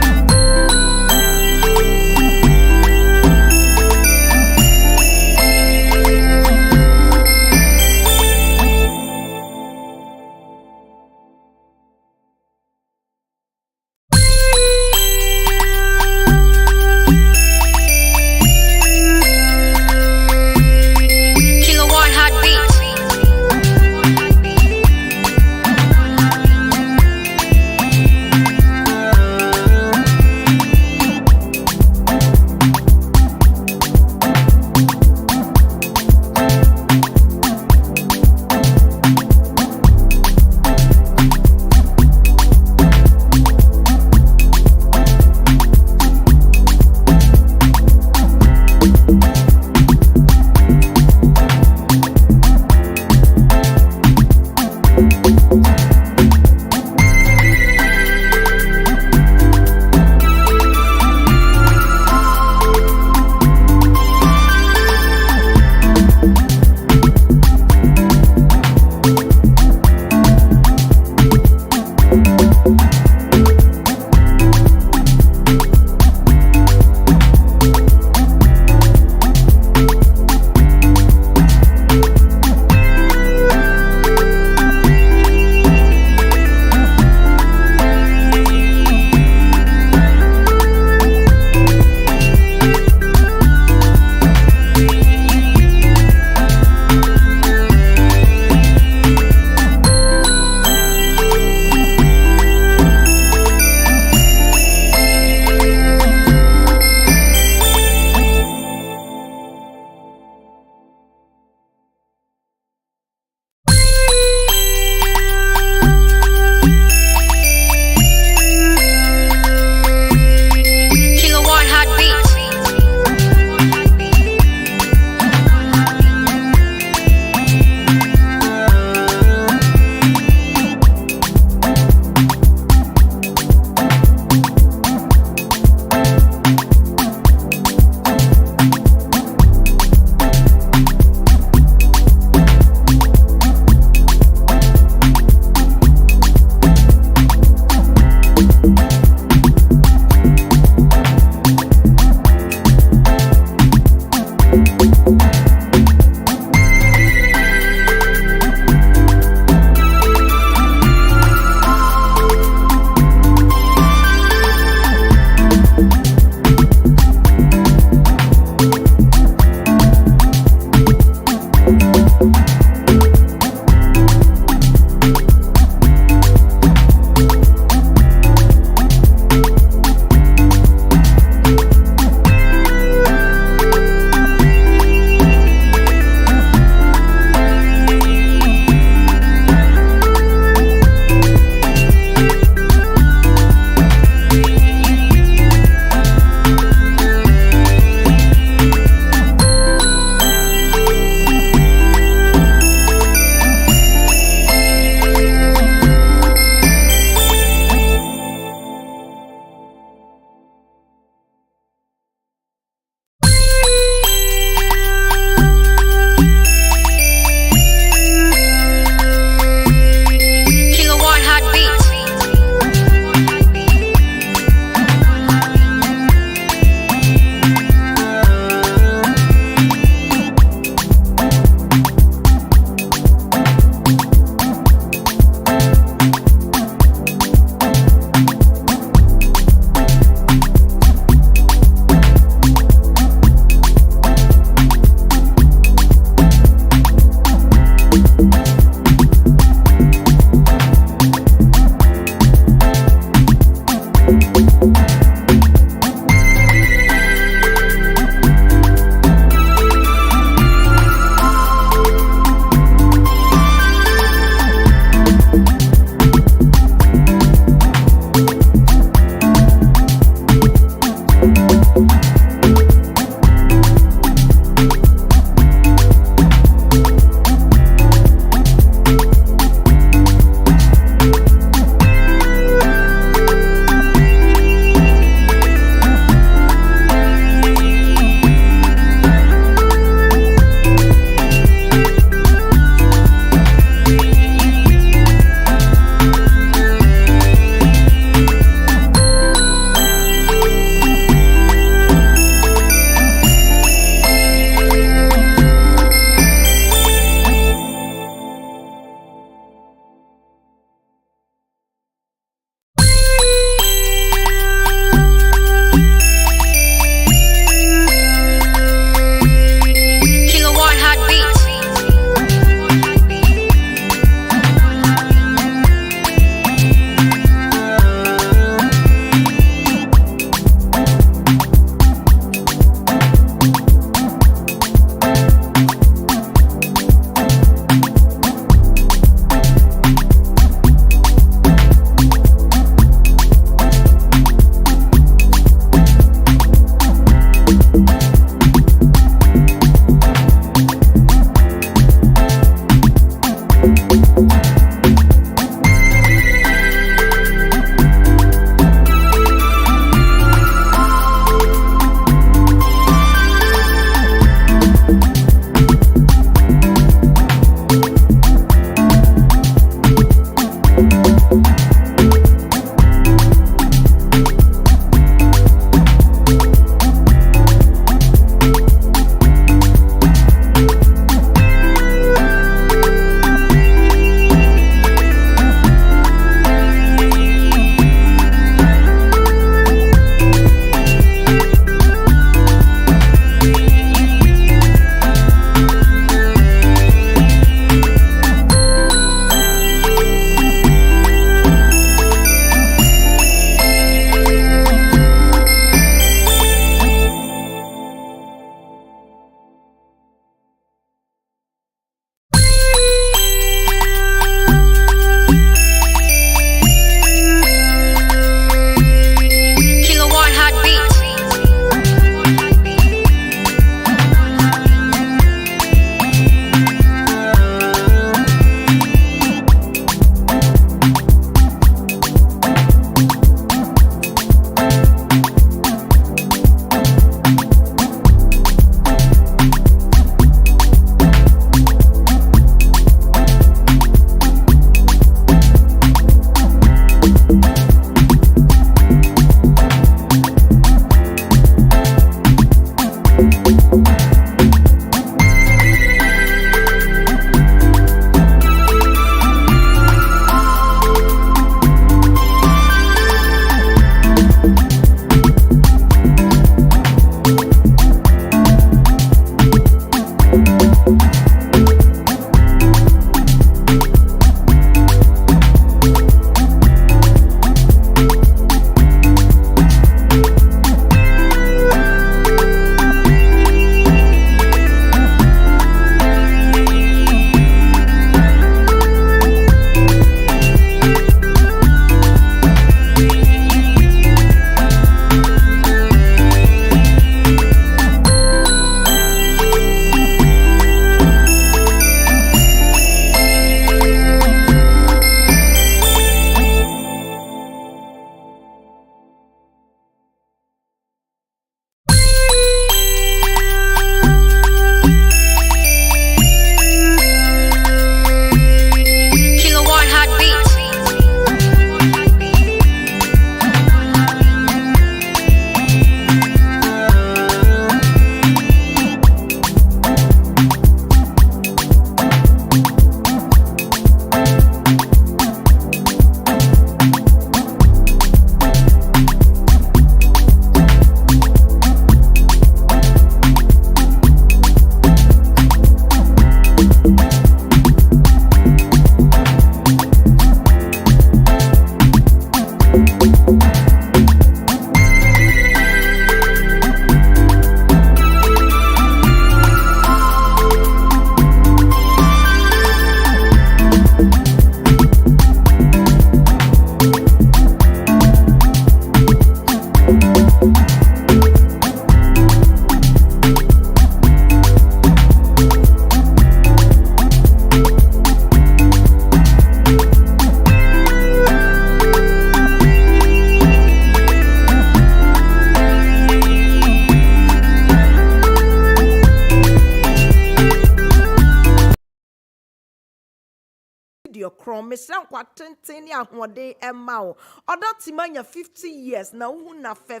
your chrome mesran kwa tenten ni ahode emma o oda timanya 50 years na hu na fe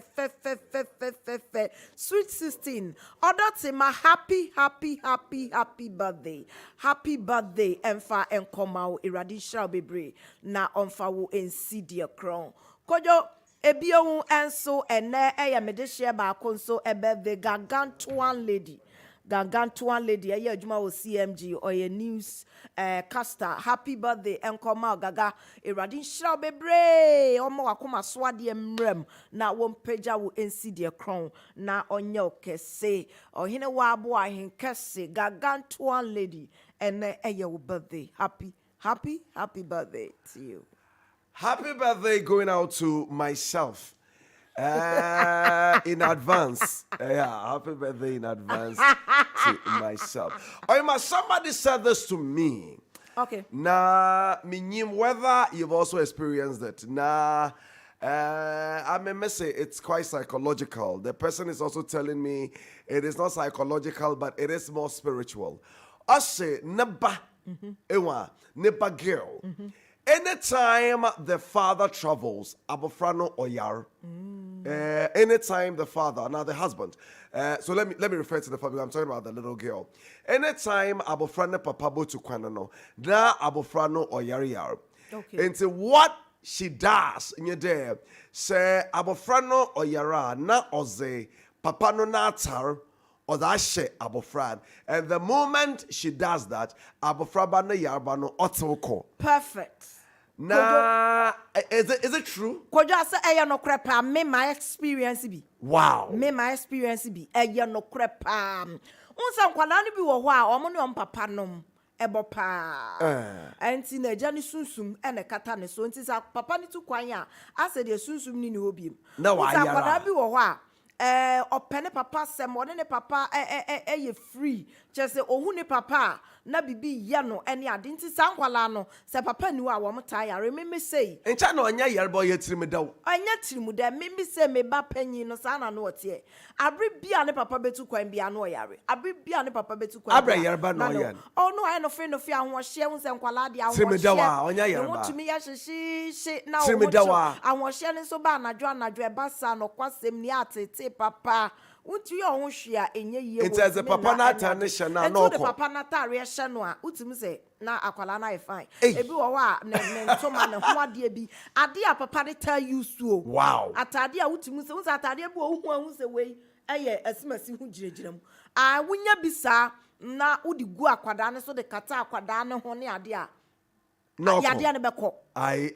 sweet 16 oda tima happy birthday emfa enkoma o iradi shall bebre na onfa wo ensidie crown kojo ebiewu enso ene eya medeshia ba konso ebe the gargantuan lady eya adwuma wo CMG oye news caster happy birthday enkoma gaga iradi shall bebre omo wakoma swade emrem na wo mpagya wo ensidie crown na onye okese ohene wa abo ahenkese gargantuan lady ene eya wo birthday happy birthday to you. Happy birthday going out to myself in advance. Yeah, happy birthday in advance to myself. Somebody said this to me. Okay. Nah, whether you've also experienced it. Nah, I may say it's quite psychological. The person is also telling me it is not psychological, but it is more spiritual. I say, neba, neba girl. Anytime the father travels, abofrano oyar. Anytime the father, now the husband. So let me refer to the father. I'm talking about the little girl. Anytime abofrano papabo to kwanano, na abofrano oyar yar. Okay. Into what she does in your day, say abofrano oyara na oze papano na tar. Or that shit abofran. And the moment she does that, abofraba na yarbano otoko. Perfect. Nah, is it true? Kojo ase eya no krepa me my experience bi. Wow. Me my experience bi eya no krepa. Unsa nkwala ni bi wo ho a omo ne om papa nom ebo pa. Enti na eja ni sunsum ene kata ne so enti sa papa ni tu kwan a ase de sunsum ni ne obiem. Na wa Unsa yara. nkwala bi wo ho a opene papa sem one ne papa ye free chese ohu ne papa na bibi ye no ene ade nti sankwala no se papa ni wa wo mta ya remember say encha na onya yare boy yetrim daw anya tirimu da mimi se me ba panyin no sa na no ote abre bia ne papa betu kwan bia no yare abre bia ne papa betu kwan abre yare ba no yan oh no I no fe no fi ahwo hye hu se nkwala de ahwo tirimu dawa onya yare ba wotumi ya hye na tirimu dawa ahwo hye ne so ba anadwo e ba sa no kwasem ni atete papa untu yo ho hwea enye yie it as a papa na ta ne hye na no ko papa na ta re hye no a utumi se na akwala na e fine ebi wo wa ne ntoma ne ho ade bi ade a papa de ta use o wow atade a utumi se unsa atade bi wo hu se wei eye asimasi hu giregyina mu a wunya bisa na udi gu akwada ne so de kata akwada ne ho ne ade a no ya ade ne beko I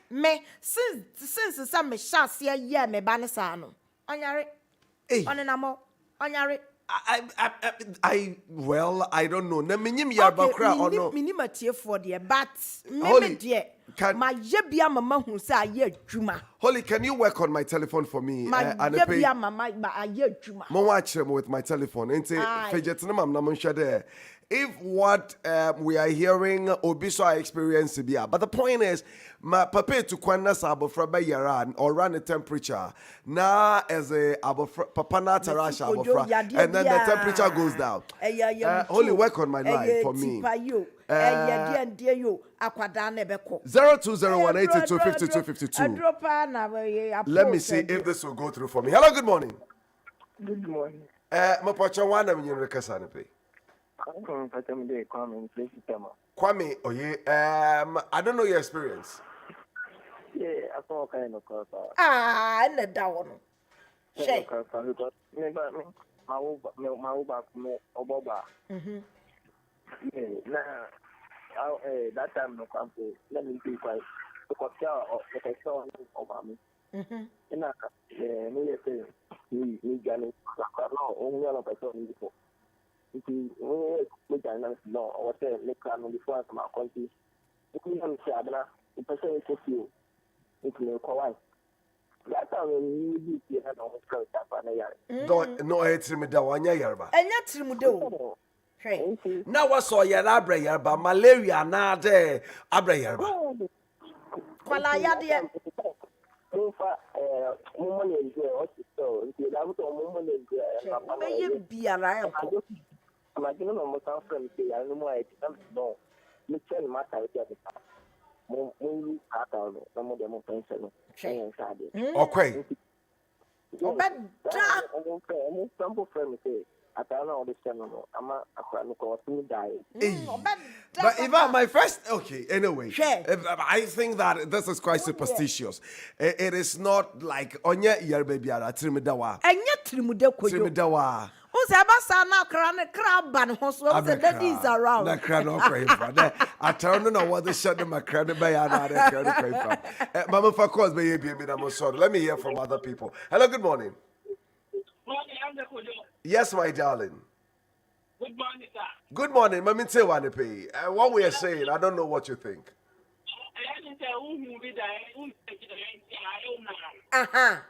me since some me shase ye me ba ne sa no anyare onenamo anyare well, I don't know. Na minyim yarba kra or no. Minima tie for there, but me dear. My yebia mama hu say aye adwuma. Holly, can you work on my telephone for me? My yebia mama ba aye adwuma. Mo watch him with my telephone. Ente fejetne mam na mo hwede. If what we are hearing obiso experience bia, but the point is my papa to kwana sa abofra ba yara or run the temperature na as a abofra papa na tarasha abofra and then the temperature goes down. Only work on my line for me. 0201825252. Let me see if this will go through for me. Hello, good morning. Good morning. Mapacha wana mnyere kasa ne pe. Kwame, oh yeah, I don't know your experience. Yeah, I saw kind of car. And the down. Shake. That time no come to let me be quiet. Because the show over me. And I me say me gani no only one person before. If you me gani no or say make plan before my country. If you am say abna the person is you. It me kwai. That time you be here no go tap na yare. No etri da wanya yarba. Enya tiri de o. Now what saw your abra yarba malaria na de abra yarba. Kwala ya de Mumu is there, what is so? If you have to Mumu is there, be a lion. I'm not going to friend say, I know why it's no. me tell you matter with the mo ata no na mo de mo pension no en sade Okay. mo sample friend say ata na all this no ama akwa no ko to die But if my first, okay, anyway, I think that this is quite superstitious. It is not like, Onya Yerbebiara, Trimidawa. Enya trimude koyo. Trimidawa. Abasa na kra ne kra ban ho so the daddy is around. Na kra no kwai fa. I don't know what the shot my kra ne ba ya na kra no kwai fa. Mama for course be ye bi na mo so. Let me hear from other people. Hello, good morning. Yes, my darling. Good morning, sir. Good morning. Mami say one pay. What we are saying, I don't know what you think. Aha.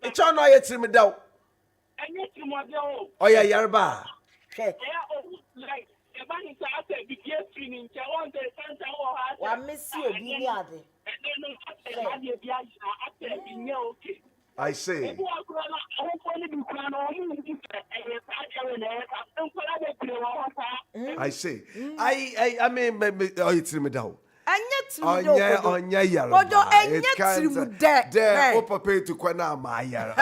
It's on my trim down. Oh, yeah, Yarba. Wa miss you bi ade. I say. I say. I mean, oh, it's me down. Onya Yarba. Opa pay to Kwana Maya.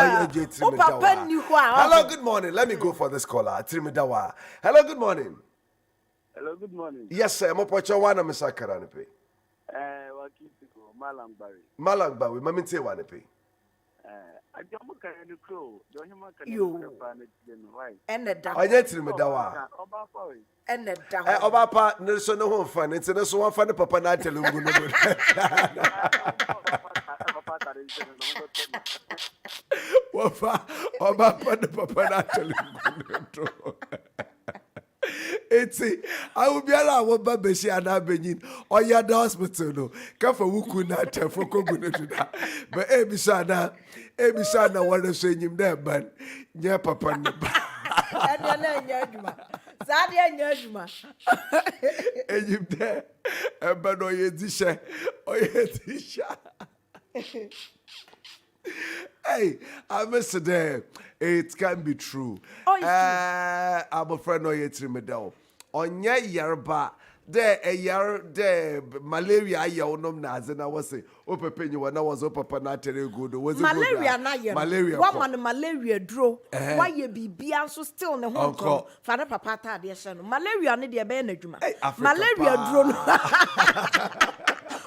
Hello, good morning. Let me go for this caller. Trimidawa. Hello, good morning. Hello, good morning. Yes, sir. Mo pocho wana misakara ne pe. Wakitiko Malangbari. Malangbari, mami te wana pe. Ajomo kan ni crow. Dohima kan Yo. right. Ene da. Onya Trimidawa. Oba for it. Ene da. Oba pa ne so no ho fa ne te ne so wan fa ne papa na telungu no. Wafa oba pa ne papa na telungu no. I will be allowed one baby and I begin or your hospital. No, come for Wuku not for Kogunata. But Ebisana, what I'm saying him there, but yeah, Papa. And Sadia and you there, but no, ye disha, or ye disha. Hey, I miss there. It can be true. I'm a friend of Yetrimedel. Onya Yarba, there a year, there malaria. I own Naz, and I was saying, Open when I was Opa Panateri good. Was malaria na ye. Malaria. One malaria draw. Why ye be so still in the home call. Father Papa, dear son. Malaria need your beneduma. Malaria draw.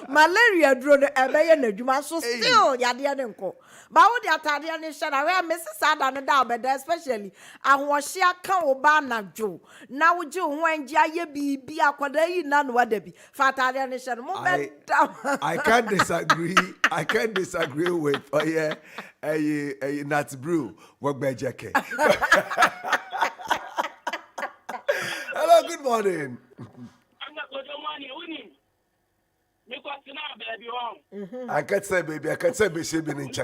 Malaria drone ebeye na dwuma so still yade nko ba wo de atade ne hye na we Mrs. Ada no da obeda especially ahohye aka wo ba na dwo na wo je ho anji aye bibi akwada yi na no wada bi fa atade ne hye no mo beda I can't disagree with Nat Brew Wogbejeke. Hello, good morning. I can't say baby, I can't say baby,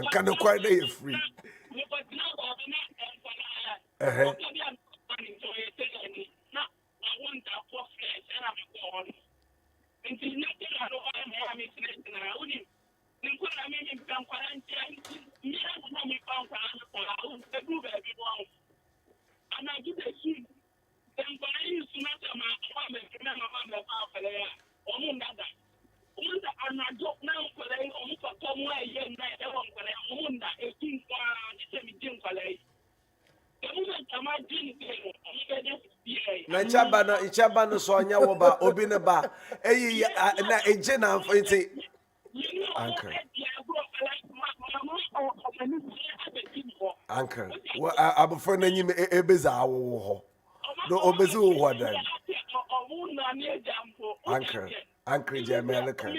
can you quite day free? Ichaba no so anya wo ba obi ne ba eyi na eje na mfiti Anchor abofo na nyim ebeza awo ho no obezi wo ho dan Anchor Jamaica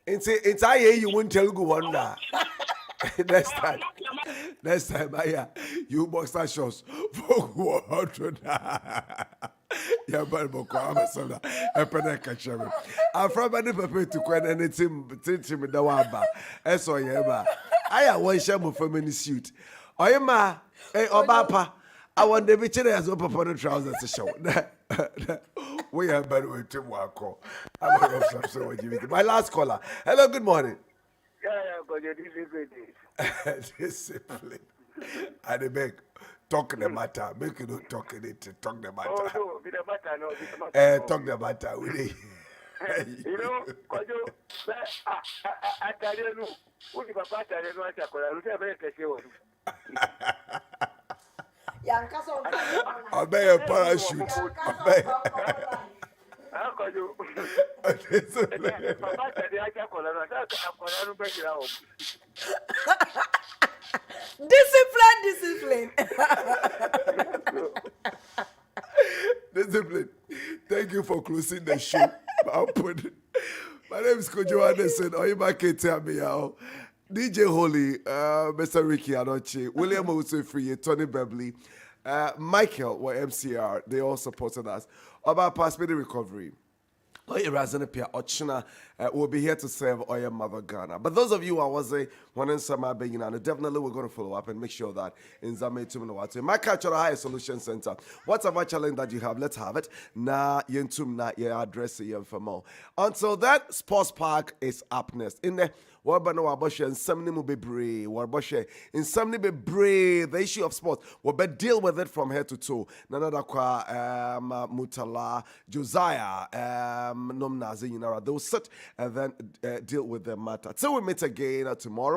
it's I you won't tell go wonder next time you boxer shows for what yeah, but I'm sorry. I'm from any paper to quite anything teaching me the waba. That's all, yeah. I have one shamu feminine suit. Oh, yeah, ma, hey, Obapa. I want the bitch as open for the trousers to show. We are better with Tim Wako. I'm going to say what you My last caller. Hello, good morning. Discipline. And they make talk the matter. Make you not talk it. Talk the matter. Oh, no, the matter, no, the matter. Talk the matter. We You know, because I tell you, who the papa tell you, I tell you, I may a parachute. Discipline. Discipline. Thank you for closing the show. I'll put it. My name is Kojo Anderson. Oyima Ketiamiao. DJ Holy, Mr. Ricky Anoche, William Owusu-Free, Tony Beverly, Michael, or MCR, they all supported us. About past mini recovery. Oye Razanapia Ochina will be here to serve Oye Mother Ghana. But those of you who was wanting some definitely we're going to follow up and make sure that in Zame Tumnawatu, my cultural high solution center, whatever challenge that you have, let's have it. Na yentum na your address for more. Until that, Sports Park is up next. In the Wabano Waboshe and Samni Mubebre, Waboshe, in Samni Bebre, the issue of sports, we'll deal with it from head to toe. Nanadakwa, Mutala, Josiah, Nomnazi, they will sit and then deal with the matter. Till we meet again tomorrow.